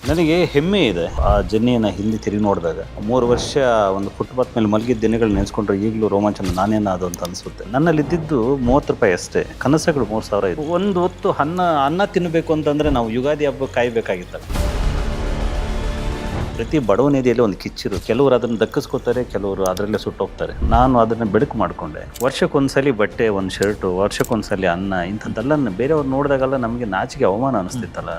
ನನಗೆ ಹೆಮ್ಮೆ ಇದೆ ಆ ಜರ್ನಿಯನ್ನು ಹಿಂದೆ ತಿರುಗಿ ನೋಡಿದಾಗ. 3 ವರ್ಷ ಒಂದು ಫುಟ್ಪಾತ್ ಮೇಲೆ ಮಲಗಿದ ದಿನಗಳು ನೆನೆಸ್ಕೊಂಡ್ರೆ ಈಗಲೂ ರೋಮಾಂಚನ ನಾನೇನಾದು ಅಂತ ಅನಿಸುತ್ತೆ. ನನ್ನಲ್ಲಿ ಇದ್ದಿದ್ದು 30 ರೂಪಾಯಿ ಅಷ್ಟೇ, ಕನಸುಗಳು 3,000 ಇತ್ತು. ಒಂದು ಹೊತ್ತು ಅನ್ನ ತಿನ್ನಬೇಕು ಅಂತಂದರೆ ನಾವು ಯುಗಾದಿ ಹಬ್ಬ ಕಾಯಬೇಕಾಗಿತ್ತಲ್ಲ. ಪ್ರತಿ ಬಡವನಿದೆಯಲ್ಲಿ ಒಂದು ಕಿಚ್ಚಿರು. ಕೆಲವರು ಅದನ್ನು ದಕ್ಕಿಸ್ಕೋತಾರೆ, ಕೆಲವರು ಅದರಲ್ಲೇ ಸುಟ್ಟೋಗ್ತಾರೆ. ನಾನು ಅದನ್ನು ಬೆಳಕು ಮಾಡಿಕೊಂಡೆ. ವರ್ಷಕ್ಕೊಂದ್ಸಲಿ ಬಟ್ಟೆ, ಒಂದು ಶರ್ಟು, ವರ್ಷಕ್ಕೊಂದ್ಸಲಿ ಅನ್ನ, ಇಂಥದ್ದೆಲ್ಲ ಬೇರೆಯವ್ರು ನೋಡಿದಾಗೆಲ್ಲ ನಮಗೆ ನಾಚಿಕೆ, ಅವಮಾನ ಅನಿಸ್ತಿತ್ತಲ್ಲ.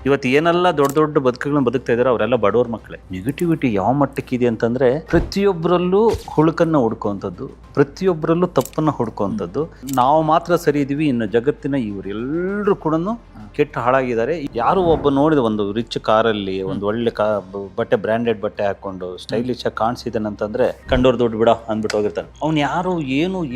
ಇವತ್ತು ಏನೆಲ್ಲ ದೊಡ್ಡ ದೊಡ್ಡ ಬದುಕುಗಳನ್ನ ಬದುಕ್ತಾ ಇದ್ದಾರೆ ಅವರೆಲ್ಲ ಬಡವ್ರ ಮಕ್ಕಳೇ. ನೆಗೆಟಿವಿಟಿ ಯಾವ ಮಟ್ಟಕ್ಕಿದೆ ಅಂತಂದರೆ ಪ್ರತಿಯೊಬ್ಬರಲ್ಲೂ ಹುಳುಕನ್ನು ಹುಡ್ಕೋವಂಥದ್ದು, ಪ್ರತಿಯೊಬ್ಬರಲ್ಲೂ ತಪ್ಪನ್ನು ಹುಡ್ಕೋವಂಥದ್ದು. ನಾವು ಮಾತ್ರ ಸರಿ ಇದ್ದೀವಿ, ಇನ್ನು ಜಗತ್ತಿನ ಇವರೆಲ್ಲರೂ ಕೂಡ ಕೆಟ್ಟು ಹಾಳಾಗಿದ್ದಾರೆ. ಯಾರು ಒಬ್ಬ ನೋಡಿದ ಒಂದು ರಿಚ್ ಕಾರಲ್ಲಿ ಒಂದು ಒಳ್ಳೆ ಬಟ್ಟೆ, ಬ್ರ್ಯಾಂಡೆಡ್ ಬಟ್ಟೆ ಹಾಕೊಂಡು ಸ್ಟೈಲಿಶ್ ಆಗಿ ಕಾಣಿಸಿದ್ದಾನೆ ಅಂತಂದ್ರೆ ಕಂಡೋರ್ ದುಡ್ಡು ಬಿಡ ಅಂದ್ಬಿಟ್ಟು ಹೋಗಿರ್ತಾನೆ. ಅವ್ನು ಯಾರು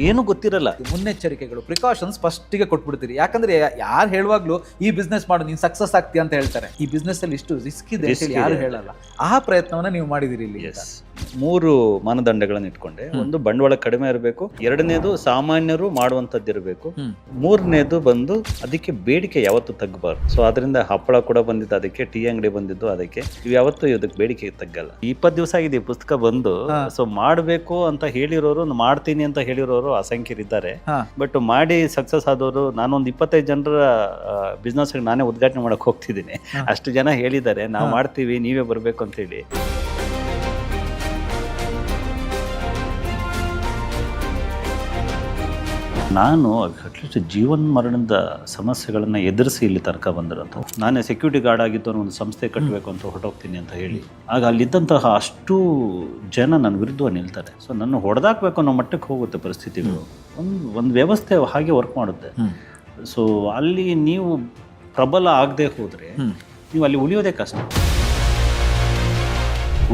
ಏನು ಗೊತ್ತಿರಲ್ಲ. ಮುನ್ನೆಚ್ಚರಿಕೆಗಳು, ಪ್ರಿಕಾಷನ್ಸ್ ಫಸ್ಟಿಗೆ ಕೊಟ್ಬಿಡ್ತೀರಿ. ಯಾಕಂದ್ರೆ ಯಾರು ಹೇಳುವಾಗ್ಲೂ ಈ ಬಿಸ್ನೆಸ್ ಮಾಡು ನೀನು ಸಕ್ಸಸ್ ಆಗ್ತೀಯ ಅಂತ ಹೇಳ್ತಾರೆ. ಈ ಬಿಸ್ನೆಸ್ ಅಲ್ಲಿ ಇಷ್ಟು ರಿಸ್ಕ್ ಇದೆ ಅಂತ ಯಾರು ಹೇಳಲ್ಲ. ಆ ಪ್ರಯತ್ನವನ್ನ ನೀವು ಮಾಡಿದಿರಿ ಇಲ್ಲಿ. 3 ಮಾನದಂಡಗಳನ್ನು ಇಟ್ಕೊಂಡೆ. ಒಂದು, ಬಂಡವಾಳ ಕಡಿಮೆ ಇರಬೇಕು. 2ನೇದು ಸಾಮಾನ್ಯರು ಮಾಡುವಂಥದ್ದು ಇರಬೇಕು. 3ನೇದು ಬಂದು ಅದಕ್ಕೆ ಬೇಡಿಕೆ ಯಾವತ್ತು ತಗ್ಗಬಾರ್ದು. ಸೊ ಅದರಿಂದ ಹಪ್ಪಳ ಕೂಡ ಬಂದಿದ್ದು ಅದಕ್ಕೆ, ಟೀ ಅಂಗಡಿ ಬಂದಿದ್ದು ಅದಕ್ಕೆ. ಇವು ಯಾವತ್ತೂ ಇದಕ್ಕೆ ಬೇಡಿಕೆ ತಗ್ಗಲ್ಲ. 20 ದಿವಸ ಆಗಿದೆ ಈ ಪುಸ್ತಕ ಬಂದು. ಸೊ ಮಾಡಬೇಕು ಅಂತ ಹೇಳಿರೋರು, ಮಾಡ್ತೀನಿ ಅಂತ ಹೇಳಿರೋರು ಅಸಂಖ್ಯರಿದ್ದಾರೆ. ಬಟ್ ಮಾಡಿ ಸಕ್ಸಸ್ ಆದವರು, ನಾನೊಂದು 25 ಜನರ ಬಿಸ್ನೆಸ್ ನಾನೇ ಉದ್ಘಾಟನೆ ಮಾಡಕ್ ಹೋಗ್ತಿದ್ದೀನಿ. ಅಷ್ಟು ಜನ ಹೇಳಿದ್ದಾರೆ ನಾವು ಮಾಡ್ತೀವಿ, ನೀವೇ ಬರಬೇಕು ಅಂತ ಹೇಳಿ. ನಾನು ಅಟ್ಲೀಸ್ಟ್ ಜೀವನ ಮರಣದ ಸಮಸ್ಯೆಗಳನ್ನು ಎದುರಿಸಿ ಇಲ್ಲಿ ತನಕ ಬಂದಿರೋಂಥ. ನಾನೇ ಸೆಕ್ಯೂರಿಟಿ ಗಾರ್ಡ್ ಆಗಿದ್ದು ಒಂದು ಸಂಸ್ಥೆ ಕಟ್ಟಬೇಕು ಅಂತ ಹೊರಟೋಗ್ತೀನಿ ಅಂತ ಹೇಳಿ, ಆಗ ಅಲ್ಲಿದ್ದಂತಹ ಅಷ್ಟು ಜನ ನನ್ನ ವಿರುದ್ಧ ನಿಲ್ತಾರೆ. ಸೊ ನನ್ನ ಹೊಡೆದಾಕ್ಬೇಕು ಅನ್ನೋ ಮಟ್ಟಕ್ಕೆ ಹೋಗುತ್ತೆ ಪರಿಸ್ಥಿತಿಗಳು. ಒಂದು ವ್ಯವಸ್ಥೆ ಹಾಗೆ ವರ್ಕ್ ಮಾಡುತ್ತೆ. ಸೊ ಅಲ್ಲಿ ನೀವು ಪ್ರಬಲ ಆಗದೆ ಹೋದರೆ ನೀವು ಅಲ್ಲಿ ಉಳಿಯೋದೇ ಕಷ್ಟ.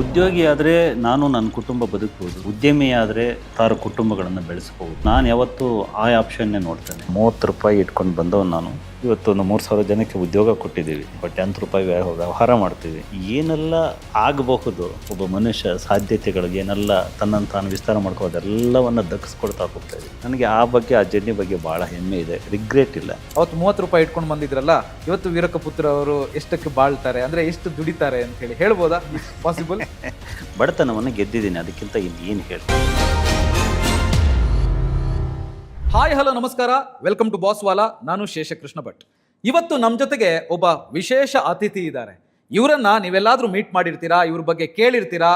ಉದ್ಯೋಗಿ ಆದರೆ ನಾನು ನನ್ನ ಕುಟುಂಬ ಬದುಕ್ಬೋದು, ಉದ್ಯಮಿ ಆದರೆ 6 ಕುಟುಂಬಗಳನ್ನು ಬೆಳೆಸ್ಬೋದು. ನಾನು ಯಾವತ್ತೂ ಆ ಆಪ್ಷನ್ನೇ ನೋಡ್ತೇನೆ. 30 ರೂಪಾಯಿ ಇಟ್ಕೊಂಡು ಬಂದವನು ನಾನು. ಇವತ್ತು ಒಂದು 3,000 ಜನಕ್ಕೆ ಉದ್ಯೋಗ ಕೊಟ್ಟಿದ್ದೀವಿ. $10 ರೂಪಾಯಿ ವ್ಯವಹಾರ ಮಾಡ್ತೀವಿ. ಏನೆಲ್ಲ ಆಗಬಹುದು ಒಬ್ಬ ಮನುಷ್ಯ, ಸಾಧ್ಯತೆಗಳು ಏನೆಲ್ಲ ತನ್ನನ್ನು ತಾನು ವಿಸ್ತಾರ ಮಾಡ್ಕೋದೆಲ್ಲವನ್ನು ದಕ್ಕಿಸ್ಕೊಡ್ತಾ ಹೋಗ್ತಾ ಇದೆ. ನನಗೆ ಆ ಬಗ್ಗೆ, ಆ ಜರ್ನಿ ಬಗ್ಗೆ ಭಾಳ ಹೆಮ್ಮೆ ಇದೆ, ರಿಗ್ರೆಟ್ ಇಲ್ಲ. ಅವತ್ತು 30 ರೂಪಾಯಿ ಇಟ್ಕೊಂಡು ಬಂದಿದ್ರಲ್ಲ, ಇವತ್ತು ವೀರಕಪುತ್ರ ಅವರು ಎಷ್ಟಕ್ಕೆ ಬಾಳ್ತಾರೆ, ಅಂದರೆ ಎಷ್ಟು ದುಡಿತಾರೆ ಅಂತ ಹೇಳಿ ಹೇಳ್ಬೋದಾ? ಪಾಸಿಬಲ್? ಬಡತನವನ್ನು ಗೆದ್ದಿದ್ದೀನಿ, ಅದಕ್ಕಿಂತ ಇನ್ನೇನು ಹೇಳಿ. ಹಾಯ್, ಹಲೋ, ನಮಸ್ಕಾರ. ವೆಲ್ಕಮ್ ಟು ಬಾಸ್ ವಾಲಾ. ನಾನು ಶೇಷಕೃಷ್ಣ ಭಟ್. ಇವತ್ತು ನಮ್ಮ ಜೊತೆಗೆ ಒಬ್ಬ ವಿಶೇಷ ಅತಿಥಿ ಇದ್ದಾರೆ. ಇವರನ್ನ ನೀವೆಲ್ಲಾದ್ರೂ ಮೀಟ್ ಮಾಡಿರ್ತೀರಾ, ಇವ್ರ ಬಗ್ಗೆ ಕೇಳಿರ್ತೀರಾ.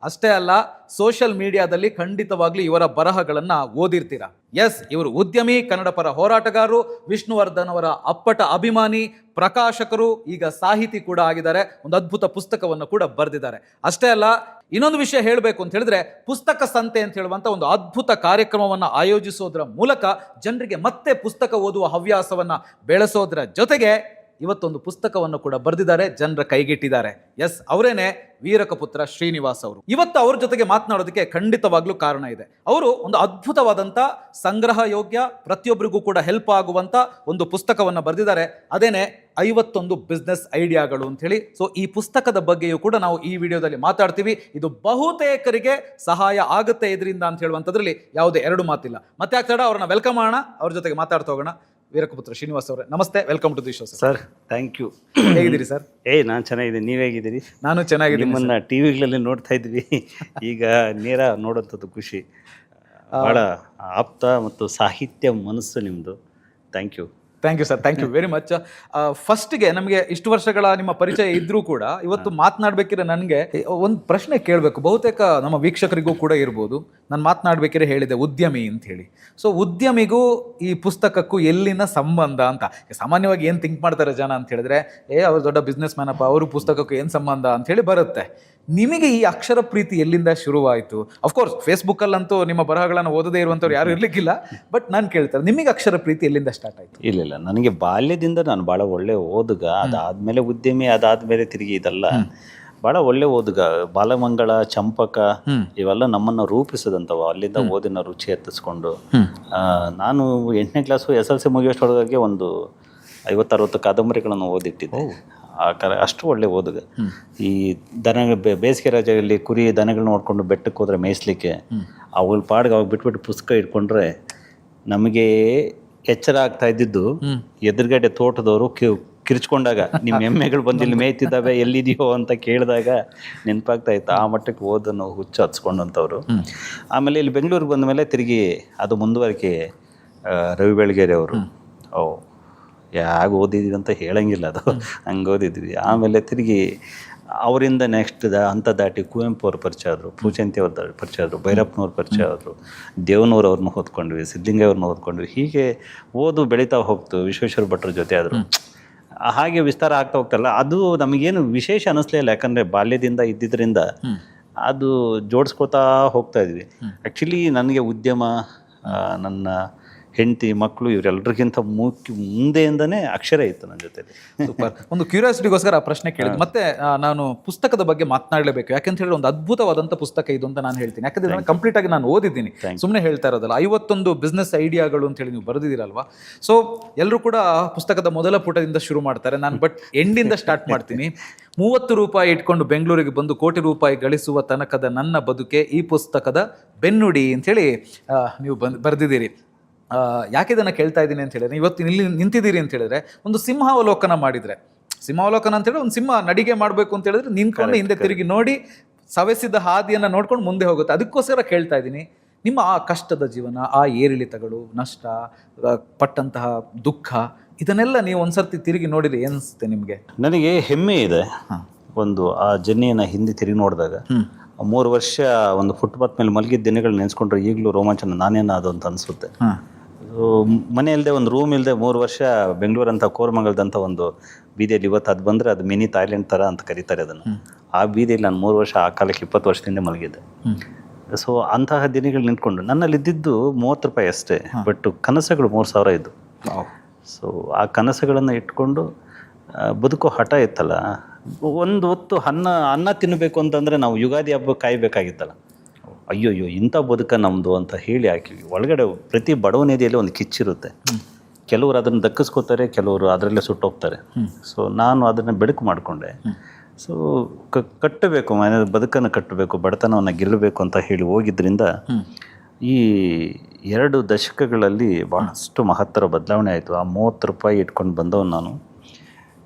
ಅಷ್ಟೇ ಅಲ್ಲ, ಸೋಷಿಯಲ್ ಮೀಡಿಯಾದಲ್ಲಿ ಖಂಡಿತವಾಗ್ಲೂ ಇವರ ಬರಹಗಳನ್ನ ಓದಿರ್ತೀರಾ. ಎಸ್, ಇವರು ಉದ್ಯಮಿ, ಕನ್ನಡ ಪರ ಹೋರಾಟಗಾರರು, ವಿಷ್ಣುವರ್ಧನ್ ಅವರ ಅಪ್ಪಟ ಅಭಿಮಾನಿ, ಪ್ರಕಾಶಕರು, ಈಗ ಸಾಹಿತಿ ಕೂಡ ಆಗಿದ್ದಾರೆ. ಒಂದು ಅದ್ಭುತ ಪುಸ್ತಕವನ್ನು ಕೂಡ ಬರೆದಿದ್ದಾರೆ. ಅಷ್ಟೇ ಅಲ್ಲ, ಇನ್ನೊಂದು ವಿಷಯ ಹೇಳಬೇಕು ಅಂತ ಹೇಳಿದ್ರೆ, ಪುಸ್ತಕ ಸಂತೆ ಅಂತ ಹೇಳುವಂತ ಒಂದು ಅದ್ಭುತ ಕಾರ್ಯಕ್ರಮವನ್ನು ಆಯೋಜಿಸೋದ್ರ ಮೂಲಕ ಜನರಿಗೆ ಮತ್ತೆ ಪುಸ್ತಕ ಓದುವ ಹವ್ಯಾಸವನ್ನ ಬೆಳೆಸೋದ್ರ ಜೊತೆಗೆ ಇವತ್ತೊಂದು ಪುಸ್ತಕವನ್ನು ಕೂಡ ಬರೆದಿದ್ದಾರೆ, ಜನರ ಕೈಗೆಟ್ಟಿದ್ದಾರೆ. ಎಸ್, ಅವರೇನೆ ವೀರಕಪುತ್ರ ಶ್ರೀನಿವಾಸ್ ಅವರು. ಇವತ್ತು ಅವ್ರ ಜೊತೆಗೆ ಮಾತನಾಡೋದಕ್ಕೆ ಖಂಡಿತವಾಗ್ಲೂ ಕಾರಣ ಇದೆ. ಅವರು ಒಂದು ಅದ್ಭುತವಾದಂಥ ಸಂಗ್ರಹ ಯೋಗ್ಯ, ಪ್ರತಿಯೊಬ್ಬರಿಗೂ ಕೂಡ ಹೆಲ್ಪ್ ಆಗುವಂಥ ಒಂದು ಪುಸ್ತಕವನ್ನು ಬರೆದಿದ್ದಾರೆ. ಅದೇನೆ 51 ಬಿಸ್ನೆಸ್ ಐಡಿಯಾಗಳು ಅಂತ ಹೇಳಿ. ಸೊ ಈ ಪುಸ್ತಕದ ಬಗ್ಗೆಯೂ ಕೂಡ ನಾವು ಈ ವಿಡಿಯೋದಲ್ಲಿ ಮಾತಾಡ್ತೀವಿ. ಇದು ಬಹುತೇಕರಿಗೆ ಸಹಾಯ ಆಗುತ್ತೆ ಇದರಿಂದ ಅಂತ ಹೇಳುವಂಥದ್ರಲ್ಲಿ ಯಾವುದೇ ಎರಡು ಮಾತಿಲ್ಲ. ಮತ್ತೆ ಆಗ್ತಾಡ ಅವ್ರನ್ನ ವೆಲ್ಕಮ್ ಮಾಡೋಣ, ಅವ್ರ ಜೊತೆಗೆ ಮಾತಾಡ್ತಾ ಹೋಗೋಣ. ವೀರಕಪುತ್ರ ಶ್ರೀನಿವಾಸ್ ಅವರೇ, ನಮಸ್ತೆ, welcome to the show. Sir, thank you. ಹೇಗಿದ್ದೀರಿ ಸರ್? ನಾನು ಚೆನ್ನಾಗಿದ್ದೀನಿ, ನೀವು ಹೇಗಿದ್ದೀರಿ? ನಾನು ಚೆನ್ನಾಗಿದ್ದೀನಿ. ನಿಮ್ಮನ್ನ ಟಿವಿಗಳಲ್ಲಿ ನೋಡ್ತಾ ಇದ್ವಿ, ಈಗ ನೇರ ನೋಡೋಂಥದ್ದು ಖುಷಿ. ಭಾಳ ಆಪ್ತ ಮತ್ತು ಸಾಹಿತ್ಯ ಮನಸ್ಸು ನಿಮ್ಮದು. Thank you. Thank you sir, thank you very much. ಫಸ್ಟ್ಗೆ ನಮಗೆ ಇಷ್ಟು ವರ್ಷಗಳ ನಿಮ್ಮ ಪರಿಚಯ ಇದ್ರೂ ಕೂಡ ಇವತ್ತು ಮಾತನಾಡ್ಬೇಕಿದ್ರೆ ನನಗೆ ಒಂದು ಪ್ರಶ್ನೆ ಕೇಳಬೇಕು. ಬಹುತೇಕ ನಮ್ಮ ವೀಕ್ಷಕರಿಗೂ ಕೂಡ ಇರ್ಬೋದು. ನಾನು ಮಾತನಾಡ್ಬೇಕಿದ್ರೆ ಹೇಳಿದೆ ಉದ್ಯಮಿ ಅಂತ ಹೇಳಿ. ಸೊ ಉದ್ಯಮಿಗೂ ಈ ಪುಸ್ತಕಕ್ಕೂ ಎಲ್ಲಿನ ಸಂಬಂಧ ಅಂತ ಸಾಮಾನ್ಯವಾಗಿ ಏನು ಥಿಂಕ್ ಮಾಡ್ತಾರೆ ಜನ ಅಂತ ಹೇಳಿದ್ರೆ, ಅವ್ರು ದೊಡ್ಡ ಬಿಸ್ನೆಸ್ ಮ್ಯಾನಪ್ಪ, ಅವರು ಪುಸ್ತಕಕ್ಕೂ ಏನು ಸಂಬಂಧ ಅಂತ ಹೇಳಿ ಬರುತ್ತೆ. ನಿಮಗೆ ಈ ಅಕ್ಷರ ಪ್ರೀತಿ ಎಲ್ಲಿಂದ ಶುರುವಾಯಿತು? ಅಫ್ಕೋರ್ಸ್ ಫೇಸ್ಬುಕ್ಕಲ್ಲಂತೂ ನಿಮ್ಮ ಬರಹಗಳನ್ನು ಓದದೇ ಇರುವಂಥವ್ರು ಯಾರು ಇರಲಿಕ್ಕಿಲ್ಲ. ಬಟ್ ನಾನು ಕೇಳ್ತಾರೆ, ನಿಮಗೆ ಅಕ್ಷರ ಪ್ರೀತಿ ಎಲ್ಲಿಂದ ಸ್ಟಾರ್ಟ್ ಆಯಿತು? ಇಲ್ಲ, ನನಗೆ ಬಾಲ್ಯದಿಂದ ನಾನು ಭಾಳ ಒಳ್ಳೆ ಓದುಗ. ಅದಾದಮೇಲೆ ಉದ್ಯಮಿ, ಅದಾದಮೇಲೆ ತಿರುಗಿ ಇದೆಲ್ಲ ಭಾಳ ಒಳ್ಳೆ ಓದುಗ. ಬಾಲಮಂಗಳ, ಚಂಪಕ ಇವೆಲ್ಲ ನಮ್ಮನ್ನು ರೂಪಿಸಿದಂಥವು. ಅಲ್ಲಿಂದ ಓದಿನ ರುಚಿ ಎತ್ತಿಸ್ಕೊಂಡು ನಾನು 8ನೇ ಕ್ಲಾಸು SLC ಮುಗಿಯೋಷ್ಟೊಳಗೆ ಒಂದು 50-60 ಕಾದಂಬರಿಗಳನ್ನು ಓದಿಟ್ಟಿದ್ದೆ. ಅಷ್ಟು ಒಳ್ಳೆ ಓದುಗ. ಈ ಬೇಸಿಗೆ ರಜೆಯಲ್ಲಿ ಕುರಿ ದನಗಳು ನೋಡ್ಕೊಂಡು ಬೆಟ್ಟಕ್ಕೆ ಹೋದ್ರೆ ಮೇಯಿಸ್ಲಿಕ್ಕೆ, ಅವಳ ಪಾಡ್ಗೆ ಅವಾಗ ಬಿಟ್ಬಿಟ್ಟು ಪುಸ್ತಕ ಇಟ್ಕೊಂಡ್ರೆ ನಮಗೆ ಎಚ್ಚರ ಆಗ್ತಾ ಇದ್ದಿದ್ದು ಎದುರುಗಡೆ ತೋಟದವರು ಕಿರ್ಚ್ಕೊಂಡಾಗ ನಿಮ್ಮ ಎಮ್ಮೆಗಳು ಬಂದು ಇಲ್ಲಿ ಮೇಯ್ತಿದ್ದಾವೆ ಎಲ್ಲಿದೆಯೋ ಅಂತ ಕೇಳಿದಾಗ ನೆನಪಾಗ್ತಾ ಇತ್ತು. ಆ ಮಟ್ಟಕ್ಕೆ ಓದನ್ನು ಹುಚ್ಚು ಹಚ್ಕೊಂಡಂಥವ್ರು. ಆಮೇಲೆ ಇಲ್ಲಿ ಬೆಂಗಳೂರಿಗೆ ಬಂದ ಮೇಲೆ ತಿರುಗಿ ಅದು ಮುಂದುವರಿಕೆ ರವಿ ಬೆಳಗೆರೆ ಅವರು. ಯಾಕೆ ಓದಿದ್ವಿ ಅಂತ ಹೇಳಂಗಿಲ್ಲ, ಅದು ಹಂಗೆ ಓದಿದ್ವಿ. ಆಮೇಲೆ ತಿರುಗಿ ಅವರಿಂದ ನೆಕ್ಸ್ಟ್ ಹಂತ ದಾಟಿ ಕುವೆಂಪು ಅವ್ರ ಪರಿಚಯ ಆದರು, ಪೂಜಂತಿ ಅವ್ರ ಪರಿಚಯ ಆದರು, ಭೈರಪ್ಪನವ್ರ ಪರಿಚಯ ಆದರು, ದೇವನೂರು ಅವ್ರನ್ನ ಓದ್ಕೊಂಡ್ವಿ, ಸಿದ್ಧಲಿಂಗ ಅವ್ರನ್ನ ಓದ್ಕೊಂಡ್ವಿ. ಹೀಗೆ ಓದು ಬೆಳೀತಾ ಹೋಗ್ತು. ವಿಶ್ವೇಶ್ವರ ಭಟ್ರ ಜೊತೆ ಆದರು. ಹಾಗೆ ವಿಸ್ತಾರ ಆಗ್ತಾ ಹೋಗ್ತಲ್ಲ, ಅದು ನಮಗೇನು ವಿಶೇಷ ಅನ್ನಿಸ್ಲೇ ಇಲ್ಲ. ಯಾಕಂದರೆ ಬಾಲ್ಯದಿಂದ ಇದ್ದಿದ್ದರಿಂದ ಅದು ಜೋಡಿಸ್ಕೊತಾ ಹೋಗ್ತಾ ಇದ್ವಿ. ಆ್ಯಕ್ಚುಲಿ ನನಗೆ ಉದ್ಯಮ, ನನ್ನ ಹೆಂಡತಿ, ಮಕ್ಕಳು ಇವರೆಲ್ಲರಿಗಿಂತ ಮುಂದೆಯಿಂದನೇ ಅಕ್ಷರ ಇತ್ತು ನನ್ನ ಜೊತೆಲಿ. ಸೂಪರ್. ಒಂದು ಕ್ಯೂರಿಯಾಸಿಟಿಗೋಸ್ಕರ ಆ ಪ್ರಶ್ನೆ ಕೇಳಿದ್ದು. ಮತ್ತೆ ನಾನು ಪುಸ್ತಕದ ಬಗ್ಗೆ ಮಾತನಾಡಲೇಬೇಕು. ಯಾಕಂತ ಹೇಳಿದ್ರೆ ಒಂದು ಅದ್ಭುತವಾದಂಥ ಪುಸ್ತಕ ಇದು ಅಂತ ನಾನು ಹೇಳ್ತೀನಿ. ಯಾಕಂದ್ರೆ ನಾನು ಕಂಪ್ಲೀಟ್ ಆಗಿ ನಾನು ಓದಿದ್ದೀನಿ, ಸುಮ್ಮನೆ ಹೇಳ್ತಾ ಇರೋದಲ್ಲ. 51 ಬಿಸ್ನೆಸ್ ಐಡಿಯಾಗಳು ಅಂತ ಹೇಳಿ ನೀವು ಬರೆದಿದ್ದೀರಲ್ವಾ. ಸೊ ಎಲ್ಲರೂ ಕೂಡ ಪುಸ್ತಕದ ಮೊದಲ ಪುಟದಿಂದ ಶುರು ಮಾಡ್ತಾರೆ. ನಾನು ಎಂಡಿಂದ ಸ್ಟಾರ್ಟ್ ಮಾಡ್ತೀನಿ. 30 ರೂಪಾಯಿ ಇಟ್ಕೊಂಡು ಬೆಂಗಳೂರಿಗೆ ಬಂದು ಕೋಟಿ ರೂಪಾಯಿ ಗಳಿಸುವ ತನಕದ ನನ್ನ ಬದುಕೆ ಈ ಪುಸ್ತಕದ ಬೆನ್ನುಡಿ ಅಂಥೇಳಿ ನೀವು ಬರೆದಿದ್ದೀರಿ. ಯಾಕೆ ಇದನ್ನು ಕೇಳ್ತಾ ಇದ್ದೀನಿ ಅಂತ ಹೇಳಿದ್ರೆ, ಇವತ್ತು ಇಲ್ಲಿ ನಿಂತಿದ್ದೀರಿ ಅಂತ ಹೇಳಿದ್ರೆ ಒಂದು ಸಿಂಹಾವಲೋಕನ ಮಾಡಿದರೆ, ಸಿಂಹಾವಲೋಕನ ಅಂತ ಹೇಳಿದ್ರೆ ಒಂದು ಸಿಂಹ ನಡಿಗೆ ಮಾಡಬೇಕು ಅಂತ ಹೇಳಿದ್ರೆ ನಿಂತ್ಕೊಂಡು ಹಿಂದೆ ತಿರುಗಿ ನೋಡಿ ಸವೆಸಿದ ಹಾದಿಯನ್ನು ನೋಡ್ಕೊಂಡು ಮುಂದೆ ಹೋಗುತ್ತೆ. ಅದಕ್ಕೋಸ್ಕರ ಕೇಳ್ತಾ ಇದ್ದೀನಿ, ನಿಮ್ಮ ಆ ಕಷ್ಟದ ಜೀವನ, ಆ ಏರಿಳಿತಗಳು, ನಷ್ಟ, ಪಟ್ಟಂತಹ ದುಃಖ, ಇದನ್ನೆಲ್ಲ ನೀವು ಒಂದ್ಸರ್ತಿ ತಿರುಗಿ ನೋಡಿದ್ರೆ ಏನಿಸುತ್ತೆ ನಿಮಗೆ? ನನಗೆ ಹೆಮ್ಮೆ ಇದೆ. ಒಂದು ಆ ಜರ್ನಿಯನ್ನು ಹಿಂದೆ ತಿರುಗಿ ನೋಡಿದಾಗ 3 ವರ್ಷ ಒಂದು ಫುಟ್ಪಾತ್ ಮೇಲೆ ಮಲಗಿದ ದಿನಗಳು ನೆನೆಸ್ಕೊಂಡ್ರೆ ಈಗಲೂ ರೋಮಾಂಚನ ನಾನೇನಾದು ಅಂತ ಅನಿಸುತ್ತೆ. ಮನೆ ಇಲ್ಲದೆ, ಒಂದು ರೂಮ್ ಇಲ್ಲದೆ 3 ವರ್ಷ ಬೆಂಗಳೂರಂಥ ಕೋರಮಂಗಲದಂಥ ಒಂದು ಬೀದಿಯಲ್ಲಿ, ಇವತ್ತು ಅದು ಬಂದರೆ ಅದು ಮಿನಿ ಥಾಯ್ಲೆಂಡ್ ಥರ ಅಂತ ಕರೀತಾರೆ ಅದನ್ನು. ಆ ಬೀದಿಯಲ್ಲಿ ನಾನು 3 ವರ್ಷ, ಆ ಕಾಲಕ್ಕೆ 20 ವರ್ಷದಿಂದ ಮಲಗಿದ್ದೆ. ಸೊ ಅಂತಹ ದಿನಗಳು ನಿಂತ್ಕೊಂಡು ನನ್ನಲ್ಲಿದ್ದಿದ್ದು 30 ರೂಪಾಯಿ ಅಷ್ಟೇ, ಬಟ್ ಕನಸುಗಳು 3,000 ಇದ್ದು. ಸೊ ಆ ಕನಸುಗಳನ್ನು ಇಟ್ಕೊಂಡು ಬದುಕೋ ಹಠ ಇತ್ತಲ್ಲ. ಒಂದು ಹೊತ್ತು ಅನ್ನ ತಿನ್ನಬೇಕು ಅಂತಂದರೆ ನಾವು ಯುಗಾದಿ ಹಬ್ಬ ಕಾಯಬೇಕಾಗಿತ್ತಲ್ಲ. ಅಯ್ಯೋಯ್ಯೋ ಇಂಥ ಬದುಕ ನಮ್ಮದು ಅಂತ ಹೇಳಿ ಹಾಕಿವಿ. ಒಳಗಡೆ ಪ್ರತಿ ಬಡವನಿದೆಯಲ್ಲಿ ಒಂದು ಕಿಚ್ಚಿರುತ್ತೆ. ಕೆಲವರು ಅದನ್ನು ದಕ್ಕಿಸ್ಕೋತಾರೆ, ಕೆಲವರು ಅದರಲ್ಲೇ ಸುಟ್ಟೋಗ್ತಾರೆ. ಸೊ ನಾನು ಅದನ್ನು ಬೆಳಕು ಮಾಡಿಕೊಂಡೆ. ಸೊ ಕಟ್ಟಬೇಕು, ಮನೆ ಬದುಕನ್ನು ಕಟ್ಟಬೇಕು, ಬಡತನವನ್ನು ಗೆಲ್ಲಬೇಕು ಅಂತ ಹೇಳಿ ಹೋಗಿದ್ದರಿಂದ ಈ 2 ದಶಕಗಳಲ್ಲಿ ಭಾಳಷ್ಟು ಮಹತ್ತರ ಬದಲಾವಣೆ ಆಯಿತು. ಆ 30 ರೂಪಾಯಿ ಇಟ್ಕೊಂಡು ಬಂದವನು ನಾನು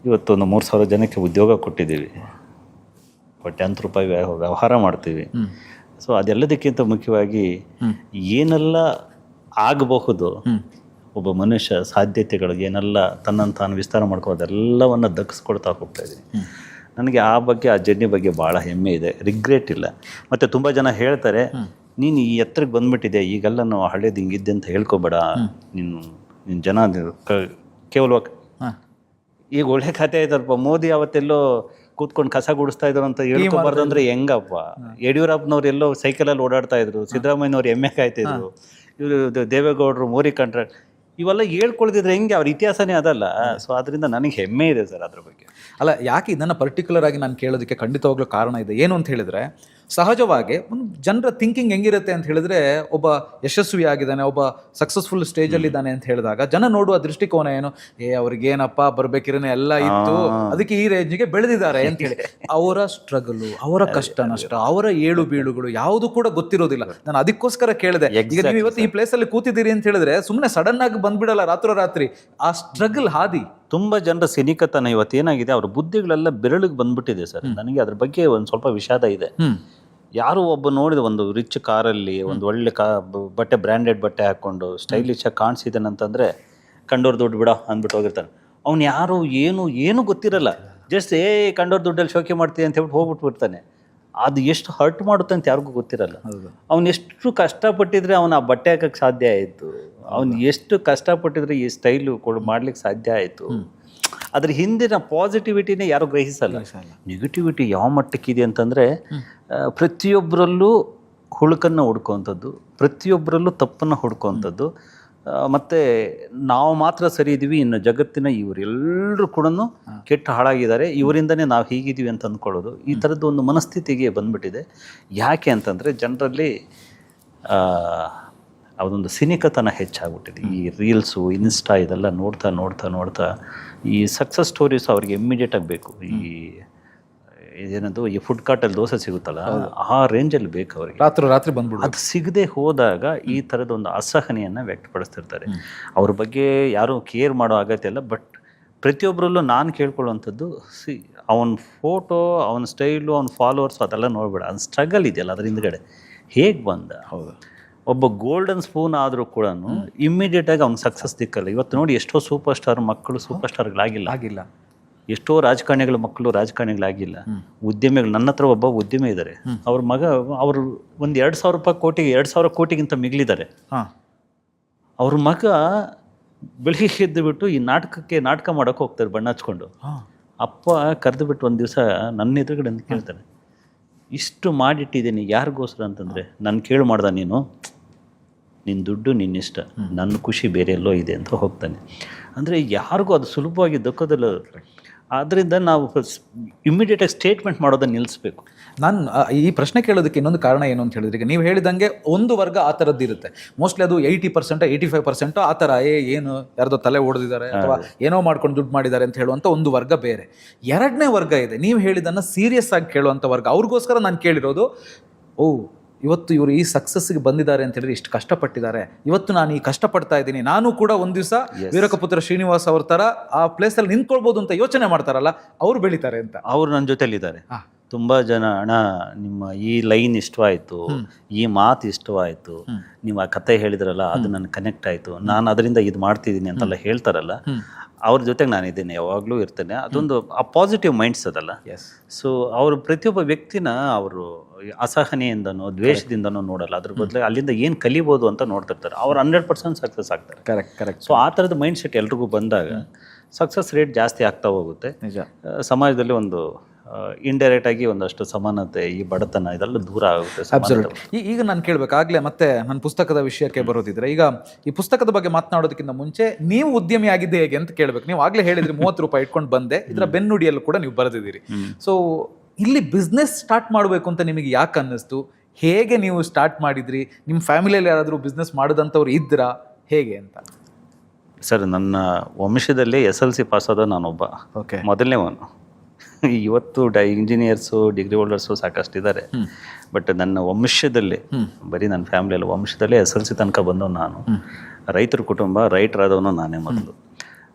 ಇವತ್ತು ಒಂದು 3,000 ಜನಕ್ಕೆ ಉದ್ಯೋಗ ಕೊಟ್ಟಿದ್ದೀವಿ, ಕೋಟ್ಯಾಂತರ ರೂಪಾಯಿ ವ್ಯವಹಾರ ಮಾಡ್ತೀವಿ. ಸೊ ಅದೆಲ್ಲದಕ್ಕಿಂತ ಮುಖ್ಯವಾಗಿ ಏನೆಲ್ಲ ಆಗಬಹುದು, ಒಬ್ಬ ಮನುಷ್ಯ ಸಾಧ್ಯತೆಗಳು ಏನೆಲ್ಲ ತನ್ನನ್ನು ತಾನು ವಿಸ್ತಾರ ಮಾಡ್ಕೋದೆಲ್ಲವನ್ನು ದಕ್ಕಿಸ್ಕೊಳ್ತಾ ಹೋಗ್ತಾ ಇದ್ದೀನಿ. ನನಗೆ ಆ ಬಗ್ಗೆ, ಆ ಜರ್ನಿ ಬಗ್ಗೆ ಭಾಳ ಹೆಮ್ಮೆ ಇದೆ, ರಿಗ್ರೆಟ್ ಇಲ್ಲ. ಮತ್ತು ತುಂಬ ಜನ ಹೇಳ್ತಾರೆ, ನೀನು ಈ ಎತ್ತರಕ್ಕೆ ಬಂದುಬಿಟ್ಟಿದೆ, ಈಗೆಲ್ಲ ನಾವು ಹಳೇದು ಹಿಂಗಿದ್ದೆ ಅಂತ ಹೇಳ್ಕೊಬೇಡ, ನಿನ್ನ ಜನ ಕೇವಲ ಈಗ ಒಳ್ಳೆ ಕಥೆ ಆಯ್ತಲ್ಪ, ಮೋದಿ ಅವತ್ತೆಲ್ಲೋ ಕೂತ್ಕೊಂಡು ಕಸ ಗುಡಿಸ್ತಾ ಇದ್ರು ಅಂತ ಹೇಳ್ಕೊಬಾರ್ದು ಅಂದರೆ ಹೆಂಗಪ್ಪ? ಯಡಿಯೂರಪ್ಪನವ್ರು ಎಲ್ಲೋ ಸೈಕಲಲ್ಲಿ ಓಡಾಡ್ತಾ ಇದ್ರು, ಸಿದ್ದರಾಮಯ್ಯನವ್ರು ಎಮ್ಮೆ ಕಾಯ್ತಿದ್ರು, ಇವರು ದೇವೇಗೌಡರು ಮೋರಿ ಕಾಂಟ್ರಾಕ್ಟ್, ಇವೆಲ್ಲ ಹೇಳ್ಕೊಳ್ದಿದ್ರೆ ಹೆಂಗೆ? ಅವ್ರ ಇತಿಹಾಸನೇ ಅದಲ್ಲ. ಸೊ ಅದರಿಂದ ನನಗೆ ಹೆಮ್ಮೆ ಇದೆ ಸರ್ ಅದ್ರ ಬಗ್ಗೆ. ಅಲ್ಲ, ಯಾಕೆ ಇದನ್ನು ಪರ್ಟಿಕ್ಯುಲರ್ ಆಗಿ ನಾನು ಕೇಳೋದಕ್ಕೆ ಖಂಡಿತವಾಗ್ಲೂ ಕಾರಣ ಇದೆ. ಏನು ಅಂತ ಹೇಳಿದ್ರೆ, ಸಹಜವಾಗಿ ಒಂದು ಜನರ ಥಿಂಕಿಂಗ್ ಹೆಂಗಿರುತ್ತೆ ಅಂತ ಹೇಳಿದ್ರೆ, ಒಬ್ಬ ಯಶಸ್ವಿ ಆಗಿದ್ದಾನೆ, ಒಬ್ಬ ಸಕ್ಸಸ್ಫುಲ್ ಸ್ಟೇಜಲ್ಲಿ ಇದ್ದಾನೆ ಅಂತ ಹೇಳಿದಾಗ ಜನ ನೋಡುವ ದೃಷ್ಟಿಕೋನ ಏನು, ಅವ್ರಿಗೇನಪ್ಪ ಬರ್ಬೇಕಿರನೆ ಎಲ್ಲ ಇತ್ತು, ಅದಕ್ಕೆ ಈ ರೇಂಜ್ಗೆ ಬೆಳೆದಿದ್ದಾರೆ ಅಂತ ಹೇಳಿ. ಅವರ ಸ್ಟ್ರಗಲು, ಅವರ ಕಷ್ಟ ನಷ್ಟ, ಅವರ ಏಳು ಬೀಳುಗಳು ಯಾವುದು ಕೂಡ ಗೊತ್ತಿರೋದಿಲ್ಲ. ನಾನು ಅದಕ್ಕೋಸ್ಕರ ಕೇಳಿದೆ. ಈಗ ನೀವು ಇವತ್ತು ಈ ಪ್ಲೇಸಲ್ಲಿ ಕೂತಿದ್ದೀರಿ ಅಂತ ಹೇಳಿದ್ರೆ ಸುಮ್ಮನೆ ಸಡನ್ ಆಗಿ ಬಂದ್ಬಿಡಲ್ಲ ರಾತ್ರಿ. ಆ ಸ್ಟ್ರಗಲ್ ಹಾದಿ ತುಂಬ ಜನರ ಸಿನಿಕತನ ಇವತ್ತೇನಾಗಿದೆ, ಅವ್ರ ಬುದ್ಧಿಗಳೆಲ್ಲ ಬೆರಳಿಗೆ ಬಂದ್ಬಿಟ್ಟಿದೆ ಸರ್. ನನಗೆ ಅದ್ರ ಬಗ್ಗೆ ಒಂದು ಸ್ವಲ್ಪ ವಿಷಾದ ಇದೆ. ಯಾರು ಒಬ್ಬ ನೋಡಿದ ಒಂದು ರಿಚ್ ಕಾರಲ್ಲಿ ಒಂದು ಒಳ್ಳೆ ಬಟ್ಟೆ, ಬ್ರ್ಯಾಂಡೆಡ್ ಬಟ್ಟೆ ಹಾಕ್ಕೊಂಡು ಸ್ಟೈಲಿಶ್ ಆಗಿ ಕಾಣಿಸಿದ್ದಾನೆ ಅಂತಂದರೆ ಕಂಡೋರ್ ದುಡ್ಡು ಬಿಡ ಅಂದ್ಬಿಟ್ಟು ಹೋಗಿರ್ತಾನೆ. ಅವ್ನು ಯಾರು ಏನು ಗೊತ್ತಿರಲ್ಲ, ಜಸ್ಟ್ ಕಂಡೋರ್ ದುಡ್ಡಲ್ಲಿ ಶೋಕಿ ಮಾಡ್ತೀವಿ ಅಂತ ಹೇಳ್ಬಿಟ್ಟು ಹೋಗ್ಬಿಟ್ಬಿಡ್ತಾನೆ. ಅದು ಎಷ್ಟು ಹರ್ಟ್ ಮಾಡುತ್ತೆ ಅಂತ ಯಾರಿಗೂ ಗೊತ್ತಿರಲ್ಲ. ಅವ್ನು ಎಷ್ಟು ಕಷ್ಟಪಟ್ಟಿದ್ರೆ ಅವನು ಆ ಬಟ್ಟೆ ಹಾಕಕ್ಕೆ ಸಾಧ್ಯ ಆಯಿತು, ಅವ್ನು ಎಷ್ಟು ಕಷ್ಟಪಟ್ಟಿದ್ರೆ ಈ ಸ್ಟೈಲು ಮಾಡ್ಲಿಕ್ಕೆ ಸಾಧ್ಯ ಆಯಿತು. ಅದ್ರ ಹಿಂದಿನ ಪಾಸಿಟಿವಿಟಿನೇ ಯಾರು ಗ್ರಹಿಸಲ್ಲ. ನೆಗೆಟಿವಿಟಿ ಯಾವ ಮಟ್ಟಕ್ಕಿದೆ ಅಂತಂದರೆ, ಪ್ರತಿಯೊಬ್ಬರಲ್ಲೂ ಹುಳುಕನ್ನು ಹುಡ್ಕೋವಂಥದ್ದು, ಪ್ರತಿಯೊಬ್ಬರಲ್ಲೂ ತಪ್ಪನ್ನು ಹುಡ್ಕೋವಂಥದ್ದು, ಮತ್ತು ನಾವು ಮಾತ್ರ ಸರಿ ಇದ್ದೀವಿ, ಇನ್ನು ಜಗತ್ತಿನ ಇವರೆಲ್ಲರೂ ಕೂಡ ಕೆಟ್ಟ ಹಾಳಾಗಿದ್ದಾರೆ, ಇವರಿಂದನೇ ನಾವು ಹೀಗಿದ್ದೀವಿ ಅಂತ ಅಂದ್ಕೊಳ್ಳೋದು, ಈ ಥರದ್ದು ಒಂದು ಮನಸ್ಥಿತಿಗೆ ಬಂದ್ಬಿಟ್ಟಿದೆ. ಯಾಕೆ ಅಂತಂದರೆ ಜನರಲ್ಲಿ ಅದೊಂದು ಸಿನಿಕತನ ಹೆಚ್ಚಾಗ್ಬಿಟ್ಟಿದೆ. ಈ ರೀಲ್ಸು, ಇನ್ಸ್ಟಾ ಇದೆಲ್ಲ ನೋಡ್ತಾ ಈ ಸಕ್ಸಸ್ ಸ್ಟೋರೀಸು ಅವ್ರಿಗೆ ಇಮ್ಮಿಡಿಯೇಟಾಗಿ ಬೇಕು. ಇದೇನದು ಈ ಫುಡ್ ಕಾರ್ಟಲ್ಲಿ ದೋಸೆ ಸಿಗುತ್ತಲ್ಲ, ಆ ರೇಂಜಲ್ಲಿ ಬೇಕು ಅವ್ರಿಗೆ. ರಾತ್ರಿ ಬಂದ್ಬಿಡು. ಅದು ಸಿಗದೆ ಹೋದಾಗ ಈ ಥರದ ಒಂದು ಅಸಹನೆಯನ್ನು ವ್ಯಕ್ತಪಡಿಸ್ತಿರ್ತಾರೆ. ಅವ್ರ ಬಗ್ಗೆ ಯಾರೂ ಕೇರ್ ಮಾಡೋ ಅಗತ್ಯ ಇಲ್ಲ. ಬಟ್ ಪ್ರತಿಯೊಬ್ಬರಲ್ಲೂ ನಾನು ಕೇಳ್ಕೊಳ್ಳುವಂಥದ್ದು, ಅವನ ಫೋಟೋ, ಅವನ ಸ್ಟೈಲು, ಅವನ ಫಾಲೋವರ್ಸ್ ಅದೆಲ್ಲ ನೋಡ್ಬೇಡ, ಅವ್ನ ಸ್ಟ್ರಗಲ್ ಇದೆಯಲ್ಲ ಅದ್ರ ಹಿಂದ್ಗಡೆ ಹೇಗೆ ಬಂದ. ಹೌದು. ಒಬ್ಬ ಗೋಲ್ಡನ್ ಸ್ಪೂನ್ ಆದರೂ ಕೂಡ ಇಮ್ಮಿಡಿಯೇಟಾಗಿ ಅವ್ನಿಗೆ ಸಕ್ಸಸ್ ದಿಕ್ಕಲ್ಲ. ಇವತ್ತು ನೋಡಿ ಎಷ್ಟೋ ಸೂಪರ್ ಸ್ಟಾರ್ ಮಕ್ಕಳು ಸೂಪರ್ ಸ್ಟಾರ್ಗಳಾಗಿಲ್ಲ, ಎಷ್ಟೋ ರಾಜಕಾರಣಿಗಳ ಮಕ್ಕಳು ರಾಜಕಾರಣಿಗಳಾಗಿಲ್ಲ, ಉದ್ಯಮಿಗಳು. ನನ್ನ ಹತ್ರ ಒಬ್ಬ ಉದ್ಯಮಿ ಇದ್ದಾರೆ, ಅವ್ರ ಮಗ ಅವರು ಒಂದು 2,000 ಕೋಟಿಗಿಂತ ಮಿಗಿಲಿದ್ದಾರೆ. ಅವ್ರ ಮಗ ಬೆಳಿಗ್ಗೆ ಎದ್ದು ಬಿಟ್ಟು ಈ ನಾಟಕ ಮಾಡೋಕೆ ಹೋಗ್ತಾರೆ ಬಣ್ಣ ಹಚ್ಕೊಂಡು. ಅಪ್ಪ ಕರೆದು ಬಿಟ್ಟು ಒಂದು ದಿವಸ ನನ್ನ ಎದುರುಗಡೆ ಅಂತ ಕೇಳ್ತಾನೆ, ಇಷ್ಟು ಮಾಡಿಟ್ಟಿದ್ದೀನಿ ಯಾರಿಗೋಸ್ಕರ ಅಂತಂದರೆ, ನನ್ನ ಕೇಳು ಮಾಡ್ದ ನೀನು, ನಿನ್ನ ದುಡ್ಡು ನಿನ್ನಿಷ್ಟ, ನನ್ನ ಖುಷಿ ಬೇರೆ ಎಲ್ಲೋ ಇದೆ ಅಂತ ಹೋಗ್ತಾನೆ. ಅಂದರೆ ಯಾರಿಗೂ ಅದು ಸುಲಭವಾಗಿ ದಕ್ಕೋದಿಲ್ಲ. ಆದ್ದರಿಂದ ನಾವು ಇಮ್ಮಿಡಿಯೇಟಾಗಿ ಸ್ಟೇಟ್ಮೆಂಟ್ ಮಾಡೋದನ್ನು ನಿಲ್ಲಿಸ್ಬೇಕು. ನಾನು ಈ ಪ್ರಶ್ನೆ ಕೇಳೋದಕ್ಕೆ ಇನ್ನೊಂದು ಕಾರಣ ಏನು ಅಂತ ಹೇಳಿದ್ರೆ, ಈಗ ನೀವು ಹೇಳಿದಂಗೆ ಒಂದು ವರ್ಗ ಆ ಥರದ್ದು ಇರುತ್ತೆ. ಮೋಸ್ಟ್ಲಿ ಅದು 80% 85% ಆ ಥರ ಏನು ಯಾರ್ದೋ ತಲೆ ಹೊಡೆದಿದ್ದಾರೆ ಅಥವಾ ಏನೋ ಮಾಡ್ಕೊಂಡು ದುಡ್ಡು ಮಾಡಿದ್ದಾರೆ ಅಂತ ಹೇಳುವಂಥ ಒಂದು ವರ್ಗ ಬೇರೆ. ಎರಡನೇ ವರ್ಗ ಇದೆ, ನೀವು ಹೇಳಿದ್ದನ್ನು ಸೀರಿಯಸ್ ಆಗಿ ಕೇಳುವಂಥ ವರ್ಗ. ಅವ್ರಿಗೋಸ್ಕರ ನಾನು ಕೇಳಿರೋದು, ಇವತ್ತು ಇವರು ಈ ಸಕ್ಸಸ್ಗೆ ಬಂದಿದ್ದಾರೆ ಅಂತ ಹೇಳಿದ್ರೆ ಇಷ್ಟು ಕಷ್ಟಪಟ್ಟಿದ್ದಾರೆ, ಇವತ್ತು ನಾನು ಈ ಕಷ್ಟಪಡ್ತಾ ಇದ್ದೀನಿ, ನಾನು ಕೂಡ ಒಂದು ದಿವಸ ವೀರಕಪುತ್ರ ಶ್ರೀನಿವಾಸ್ ಅವ್ರ ಥರ ಆ ಪ್ಲೇಸಲ್ಲಿ ನಿಂತ್ಕೊಳ್ಬೋದು ಅಂತ ಯೋಚನೆ ಮಾಡ್ತಾರಲ್ಲ, ಅವ್ರು ಬೆಳೀತಾರೆ ಅಂತ. ಅವ್ರು ನನ್ನ ಜೊತೆಲಿದ್ದಾರೆ. ತುಂಬ ಜನ, ಅಣ್ಣ ನಿಮ್ಮ ಈ ಲೈನ್ ಇಷ್ಟವಾಯಿತು, ಈ ಮಾತು ಇಷ್ಟವಾಯಿತು, ನೀವು ಆ ಕತೆ ಹೇಳಿದ್ರಲ್ಲ ಅದು ನನಗೆ ಕನೆಕ್ಟ್ ಆಯಿತು, ನಾನು ಅದರಿಂದ ಇದು ಮಾಡ್ತಿದ್ದೀನಿ ಅಂತೆಲ್ಲ ಹೇಳ್ತಾರಲ್ಲ, ಅವ್ರ ಜೊತೆಗೆ ನಾನಿದ್ದೇನೆ, ಯಾವಾಗಲೂ ಇರ್ತೇನೆ. ಅದೊಂದು ಆ ಪಾಸಿಟಿವ್ ಮೈಂಡ್ಸ್ ಅದಲ್ಲ. ಸೊ ಅವರು ಪ್ರತಿಯೊಬ್ಬ ವ್ಯಕ್ತಿನ ಅವರು ಅಸಹನೆಯಿಂದನೋ ದ್ವೇಷದಿಂದನೋ ನೋಡಲ್ಲ, ಅದ್ರ ಬದಲು ಅಲ್ಲಿಂದ ಏನು ಕಲಿಬೋದು ಅಂತ ನೋಡ್ತಿರ್ತಾರೆ. ಅವ್ರು 100% ಸಕ್ಸಸ್ ಆಗ್ತಾರೆ. ಕರೆಕ್ಟ್. ಸೊ ಆ ಥರದ ಮೈಂಡ್ ಸೆಟ್ ಎಲ್ರಿಗೂ ಬಂದಾಗ ಸಕ್ಸಸ್ ರೇಟ್ ಜಾಸ್ತಿ ಆಗ್ತಾ ಹೋಗುತ್ತೆ. ನಿಜ. ಸಮಾಜದಲ್ಲಿ ಒಂದು ಇಂಡೈರೆಕ್ಟ್ ಆಗಿ ಒಂದಷ್ಟು ಸಮಾನತೆ, ಈ ಬಡತನ ಇದೆಲ್ಲ ದೂರ ಆಗುತ್ತೆ. ಈಗ ನಾನು ಕೇಳಬೇಕಾಗ್ಲೇ ಮತ್ತೆ ನನ್ನ ಪುಸ್ತಕದ ವಿಷಯಕ್ಕೆ ಬರೋದಿದ್ರೆ, ಈಗ ಈ ಪುಸ್ತಕದ ಬಗ್ಗೆ ಮಾತನಾಡೋದಕ್ಕಿಂತ ಮುಂಚೆ ನೀವು ಉದ್ಯಮಿ ಆಗಿದ್ದೆ ಹೇಗೆ ಅಂತ ಕೇಳಬೇಕು. ನೀವು ಆಗ್ಲೇ ಹೇಳಿದ್ರಿ 30 ರೂಪಾಯಿ ಇಟ್ಕೊಂಡು ಬಂದೆ, ಇದರ ಬೆನ್ನುಡಿಯಲ್ಲೂ ಕೂಡ ನೀವು ಬರೆದಿದ್ದೀರಿ. ಸೊ ಇಲ್ಲಿ ಬಿಸ್ನೆಸ್ ಸ್ಟಾರ್ಟ್ ಮಾಡಬೇಕು ಅಂತ ನಿಮಗೆ ಯಾಕೆ ಅನ್ನಿಸ್ತು? ಹೇಗೆ ನೀವು ಸ್ಟಾರ್ಟ್ ಮಾಡಿದ್ರಿ? ನಿಮ್ಮ ಫ್ಯಾಮಿಲಿಯಲ್ಲಿ ಯಾರಾದರೂ ಬಿಸ್ನೆಸ್ ಮಾಡೋದಂಥವ್ರು ಇದ್ರಾ, ಹೇಗೆ ಅಂತ? ಸರ್, ನನ್ನ ವಂಶದಲ್ಲಿ SLC ಪಾಸ್ ಆದ ನಾನೊಬ್ಬ ಮೊದಲನೇವನು. ಇವತ್ತು ಇಂಜಿನಿಯರ್ಸು, ಡಿಗ್ರಿ ಹೋಲ್ಡರ್ಸು ಸಾಕಷ್ಟಿದ್ದಾರೆ. ಬಟ್ ನನ್ನ ವಂಶದಲ್ಲಿ, ಬರೀ ನನ್ನ ಫ್ಯಾಮಿಲಿಯಲ್ಲಿ ವಂಶದಲ್ಲೇ SLC ತನಕ ಬಂದವನು ನಾನು. ರೈತರ ಕುಟುಂಬ, ರೈಟರ್ ಆದವನು ನಾನೇ ಮೊದಲು.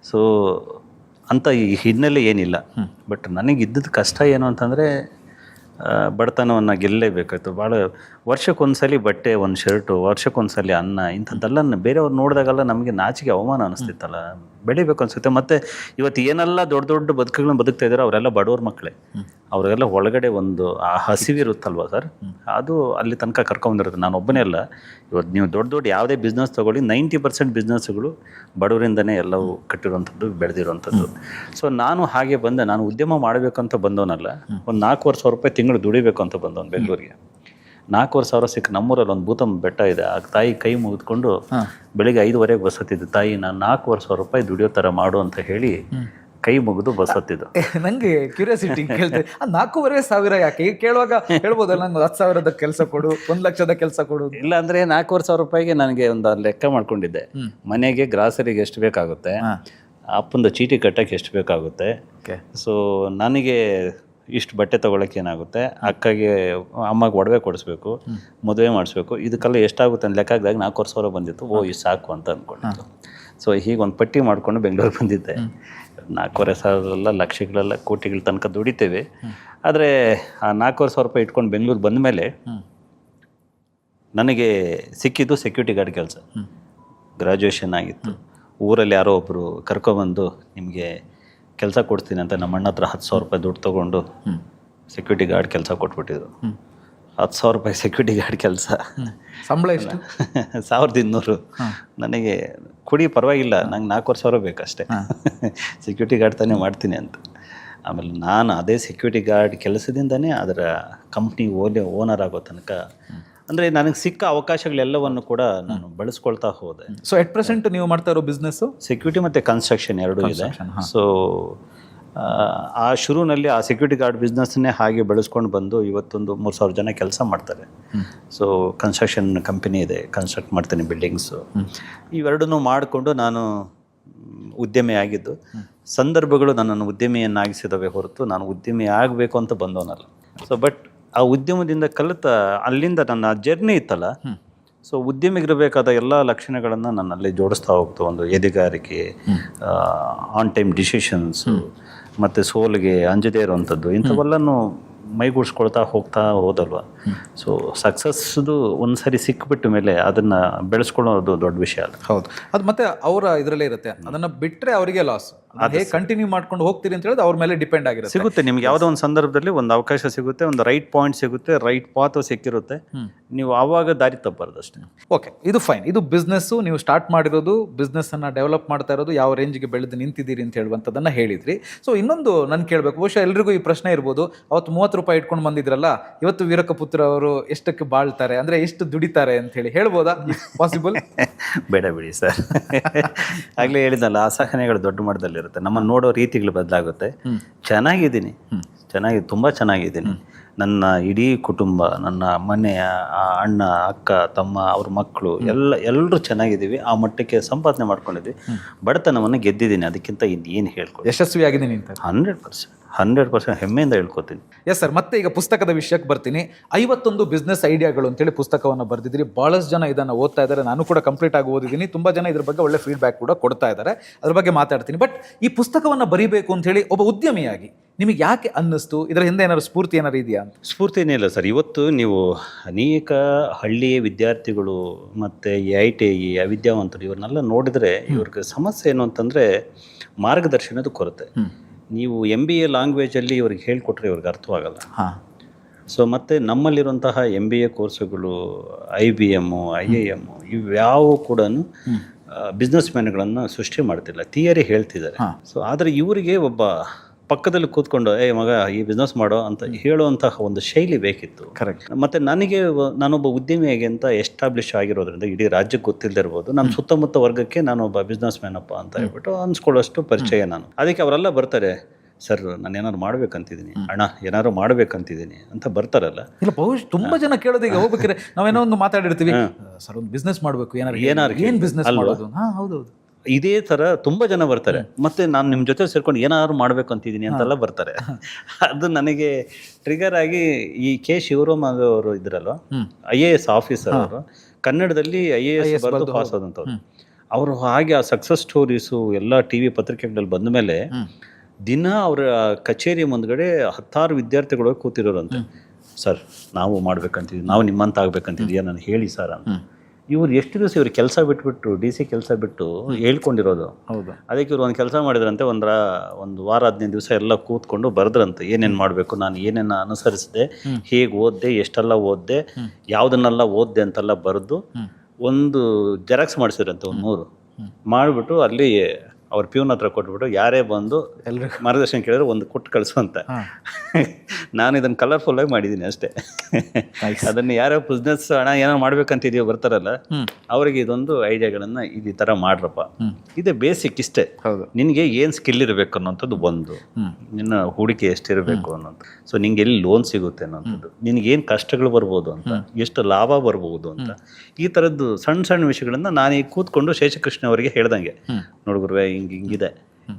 ಸೊ ಅಂತ ಈ ಹಿನ್ನೆಲೆ ಏನಿಲ್ಲ. ಬಟ್ ನನಗಿದ್ದದ್ದು ಕಷ್ಟ ಏನು ಅಂತಂದರೆ, ಬಡತನವನ್ನು ಗೆಲ್ಲಲೇಬೇಕಾಯ್ತು. ಭಾಳ ವರ್ಷಕ್ಕೊಂದ್ಸಲಿ ಬಟ್ಟೆ, ಒಂದು ಶರ್ಟು, ವರ್ಷಕ್ಕೊಂದ್ಸಲಿ ಅನ್ನ, ಇಂಥದ್ದೆಲ್ಲ ಬೇರೆಯವ್ರು ನೋಡಿದಾಗೆಲ್ಲ ನಮಗೆ ನಾಚಿಕೆ, ಅವಮಾನ ಅನಿಸ್ತಿತ್ತಲ್ಲ. ಬೆಳಿಬೇಕು ಅನಿಸುತ್ತೆ. ಮತ್ತು ಇವತ್ತು ಏನೆಲ್ಲ ದೊಡ್ಡ ದೊಡ್ಡ ಬದುಕುಗಳನ್ನ ಬದುಕ್ತಾ ಇದ್ದಾರೆ ಅವರೆಲ್ಲ ಬಡವ್ರ ಮಕ್ಕಳೇ. ಅವರೆಲ್ಲ ಒಳಗಡೆ ಒಂದು ಆ ಹಸಿವಿರುತ್ತಲ್ವ ಸರ್, ಅದು ಅಲ್ಲಿ ತನಕ ಕರ್ಕೊಂಡ್ಬಂದಿರುತ್ತೆ. ನಾನು ಒಬ್ಬನೇ ಅಲ್ಲ, ಇವತ್ತು ನೀವು ದೊಡ್ಡ ಯಾವುದೇ ಬಿಸ್ನೆಸ್ ತೊಗೊಳ್ಳಿ, 90% ಬಿಸ್ನೆಸ್ಗಳು ಬಡವರಿಂದನೇ ಎಲ್ಲವೂ ಕಟ್ಟಿರುವಂಥದ್ದು, ಬೆಳೆದಿರುವಂಥದ್ದು. ಸೊ ನಾನು ಹಾಗೆ ಬಂದೆ. ನಾನು ಉದ್ಯಮ ಮಾಡಬೇಕಂತ ಬಂದವನಲ್ಲ, ಒಂದು 4,500 ರೂಪಾಯಿ ತಿಂಗಳು ದುಡಿಬೇಕು ಅಂತ ಬಂದವನು ಬೆಂಗಳೂರಿಗೆ. 4,500 ಸಿಕ್ಕ ನಮ್ಮೂರಲ್ಲಿ ಒಂದು ಭೂತಮ್ ಬೆಟ್ಟ ಇದೆ. ಆ ತಾಯಿ ಕೈ ಮುಗಿದ್ಕೊಂಡು ಬೆಳಿಗ್ಗೆ 5:15 ಬಸ್ ಹತ್ತಿದ್ದು. ತಾಯಿ, ನಾನು 4,500 ರೂಪಾಯಿ ದುಡಿಯೋ ಥರ ಮಾಡು ಅಂತ ಹೇಳಿ ಕೈ ಮುಗಿದು ಬಸ್ ಹತ್ತಿದ್ದು. ನಂಗೆ ಕ್ಯೂರಿಯಾಸಿಟಿ ಕೇಳ್ತೇನೆ, 4,500 ಯಾಕೆ? ಈಗ ಕೇಳುವಾಗ ಹೇಳ್ಬೋದಲ್ಲ, ನಂಗೆ 10,000ದ ಕೆಲಸ ಕೊಡು, 1,00,000ದ ಕೆಲಸ ಕೊಡು. ಇಲ್ಲ ಅಂದರೆ 4,500 ರೂಪಾಯಿಗೆ ನನಗೆ ಒಂದು ಲೆಕ್ಕ ಮಾಡ್ಕೊಂಡಿದ್ದೆ. ಮನೆಗೆ ಗ್ರಾಸರಿಗೆ ಎಷ್ಟು ಬೇಕಾಗುತ್ತೆ, ಅಪ್ಪಂದು ಚೀಟಿ ಕಟ್ಟಕ್ಕೆ ಎಷ್ಟು ಬೇಕಾಗುತ್ತೆ, ಸೊ ನನಗೆ ಇಷ್ಟು ಬಟ್ಟೆ ತೊಗೊಳಕ್ಕೆ ಏನಾಗುತ್ತೆ, ಅಕ್ಕಗೆ ಅಮ್ಮಗೆ ಒಡವೆ ಕೊಡಿಸ್ಬೇಕು, ಮದುವೆ ಮಾಡಿಸ್ಬೇಕು, ಇದಕ್ಕೆಲ್ಲ ಎಷ್ಟಾಗುತ್ತೆ ಅಂತ ಲೆಕ್ಕ ಹಾಕಿದಾಗ 4,500 ಬಂದಿತ್ತು. ಇಷ್ಟು ಸಾಕು ಅಂತ ಅಂದ್ಕೊಂಡಿತ್ತು. ಸೊ ಹೀಗೆ ಒಂದು ಪಟ್ಟಿ ಮಾಡಿಕೊಂಡು ಬೆಂಗಳೂರಿಗೆ ಬಂದಿದ್ದೆ. 4,500 ಲಕ್ಷಗಳೆಲ್ಲ ಕೋಟಿಗಳ ತನಕ ದುಡಿತೇವೆ. ಆದರೆ ಆ 4,500 ರೂಪಾಯಿ ಇಟ್ಕೊಂಡು ಬೆಂಗಳೂರು ಬಂದ ಮೇಲೆ ನನಗೆ ಸಿಕ್ಕಿದ್ದು ಸೆಕ್ಯೂರಿಟಿ ಗಾರ್ಡ್ ಕೆಲಸ. ಗ್ರ್ಯಾಜುಯೇಷನ್ ಆಗಿತ್ತು. ಊರಲ್ಲಿ ಯಾರೋ ಒಬ್ಬರು ಕರ್ಕೊಬಂದು ನಿಮಗೆ ಕೆಲಸ ಕೊಡ್ತೀನಿ ಅಂತ ನಮ್ಮ ಅಣ್ಣ ಹತ್ರ 10,000 ರೂಪಾಯಿ ದುಡ್ಡು ತೊಗೊಂಡು ಸೆಕ್ಯೂರಿಟಿ ಗಾರ್ಡ್ ಕೆಲಸ ಕೊಟ್ಬಿಟ್ಟಿದ್ರು. 10,000 ರೂಪಾಯಿ ಸೆಕ್ಯೂರಿಟಿ ಗಾರ್ಡ್ ಕೆಲಸ. ಸಂಬಳ ಎಷ್ಟು? 1,200. ನನಗೆ ಕುಡಿ ಪರವಾಗಿಲ್ಲ, ನಂಗೆ 4,500 ಬೇಕಷ್ಟೇ, ಸೆಕ್ಯೂರಿಟಿ ಗಾರ್ಡ್ ತಾನೇ ಮಾಡ್ತೀನಿ ಅಂತ. ಆಮೇಲೆ ನಾನು ಅದೇ ಸೆಕ್ಯೂರಿಟಿ ಗಾರ್ಡ್ ಕೆಲಸದಿಂದನೇ ಅದರ ಕಂಪ್ನಿ ಓನರ್ ಆಗೋ ತನಕ, ಅಂದರೆ ನನಗೆ ಸಿಕ್ಕ ಅವಕಾಶಗಳೆಲ್ಲವನ್ನು ಕೂಡ ನಾನು ಬಳಸ್ಕೊಳ್ತಾ ಹೋದೆ. ಸೊ ಎಟ್ ಪ್ರೆಸೆಂಟ್ ನೀವು ಮಾಡ್ತಾ ಇರೋ ಬಿಸ್ನೆಸ್ಸು ಸೆಕ್ಯೂರಿಟಿ ಮತ್ತು ಕನ್ಸ್ಟ್ರಕ್ಷನ್ ಎರಡೂ ಇದೆ. ಸೊ ಆ ಶುರುವಿನಲ್ಲಿ ಆ ಸೆಕ್ಯೂರಿಟಿ ಗಾರ್ಡ್ ಬಿಸ್ನೆಸ್ಸನ್ನೇ ಹಾಗೆ ಬೆಳೆಸ್ಕೊಂಡು ಬಂದು ಇವತ್ತೊಂದು 3,000 ಜನ ಕೆಲಸ ಮಾಡ್ತಾರೆ. ಸೊ ಕನ್ಸ್ಟ್ರಕ್ಷನ್ ಕಂಪನಿ ಇದೆ, ಕನ್ಸ್ಟ್ರಕ್ಟ್ ಮಾಡ್ತೀನಿ ಬಿಲ್ಡಿಂಗ್ಸು. ಇವೆರಡನ್ನೂ ಮಾಡಿಕೊಂಡು ನಾನು ಉದ್ಯಮಿ ಆಗಿದ್ದು. ಸಂದರ್ಭಗಳು ನನ್ನನ್ನು ಉದ್ಯಮಿಯನ್ನಾಗಿಸಿದವೆ ಹೊರತು ನಾನು ಉದ್ಯಮಿ ಆಗಬೇಕು ಅಂತ ಬಂದವನಲ್ಲ. ಸೊ ಬಟ್ ಆ ಉದ್ಯಮದಿಂದ ಕಲಿತ ಅಲ್ಲಿಂದ ನನ್ನ ಜರ್ನಿ ಇತ್ತಲ್ಲ, ಸೊ ಉದ್ಯಮಿಗಿರಬೇಕಾದ ಎಲ್ಲ ಲಕ್ಷಣಗಳನ್ನು ನನ್ನಲ್ಲಿ ಜೋಡಿಸ್ತಾ ಹೋಗ್ತು. ಒಂದು ಎದೆಗಾರಿಕೆ, ಆನ್ ಟೈಮ್ ಡಿಸಿಷನ್ಸು ಮತ್ತು ಸೋಲಿಗೆ ಅಂಜದೇ ಇರುವಂಥದ್ದು ಇಂಥವೆಲ್ಲನೂ ಮೈಗೂಡಿಸ್ಕೊಳ್ತಾ ಹೋಗ್ತಾ ಹೋದಲ್ವ. ಸೊ ಸಕ್ಸಸ್ದು ಒಂದು ಸರಿ ಸಿಕ್ಬಿಟ್ಟ ಮೇಲೆ ಅದನ್ನು ಬೆಳೆಸ್ಕೊಳ್ಳೋದು ದೊಡ್ಡ ವಿಷಯ ಅಲ್ಲ. ಹೌದು, ಅದು ಮತ್ತೆ ಅವರ ಇದರಲ್ಲೇ ಇರುತ್ತೆ. ಅದನ್ನ ಬಿಟ್ಟರೆ ಅವರಿಗೆ ಲಾಸ್. ಅದೇ ಕಂಟಿನ್ಯೂ ಮಾಡ್ಕೊಂಡು ಹೋಗ್ತೀರಿ ಅಂತ ಹೇಳಿದ್ರೆ ಅವ್ರ ಮೇಲೆ ಡಿಪೆಂಡ್ ಆಗಿರುತ್ತೆ. ಸಿಗುತ್ತೆ ನಿಮ್ಗೆ ಯಾವುದೋ ಒಂದು ಸಂದರ್ಭದಲ್ಲಿ ಒಂದು ಅವಕಾಶ ಸಿಗುತ್ತೆ, ಒಂದು ರೈಟ್ ಪಾಯಿಂಟ್ ಸಿಗುತ್ತೆ, ರೈಟ್ ಪಾತ್ ಸಿಕ್ಕಿರುತ್ತೆ, ನೀವು ಆವಾಗ ದಾರಿ ತಪ್ಪಬಾರ್ದು ಅಷ್ಟೇ. ಓಕೆ, ಇದು ಫೈನ್. ಇದು ಬಿಸ್ನೆಸ್ಸು, ನೀವು ಸ್ಟಾರ್ಟ್ ಮಾಡಿರೋದು, ಬಿಸ್ನೆಸ್ಸನ್ನು ಡೆವಲಪ್ ಮಾಡ್ತಾ ಇರೋದು, ಯಾವ ರೇಂಜ್ಗೆ ಬೆಳೆದು ನಿಂತಿದ್ದೀರಿ ಅಂತ ಹೇಳುವಂಥದ್ದನ್ನು ಹೇಳಿದ್ರಿ. ಸೊ ಇನ್ನೊಂದು ನಾನು ಕೇಳಬೇಕು, ಬಹುಶಃ ಎಲ್ರಿಗೂ ಈ ಪ್ರಶ್ನೆ ಇರ್ಬೋದು, ಅವತ್ತು 30 ರೂಪಾಯಿ ಇಟ್ಕೊಂಡು ಬಂದಿದ್ರಲ್ಲ, ಇವತ್ತು ವೀರಕಪುತ್ರ ಅವರು ಎಷ್ಟಕ್ಕೆ ಬಾಳ್ತಾರೆ, ಅಂದರೆ ಎಷ್ಟು ದುಡಿತಾರೆ ಅಂತ ಹೇಳಿ ಹೇಳ್ಬೋದಾ? ಪಾಸಿಬಲ್? ಬೇಡ ಬಿಡಿ ಸರ್. ಆಗಲೇ ಹೇಳಿದ್ನಲ್ಲ, ಆಸಹನೆಗಳು ದೊಡ್ಡ ಮಟ್ಟದಲ್ಲಿರುತ್ತೆ, ನಮ್ಮನ್ನು ನೋಡೋ ರೀತಿಗಳು ಬದಲಾಗುತ್ತೆ. ಚೆನ್ನಾಗಿದ್ದೀನಿ, ತುಂಬ ಚೆನ್ನಾಗಿದ್ದೀನಿ. ನನ್ನ ಇಡೀ ಕುಟುಂಬ, ನನ್ನ ಮನೆಯ ಅಣ್ಣ, ಅಕ್ಕ, ತಮ್ಮ, ಅವ್ರ ಮಕ್ಕಳು ಎಲ್ಲರೂ ಚೆನ್ನಾಗಿದ್ದೀವಿ. ಆ ಮಟ್ಟಕ್ಕೆ ಸಂಪಾದನೆ ಮಾಡ್ಕೊಂಡಿದ್ವಿ, ಬಡತನವನ್ನು ಗೆದ್ದಿದ್ದೀನಿ. ಅದಕ್ಕಿಂತ ಏನು ಹೇಳ್ಕೊಡಿ, ಯಶಸ್ವಿಯಾಗಿದ್ದೀನಿ ಅಂತ 100% ಹೆಮ್ಮೆಯಿಂದ ಹೇಳ್ಕೊತೀನಿ. Yes sir. ಮತ್ತೆ ಈಗ ಪುಸ್ತಕದ ವಿಷಯಕ್ಕೆ ಬರ್ತೀನಿ. 51 ಬಿಸ್ನೆಸ್ ಐಡಿಯಾಗಳು ಅಂತೇಳಿ ಪುಸ್ತಕವನ್ನು ಬರೆದಿದ್ದೀರಿ. ಭಾಳಷ್ಟು ಜನ ಇದನ್ನು ಓದ್ತಾ ಇದ್ದಾರೆ, ನಾನು ಕೂಡ ಕಂಪ್ಲೀಟ್ ಆಗಿ ಓದಿದ್ದೀನಿ. ತುಂಬ ಜನ ಇದ್ರ ಬಗ್ಗೆ ಒಳ್ಳೆ ಫೀಡ್ಬ್ಯಾಕ್ ಕೂಡ ಕೊಡ್ತಾ ಇದ್ದಾರೆ, ಅದ್ರ ಬಗ್ಗೆ ಮಾತಾಡ್ತೀನಿ. ಬಟ್ ಈ ಪುಸ್ತಕವನ್ನು ಬರೀಬೇಕು ಅಂತ ಹೇಳಿ ಒಬ್ಬ ಉದ್ಯಮಿಯಾಗಿ ನಿಮಗೆ ಯಾಕೆ ಅನ್ನಿಸ್ತು? ಇದರ ಹಿಂದೆ ಏನಾದ್ರು ಸ್ಫೂರ್ತಿ ಏನಾರು ಇದೆಯಾ ಅಂತ? ಸ್ಫೂರ್ತಿ ಏನಿಲ್ಲ ಸರ್. ಇವತ್ತು ನೀವು ಅನೇಕ ಹಳ್ಳಿಯ ವಿದ್ಯಾರ್ಥಿಗಳು ಮತ್ತು ITI ಅವಿದ್ಯಾವಂತರು ಇವ್ರನ್ನೆಲ್ಲ ನೋಡಿದರೆ ಇವ್ರಿಗೆ ಸಮಸ್ಯೆ ಏನು ಅಂತಂದರೆ ಮಾರ್ಗದರ್ಶನದ ಕೊರತೆ. ನೀವು MBA ಲ್ಯಾಂಗ್ವೇಜಲ್ಲಿ ಇವ್ರಿಗೆ ಹೇಳಿಕೊಟ್ರೆ ಇವ್ರಿಗೆ ಅರ್ಥವಾಗಲ್ಲ. ಸೊ ಮತ್ತು ನಮ್ಮಲ್ಲಿರುವಂತಹ MBA ಕೋರ್ಸುಗಳು, IBM, IIM ಇವ್ಯಾವು ಕೂಡ ಬಿಸ್ನೆಸ್ ಮ್ಯಾನ್ಗಳನ್ನು ಸೃಷ್ಟಿ ಮಾಡ್ತಿಲ್ಲ, ಥಿಯರಿ ಹೇಳ್ತಿದ್ದಾರೆ. ಸೊ ಆದರೆ ಇವರಿಗೆ ಒಬ್ಬ ಪಕ್ಕದಲ್ಲಿ ಕೂತ್ಕೊಂಡು ಮಗ ಈ ಬಿಸ್ನೆಸ್ ಮಾಡೋ ಅಂತ ಹೇಳುವಂತಹ ಒಂದು ಶೈಲಿ ಬೇಕಿತ್ತು. ಕರೆಕ್ಟ್. ಮತ್ತು ನನಗೆ ನಾನೊಬ್ಬ ಉದ್ಯಮಿಯಾಗಿ ಅಂತ ಎಸ್ಟಾಬ್ಲಿಷ್ ಆಗಿರೋದ್ರಿಂದ ಇಡೀ ರಾಜ್ಯಕ್ಕೆ ಗೊತ್ತಿಲ್ಲದೆ ಇರ್ಬೋದು, ನಮ್ಮ ಸುತ್ತಮುತ್ತ ವರ್ಗಕ್ಕೆ ನಾನೊಬ್ಬ ಬಿಸ್ನೆಸ್ ಮ್ಯಾನಪ್ಪ ಅಂತ ಹೇಳ್ಬಿಟ್ಟು ಅನ್ಸ್ಕೊಳ್ಳೋಷ್ಟು ಪರಿಚಯ ನಾನು. ಅದಕ್ಕೆ ಅವರೆಲ್ಲ ಬರ್ತಾರೆ, ಸರ್ ನಾನು ಏನಾದ್ರು ಮಾಡ್ಬೇಕಂತಿದ್ದೀನಿ, ಅಣ್ಣ ಏನಾದ್ರು ಮಾಡ್ಬೇಕಂತಿದ್ದೀನಿ ಅಂತ ಬರ್ತಾರಲ್ಲ. ಇಲ್ಲ, ಬಹುಶಃ ತುಂಬ ಜನ ಕೇಳೋದು, ಈಗ ಹೋಗ್ಬೇಕಾದ್ರೆ ನಾವೇನೋ ಒಂದು ಮಾತಾಡಿರ್ತೀವಿ, ಸರ್ ಒಂದು ಬಿಸ್ನೆಸ್ ಮಾಡಬೇಕು, ಏನು ಬಿಸ್ನೆಸ್ ಮಾಡೋದು? ಹೌದೌದು, ಇದೇ ಥರ ತುಂಬ ಜನ ಬರ್ತಾರೆ. ಮತ್ತು ನಾನು ನಿಮ್ಮ ಜೊತೆ ಸೇರ್ಕೊಂಡು ಏನಾದ್ರು ಮಾಡಬೇಕು ಅಂತಿದ್ದೀನಿ ಅಂತೆಲ್ಲ ಬರ್ತಾರೆ. ಅದು ನನಗೆ ಟ್ರಿಗರ್ ಆಗಿ ಈ ಕೆ ಶಿವರಾಮ ಅವರು ಇದ್ರಲ್ವ, IAS ಆಫೀಸರ್ ಅವರು, ಕನ್ನಡದಲ್ಲಿ IAS ಬರೆದು ಪಾಸ್ ಆದಂಥವ್ರು. ಅವರು ಹಾಗೆ ಆ ಸಕ್ಸಸ್ ಸ್ಟೋರೀಸು ಎಲ್ಲ TV ಪತ್ರಿಕೆಗಳಲ್ಲಿ ಬಂದ ಮೇಲೆ ದಿನ ಅವರ ಕಚೇರಿ ಮುಂದ್ಗಡೆ 10 ವಿದ್ಯಾರ್ಥಿಗಳು ಕೂತಿರೋರಂತೆ. ಸರ್ ನಾವು ಮಾಡ್ಬೇಕಂತಿದ್ವಿ, ನಾವು ನಿಮ್ಮಂತ ಆಗ್ಬೇಕಂತಿದ್ಯಾ, ನಾನು ಹೇಳಿ ಸರ್ ಅಂತ. ಇವ್ರು ಎಷ್ಟು ದಿವಸ ಇವ್ರು ಕೆಲಸ ಬಿಟ್ಬಿಟ್ಟು DC ಕೆಲಸ ಬಿಟ್ಟು ಹೇಳ್ಕೊಂಡಿರೋದು. ಹೌದು. ಅದಕ್ಕೆ ಇವ್ರು ಒಂದು ಕೆಲಸ ಮಾಡಿದ್ರಂತೆ, ಒಂದು ವಾರ 15 ದಿವಸ ಎಲ್ಲ ಕೂತ್ಕೊಂಡು ಬರೆದ್ರಂತೆ, ಏನೇನು ಮಾಡಬೇಕು, ನಾನು ಏನೇನು ಅನುಸರಿಸಿದೆ, ಹೇಗೆ ಓದಿದೆ, ಎಷ್ಟೆಲ್ಲ ಓದಿದೆ, ಯಾವುದನ್ನೆಲ್ಲ ಓದಿದೆ ಅಂತೆಲ್ಲ ಬರೆದು ಒಂದು ಜೆರಾಕ್ಸ್ ಮಾಡಿಸಿದ್ರಂತೆ, ಒಂದು 3 ಮಾಡಿಬಿಟ್ಟು ಅಲ್ಲಿ ಅವ್ರ ಪ್ಯೂನ್ ಹತ್ರ ಕೊಟ್ಬಿಟ್ಟು, ಯಾರೇ ಬಂದು ಎಲ್ಲರೂ ಮಾರ್ಗದರ್ಶನ ಕೇಳಿದ್ರೆ ಒಂದು ಕೊಟ್ಟು ಕಳಿಸುವಂತ. ನಾನು ಇದನ್ನು ಕಲರ್ಫುಲ್ಲಾಗಿ ಮಾಡಿದ್ದೀನಿ ಅಷ್ಟೇ. ಅದನ್ನು ಯಾರೋ ಬಿಸ್ನೆಸ್ ಹಣ ಏನೋ ಮಾಡ್ಬೇಕಂತಿದೆಯೋ ಬರ್ತಾರಲ್ಲ, ಅವರಿಗೆ ಇದೊಂದು ಐಡಿಯಾಗಳನ್ನು ಈ ಥರ ಮಾಡ್ರಪ್ಪ, ಇದೇ ಬೇಸಿಕ್ ಇಷ್ಟೇ. ನಿನಗೆ ಏನು ಸ್ಕಿಲ್ ಇರಬೇಕು ಅನ್ನೋಂಥದ್ದು ಒಂದು, ನಿನ್ನ ಹೂಡಿಕೆ ಎಷ್ಟಿರಬೇಕು ಅನ್ನೋದು, ಸೊ ನಿಂಗೆ ಎಲ್ಲಿ ಲೋನ್ ಸಿಗುತ್ತೆ ಅನ್ನೋಂಥದ್ದು, ನಿನಗೇನು ಕಷ್ಟಗಳು ಬರ್ಬೋದು ಅಂತ, ಎಷ್ಟು ಲಾಭ ಬರ್ಬೋದು ಅಂತ, ಈ ಥರದ್ದು ಸಣ್ಣ ಸಣ್ಣ ವಿಷಯಗಳನ್ನು ನಾನು ಈಗ ಕೂತ್ಕೊಂಡು ಶೇಷಕೃಷ್ಣ ಅವರಿಗೆ ಹೇಳ್ದಂಗೆ, ನೋಡ್ಗುರ್ವೆ ಹಿಂಗಿದೆ,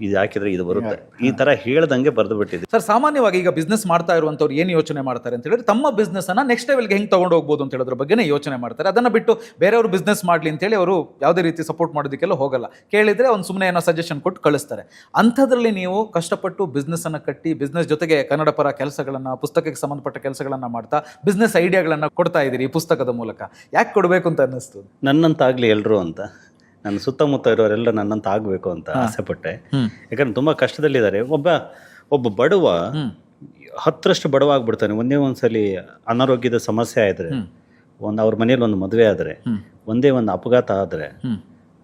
ಇದು ಹಾಕಿದ್ರೆ ಇದು ಬರುತ್ತೆ, ಈ ತರ ಹೇಳ್ದಂಗೆ ಬರೆದು ಬಿಟ್ಟಿದೆ. ಸರ್, ಸಾಮಾನ್ಯವಾಗಿ ಈಗ ಬಿಸ್ನೆಸ್ ಮಾಡ್ತಾ ಇರುವಂತವ್ರು ಏನು ಯೋಚನೆ ಮಾಡ್ತಾರೆ ಅಂತ ಹೇಳಿದ್ರೆ, ತಮ್ಮ ಬಿಸ್ನೆಸ್ ಅನ್ನ ನೆಕ್ಸ್ಟ್ ಲೆವೆಲ್ಗೆ ಹೆಂಗೆ ತಗೊಂಡು ಹೋಗ್ಬೋದು ಅಂತ ಹೇಳೋದ್ರ ಬಗ್ಗೆನೇ ಯೋಚನೆ ಮಾಡ್ತಾರೆ. ಅದನ್ನ ಬಿಟ್ಟು ಬೇರೆಯವರು ಬಿಸ್ನೆಸ್ ಮಾಡಲಿ ಅಂತೇಳಿ ಅವರು ಯಾವುದೇ ರೀತಿ ಸಪೋರ್ಟ್ ಮಾಡೋದಕ್ಕೆಲ್ಲ ಹೋಗಲ್ಲ. ಕೇಳಿದ್ರೆ ಅವ್ನು ಸುಮ್ಮನೆ ಏನೋ ಸಜೆಷನ್ ಕೊಟ್ಟು ಕಳಿಸ್ತಾರೆ. ಅಂಥದ್ರಲ್ಲಿ ನೀವು ಕಷ್ಟಪಟ್ಟು ಬಿಸ್ನೆಸ್ ಅನ್ನ ಕಟ್ಟಿ, ಬಿಸ್ನೆಸ್ ಜೊತೆಗೆ ಕನ್ನಡ ಪರ ಕೆಲಸಗಳನ್ನ, ಪುಸ್ತಕಕ್ಕೆ ಸಂಬಂಧಪಟ್ಟ ಕೆಲಸಗಳನ್ನ ಮಾಡ್ತಾ ಬಿಸ್ನೆಸ್ ಐಡಿಯಾಗಳನ್ನ ಕೊಡ್ತಾ ಇದ್ದೀರಿ ಈ ಪುಸ್ತಕದ ಮೂಲಕ. ಯಾಕೆ ಕೊಡಬೇಕು ಅಂತ ಅನ್ನಿಸ್ತು? ನನ್ನಂತಾಗಲಿ ಎಲ್ಲರೂ ಅಂತ, ನನ್ನ ಸುತ್ತಮುತ್ತ ಇರೋರೆಲ್ಲ ನನ್ನಂತ ಆಗಬೇಕು ಅಂತ ಆಸೆ ಪಟ್ಟೆ. ಯಾಕಂದ್ರೆ ತುಂಬ ಕಷ್ಟದಲ್ಲಿದ್ದಾರೆ. ಒಬ್ಬ ಬಡವ 10ರಷ್ಟು ಬಡವ ಆಗ್ಬಿಡ್ತಾನೆ. ಒಂದ್ಸಲಿ ಅನಾರೋಗ್ಯದ ಸಮಸ್ಯೆ ಆದರೆ, ಅವ್ರ ಮನೇಲಿ ಒಂದು ಮದುವೆ ಆದರೆ, ಒಂದು ಅಪಘಾತ ಆದರೆ,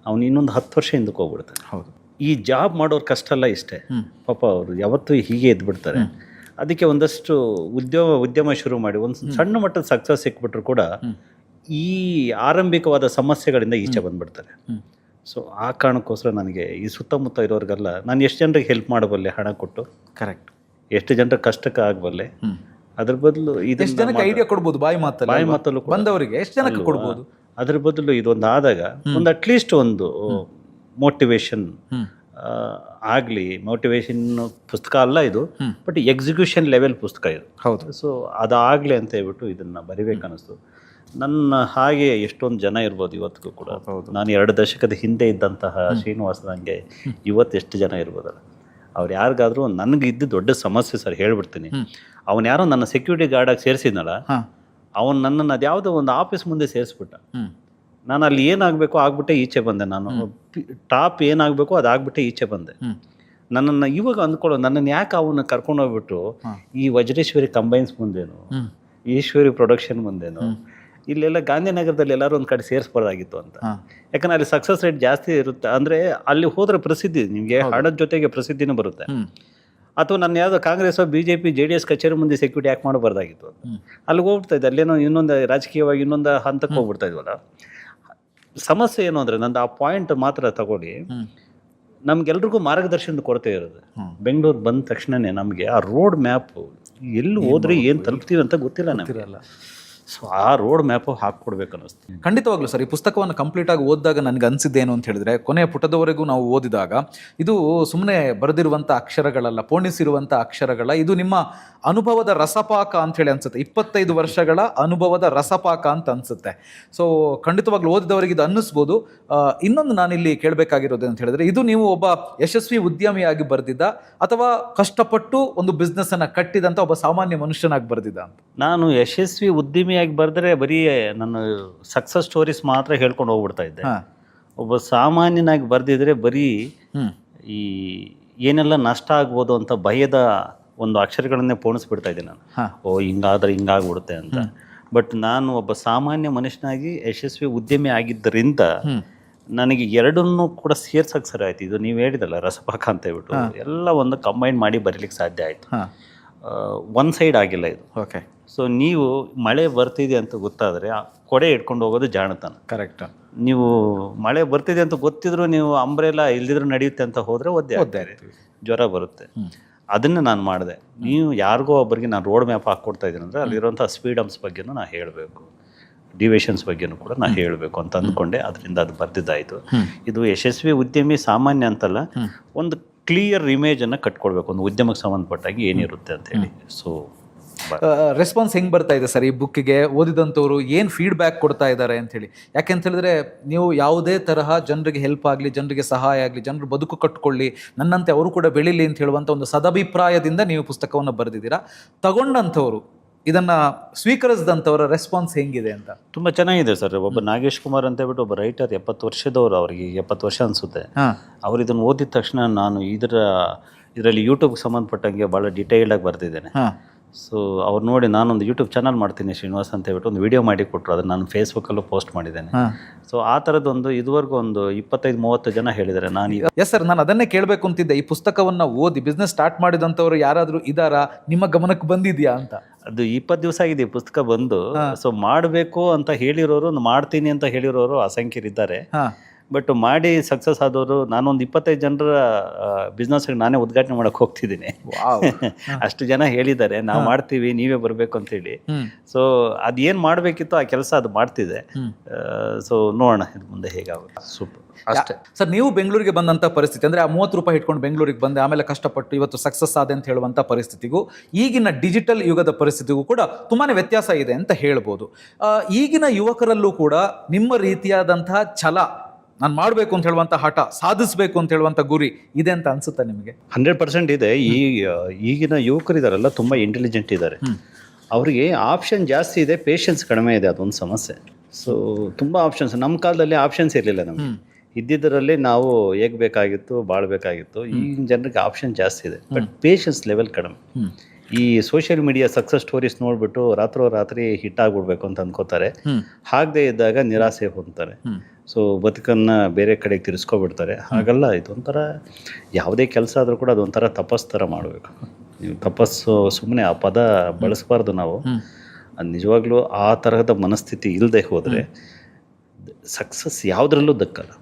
ಅವ್ನು ಇನ್ನೊಂದು 10 ವರ್ಷ ಹಿಂದಕ್ಕೆ ಹೋಗ್ಬಿಡ್ತಾನೆ. ಹೌದು. ಈ ಜಾಬ್ ಮಾಡೋರು ಕಷ್ಟ ಎಲ್ಲ ಇಷ್ಟೇ ಪಾಪ, ಅವರು ಯಾವತ್ತೂ ಹೀಗೆ ಎದ್ಬಿಡ್ತಾರೆ. ಅದಕ್ಕೆ ಒಂದಷ್ಟು ಉದ್ಯಮ ಶುರು ಮಾಡಿ ಒಂದು ಸಣ್ಣ ಮಟ್ಟದ ಸಕ್ಸಸ್ ಸಿಕ್ಬಿಟ್ರು ಕೂಡ ಈ ಆರಂಭಿಕವಾದ ಸಮಸ್ಯೆಗಳಿಂದ ಈಚೆ ಬಂದ್ಬಿಡ್ತಾರೆ. ಸೊ ಆ ಕಾರಣಕ್ಕೋಸ್ಕರ ನನಗೆ ಈ ಸುತ್ತಮುತ್ತ ಇರೋರಿಗೆಲ್ಲ ನಾನು ಎಷ್ಟು ಜನರಿಗೆ ಹೆಲ್ಪ್ ಮಾಡಬಲ್ಲೆ ಹಣ ಕೊಟ್ಟು, ಕರೆಕ್ಟ್, ಎಷ್ಟು ಜನರ ಕಷ್ಟಕ್ಕೆ ಆಗಬಲ್ಲೆ, ಅದ್ರ ಬದಲು ಎಷ್ಟು ಜನಕ್ಕೆ ಐಡಿಯಾ ಕೊಡ್ಬೋದು, ಬಾಯಿ ಮಾತಲ್ಲೂ ಬಂದವರಿಗೆ ಎಷ್ಟು ಜನಕ್ಕೆ ಕೊಡ್ಬೋದು. ಅದ್ರ ಬದಲು ಇದೊಂದು ಆದಾಗ ಒಂದು ಅಟ್ಲೀಸ್ಟ್ ಒಂದು ಮೋಟಿವೇಶನ್ ಆಗಲಿ. ಮೋಟಿವೇಶನ್ ಪುಸ್ತಕ ಅಲ್ಲ ಇದು, ಬಟ್ ಎಕ್ಸಿಕ್ಯೂಷನ್ ಲೆವೆಲ್ ಪುಸ್ತಕ ಇದು. ಹೌದು. ಸೊ ಅದಾಗಲಿ ಅಂತ ಹೇಳ್ಬಿಟ್ಟು ಇದನ್ನು ಬರಿಬೇಕನ್ನಿಸ್ತು. ನನ್ನ ಹಾಗೆ ಎಷ್ಟೊಂದು ಜನ ಇರ್ಬೋದು ಇವತ್ತಿಗೂ ಕೂಡ. ನಾನು 2 ದಶಕದ ಹಿಂದೆ ಇದ್ದಂತಹ ಶ್ರೀನಿವಾಸದಂಗೆ ಇವತ್ತು ಎಷ್ಟು ಜನ ಇರ್ಬೋದಲ್ಲ. ಅವ್ರು ಯಾರಿಗಾದ್ರೂ ನನಗೆ ಇದ್ದು ದೊಡ್ಡ ಸಮಸ್ಯೆ ಸರ್ ಹೇಳ್ಬಿಡ್ತೀನಿ. ಅವನು ಯಾರೋ ನನ್ನ ಸೆಕ್ಯೂರಿಟಿ ಗಾರ್ಡಾಗಿ ಸೇರಿಸಿದ್ನಲ್ಲ, ಅವನು ನನ್ನನ್ನು ಅದ್ಯಾವುದೋ ಒಂದು ಆಫೀಸ್ ಮುಂದೆ ಸೇರಿಸ್ಬಿಟ್ಟ. ನಾನು ಅಲ್ಲಿ ಏನಾಗಬೇಕು ಆಗ್ಬಿಟ್ಟೆ ಈಚೆ ಬಂದೆ. ನಾನು ಟಾಪ್ ಏನಾಗಬೇಕು ಅದಾಗ್ಬಿಟ್ಟೆ ಈಚೆ ಬಂದೆ. ನನ್ನನ್ನು ಇವಾಗ ಅಂದ್ಕೊಳ್ಳೋ, ನನ್ನನ್ನು ಯಾಕೆ ಅವನ್ನ ಕರ್ಕೊಂಡೋಗ್ಬಿಟ್ಟು ಈ ವಜ್ರೇಶ್ವರಿ ಕಂಬೈನ್ಸ್ ಮುಂದೇನು, ಈಶ್ವರಿ ಪ್ರೊಡಕ್ಷನ್ ಮುಂದೇನು, ಇಲ್ಲೆಲ್ಲ ಗಾಂಧಿನಗರದಲ್ಲಿ ಎಲ್ಲರೂ ಒಂದು ಕಡೆ ಸೇರಿಸ್ಬಾರ್ದಾಗಿತ್ತು ಅಂತ. ಯಾಕಂದ್ರೆ ಅಲ್ಲಿ ಸಕ್ಸಸ್ ರೇಟ್ ಜಾಸ್ತಿ ಇರುತ್ತೆ. ಅಂದರೆ ಅಲ್ಲಿ ಹೋದ್ರೆ ಪ್ರಸಿದ್ಧಿ, ನಿಮಗೆ ಹಣದ ಜೊತೆಗೆ ಪ್ರಸಿದ್ಧಿನೂ ಬರುತ್ತೆ. ಅಥವಾ ನನ್ನ ಯಾವುದೋ ಕಾಂಗ್ರೆಸ್ BJP JDS ಕಚೇರಿ ಮುಂದೆ ಸೆಕ್ಯೂರಿಟಿ ಯಾಕೆ ಮಾಡಬಾರ್ದಾಗಿತ್ತು ಅಂತ ಅಲ್ಲಿಗೆ ಹೋಗ್ಬಿಡ್ತಾ ಇದ್ದೆ. ಅಲ್ಲೇನೋ ಇನ್ನೊಂದು ರಾಜಕೀಯವಾಗಿ ಇನ್ನೊಂದು ಹಂತಕ್ಕೆ ಹೋಗ್ಬಿಡ್ತಾ ಇದ್ವಲ್ಲ. ಸಮಸ್ಯೆ ಏನು ಅಂದರೆ, ನಂದು ಆ ಪಾಯಿಂಟ್ ಮಾತ್ರ ತಗೊಳ್ಳಿ, ನಮ್ಗೆಲ್ರಿಗೂ ಮಾರ್ಗದರ್ಶನದ ಕೊರತೆ ಇರೋದು. ಬೆಂಗಳೂರು ಬಂದ ತಕ್ಷಣನೇ ನಮಗೆ ಆ ರೋಡ್ ಮ್ಯಾಪು ಎಲ್ಲಿ ಹೋದ್ರೆ ಏನು ತಲುಪ್ತೀವಿ ಅಂತ ಗೊತ್ತಿಲ್ಲ ನಮಗೆ. ಸೊ ಆ ರೋಡ್ ಮ್ಯಾಪು ಹಾಕ್ಕೊಡ್ಬೇಕು ಅನ್ನಿಸ್ತು. ಖಂಡಿತವಾಗ್ಲೂ ಸರ್, ಈ ಪುಸ್ತಕವನ್ನು ಕಂಪ್ಲೀಟ್ ಆಗಿ ಓದಿದಾಗ ನನಗೆ ಅನಿಸಿದ್ದೇನು ಅಂತ ಹೇಳಿದ್ರೆ, ಕೊನೆಯ ಪುಟದವರೆಗೂ ನಾವು ಓದಿದಾಗ ಇದು ಸುಮ್ಮನೆ ಬರೆದಿರುವಂಥ ಅಕ್ಷರಗಳಲ್ಲ, ಪೋಣಿಸಿರುವಂಥ ಅಕ್ಷರಗಳ, ಇದು ನಿಮ್ಮ ಅನುಭವದ ರಸಪಾಕ ಅಂತ ಹೇಳಿ ಅನ್ಸುತ್ತೆ. 25 ವರ್ಷಗಳ ಅನುಭವದ ರಸಪಾಕ ಅಂತ ಅನ್ಸುತ್ತೆ. ಸೊ ಖಂಡಿತವಾಗ್ಲೂ ಓದಿದವರಿಗೆ ಇದು ಅನ್ನಿಸ್ಬೋದು. ಇನ್ನೊಂದು ನಾನಿಲ್ಲಿ ಕೇಳಬೇಕಾಗಿರೋದು ಅಂತ ಹೇಳಿದ್ರೆ, ಇದು ನೀವು ಒಬ್ಬ ಯಶಸ್ವಿ ಉದ್ಯಮಿಯಾಗಿ ಬರೆದಿದ್ದ ಅಥವಾ ಕಷ್ಟಪಟ್ಟು ಒಂದು ಬಿಸ್ನೆಸ್ ಅನ್ನ ಕಟ್ಟಿದಂತ ಒಬ್ಬ ಸಾಮಾನ್ಯ ಮನುಷ್ಯನಾಗಿ ಬರೆದಿದ್ದ ಅಂತ? ನಾನು ಯಶಸ್ವಿ ಉದ್ಯಮಿಯಾಗಿ ಬರೆದ್ರೆ ಬರೀ ನನ್ನ ಸಕ್ಸಸ್ ಸ್ಟೋರೀಸ್ ಮಾತ್ರ ಹೇಳ್ಕೊಂಡು ಹೋಗ್ಬಿಡ್ತಾ ಇದ್ದೆ. ಒಬ್ಬ ಸಾಮಾನ್ಯನಾಗಿ ಬರೆದಿದ್ರೆ ಬರೀ ಈ ಏನೆಲ್ಲ ನಷ್ಟ ಆಗ್ಬೋದು ಅಂತ ಭಯದ ಒಂದು ಅಕ್ಷರಗಳನ್ನೇ ಪೋಣಿಸ್ಬಿಡ್ತಾ ಇದ್ದೆ ನಾನು. ಹಿಂಗಾದ್ರೆ ಹಿಂಗಾಗ್ಬಿಡುತ್ತೆ ಅಂತ. ಬಟ್ ನಾನು ಒಬ್ಬ ಸಾಮಾನ್ಯ ಮನುಷ್ಯನಾಗಿ ಯಶಸ್ವಿ ಉದ್ಯಮಿ ಆಗಿದ್ದರಿಂದ ನನಗೆ ಎರಡನ್ನೂ ಕೂಡ ಸೇರ್ಸಕ್ಕೆ ಸರಿ ಆಯ್ತು. ಇದು ನೀವು ಹೇಳಿದಲ್ಲ ರಸಪಾಕ ಅಂತ ಹೇಳ್ಬಿಟ್ಟು, ಎಲ್ಲ ಒಂದು ಕಂಬೈನ್ ಮಾಡಿ ಬರೀಲಿಕ್ಕೆ ಸಾಧ್ಯ ಆಯಿತು. ಒನ್ ಸೈಡ್ ಆಗಿಲ್ಲ ಇದು. ಓಕೆ. ಸೊ ನೀವು ಮಳೆ ಬರ್ತಿದೆ ಅಂತ ಗೊತ್ತಾದರೆ ಕೊಡೆ ಇಟ್ಕೊಂಡು ಹೋಗೋದು ಜಾಣತನ. ಕರೆಕ್ಟ್. ನೀವು ಮಳೆ ಬರ್ತಿದೆ ಅಂತ ಗೊತ್ತಿದ್ರು ನೀವು ಅಂಬ್ರೆಲ್ಲ ಇಲ್ದಿದ್ರು ನಡೆಯುತ್ತೆ ಅಂತ ಹೋದರೆ ಒದ್ದೆ ಜ್ವರ ಬರುತ್ತೆ. ಅದನ್ನು ನಾನು ಮಾಡಿದೆ. ನೀವು ಯಾರಿಗೋ ಒಬ್ಬರಿಗೆ ನಾನು ರೋಡ್ ಮ್ಯಾಪ್ ಹಾಕ್ಕೊಡ್ತಾ ಇದ್ದೀನಿ ಅಂದರೆ ಅಲ್ಲಿರುವಂಥ ಸ್ಪೀಡ್ ಹಂಪ್ಸ್ ಬಗ್ಗೆನೂ ನಾನು ಹೇಳಬೇಕು, ಡಿವಿಷನ್ಸ್ ಬಗ್ಗೆನೂ ಕೂಡ ನಾನು ಹೇಳಬೇಕು ಅಂತ ಅಂದ್ಕೊಂಡೆ. ಅದರಿಂದ ಅದು ಬರ್ತಿದ್ದಾಯಿತು. ಇದು ಯಶಸ್ವಿ ಉದ್ಯಮಿ ಸಾಮಾನ್ಯ ಅಂತಲ್ಲ, ಒಂದು ಕ್ಲಿಯರ್ ಇಮೇಜನ್ನು ಕಟ್ಕೊಳ್ಬೇಕು ಒಂದು ಉದ್ಯಮಕ್ಕೆ ಸಂಬಂಧಪಟ್ಟಾಗಿ ಏನಿರುತ್ತೆ ಅಂತ ಹೇಳಿ. ಸೊ ರೆಸ್ಪಾನ್ಸ್ ಹೆಂಗೆ ಬರ್ತಾ ಇದೆ ಸರ್ ಈ ಬುಕ್ಕಿಗೆ? ಓದಿದಂಥವ್ರು ಏನು ಫೀಡ್ಬ್ಯಾಕ್ ಕೊಡ್ತಾ ಇದ್ದಾರೆ ಅಂತ ಹೇಳಿ? ಯಾಕೆಂತ ಹೇಳಿದ್ರೆ, ನೀವು ಯಾವುದೇ ತರಹ ಜನರಿಗೆ ಹೆಲ್ಪ್ ಆಗಲಿ, ಜನರಿಗೆ ಸಹಾಯ ಆಗಲಿ, ಜನರು ಬದುಕು ಕಟ್ಕೊಳ್ಳಿ, ನನ್ನಂತೆ ಅವರು ಕೂಡ ಬೆಳೀಲಿ ಅಂತ ಹೇಳುವಂಥ ಒಂದು ಸದಭಿಪ್ರಾಯದಿಂದ ನೀವು ಪುಸ್ತಕವನ್ನು ಬರೆದಿದ್ದೀರಾ. ತಗೊಂಡಂಥವ್ರು, ಇದನ್ನ ಸ್ವೀಕರಿಸಿದಂಥವರ ರೆಸ್ಪಾನ್ಸ್ ಹೆಂಗಿದೆ ಅಂತ? ತುಂಬ ಚೆನ್ನಾಗಿದೆ ಸರ್. ಒಬ್ಬ ನಾಗೇಶ್ ಕುಮಾರ್ ಅಂತ ಹೇಳ್ಬಿಟ್ಟು ಒಬ್ಬ ರೈಟರ್, 70 ವರ್ಷದವರು, ಅವರಿಗೆ 70 ವರ್ಷ ಅನಿಸುತ್ತೆ. ಅವ್ರು ಇದನ್ನು ಓದಿದ ತಕ್ಷಣ ನಾನು ಇದರಲ್ಲಿ ಯೂಟ್ಯೂಬ್ಗೆ ಸಂಬಂಧಪಟ್ಟಂಗೆ ಭಾಳ ಡೀಟೇಲ್ಡಾಗಿ ಬರೆದಿದ್ದೇನೆ. ಸೊ ಅವ್ರು ನೋಡಿ ನಾನೊಂದು ಯೂಟ್ಯೂಬ್ ಚಾನಲ್ ಮಾಡ್ತೀನಿ ಶ್ರೀನಿವಾಸ್ ಅಂತ ಹೇಳ್ಬಿಟ್ಟು ಒಂದು ವಿಡಿಯೋ ಮಾಡಿ ಕೊಟ್ಟರು. ಅದನ್ನು ನಾನು ಫೇಸ್ಬುಕ್ಕಲ್ಲೂ ಪೋಸ್ಟ್ ಮಾಡಿದ್ದೇನೆ. ಸೊ ಆ ಥರದ್ದೊಂದು ಇದುವರೆಗೂ ಒಂದು 25-30 ಜನ ಹೇಳಿದ್ದಾರೆ. ಎಸ್ ಸರ್, ನಾನು ಅದನ್ನೇ ಕೇಳಬೇಕು ಅಂತಿದ್ದೆ. ಈ ಪುಸ್ತಕವನ್ನು ಓದಿ ಬಿಸ್ನೆಸ್ ಸ್ಟಾರ್ಟ್ ಮಾಡಿದಂಥವ್ರು ಯಾರಾದರೂ ಇದ್ದಾರಾ, ನಿಮ್ಮ ಗಮನಕ್ಕೆ ಬಂದಿದೆಯಾ ಅಂತ? ಅದು 20 ದಿವಸ ಆಗಿದೆ ಈ ಪುಸ್ತಕ ಬಂದು. ಸೊ ಮಾಡಬೇಕು ಅಂತ ಹೇಳಿರೋರು, ಮಾಡ್ತೀನಿ ಅಂತ ಹೇಳಿರೋರು ಅಸಂಖ್ಯರಿದ್ದಾರೆ. ಬಟ್ ಮಾಡಿ ಸಕ್ಸಸ್ ಆದವರು, ನಾನೊಂದು 25 ಜನರ ಬಿಸ್ನೆಸ್ ನಾನೇ ಉದ್ಘಾಟನೆ ಮಾಡಕ್ಕೆ ಹೋಗ್ತಿದ್ದೀನಿ. ಅಷ್ಟು ಜನ ಹೇಳಿದ್ದಾರೆ ನಾವು ಮಾಡ್ತೀವಿ, ನೀವೇ ಬರಬೇಕು ಅಂತೇಳಿ. ಸೊ ಅದೇನು ಮಾಡಬೇಕಿತ್ತು ಆ ಕೆಲಸ ಅದು ಮಾಡ್ತಿದೆ. ಸೊ ನೋಡೋಣ ಇದು ಮುಂದೆ ಹೇಗಾಗುತ್ತೆ. ಸೂಪರ್. ಅಷ್ಟೇ ಸರ್. ನೀವು ಬೆಂಗಳೂರಿಗೆ ಬಂದಂಥ ಪರಿಸ್ಥಿತಿ ಅಂದರೆ ಆ 30 ರೂಪಾಯಿ ಇಟ್ಕೊಂಡು ಬೆಂಗಳೂರಿಗೆ ಬಂದೆ, ಆಮೇಲೆ ಕಷ್ಟಪಟ್ಟು ಇವತ್ತು ಸಕ್ಸಸ್ ಆದೆ ಅಂತ ಹೇಳುವಂಥ ಪರಿಸ್ಥಿತಿಗೂ ಈಗಿನ ಡಿಜಿಟಲ್ ಯುಗದ ಪರಿಸ್ಥಿತಿಗೂ ಕೂಡ ತುಂಬಾ ವ್ಯತ್ಯಾಸ ಇದೆ ಅಂತ ಹೇಳ್ಬೋದು. ಈಗಿನ ಯುವಕರಲ್ಲೂ ಕೂಡ ನಿಮ್ಮ ರೀತಿಯಾದಂತಹ ಛಲ, ನಾನು ಮಾಡಬೇಕು ಅಂತ ಹೇಳುವಂಥ ಹಠ, ಸಾಧಿಸಬೇಕು ಅಂತ ಹೇಳುವಂಥ ಗುರಿ ಇದೆ ಅಂತ ಅನ್ಸುತ್ತಾ ನಿಮಗೆ? 100% ಇದೆ. ಈಗಿನ ಯುವಕರಿದಾರಲ್ಲ ತುಂಬ ಇಂಟೆಲಿಜೆಂಟ್ ಇದ್ದಾರೆ. ಅವರಿಗೆ ಆಪ್ಷನ್ ಜಾಸ್ತಿ ಇದೆ, ಪೇಷನ್ಸ್ ಕಡಿಮೆ ಇದೆ. ಅದೊಂದು ಸಮಸ್ಯೆ. ಸೊ ತುಂಬ ಆಪ್ಷನ್ಸ್, ನಮ್ಮ ಕಾಲದಲ್ಲಿ ಆಪ್ಷನ್ಸ್ ಇರಲಿಲ್ಲ. ನಮಗೆ ಇದ್ದಿದ್ದರಲ್ಲಿ ನಾವು ಹೇಗೆ ಬೇಕಾಗಿತ್ತು ಬಾಳ್ಬೇಕಾಗಿತ್ತು. ಈಗಿನ ಜನರಿಗೆ ಆಪ್ಷನ್ ಜಾಸ್ತಿ ಇದೆ, ಬಟ್ ಪೇಷನ್ಸ್ ಲೆವೆಲ್ ಕಡಿಮೆ. ಈ ಸೋಷಿಯಲ್ ಮೀಡಿಯಾ ಸಕ್ಸಸ್ ಸ್ಟೋರೀಸ್ ನೋಡ್ಬಿಟ್ಟು ರಾತ್ರಿ ಹಿಟ್ ಆಗ್ಬಿಡ್ಬೇಕು ಅಂತ ಅನ್ಕೋತಾರೆ. ಹಾಗದೇ ಇದ್ದಾಗ ನಿರಾಸೆ ಹೊಂದ್ತಾರೆ. ಸೊ ಬದುಕನ್ನು ಬೇರೆ ಕಡೆಗೆ ತಿರ್ಸ್ಕೊಬಿಡ್ತಾರೆ. ಹಾಗಲ್ಲ, ಇದೊಂಥರ ಯಾವುದೇ ಕೆಲಸ ಆದರೂ ಕೂಡ ಅದೊಂಥರ ತಪಸ್ಸು ಥರ ಮಾಡಬೇಕು. ನೀವು ತಪಸ್ಸು ಸುಮ್ಮನೆ ಆ ಪದ ಬಳಸಬಾರ್ದು ನಾವು. ಅದು ನಿಜವಾಗ್ಲೂ ಆ ತರಹದ ಮನಸ್ಥಿತಿ ಇಲ್ಲದೆ ಹೋದರೆ ಸಕ್ಸಸ್ ಯಾವುದ್ರಲ್ಲೂ ದಕ್ಕಲ್ಲ.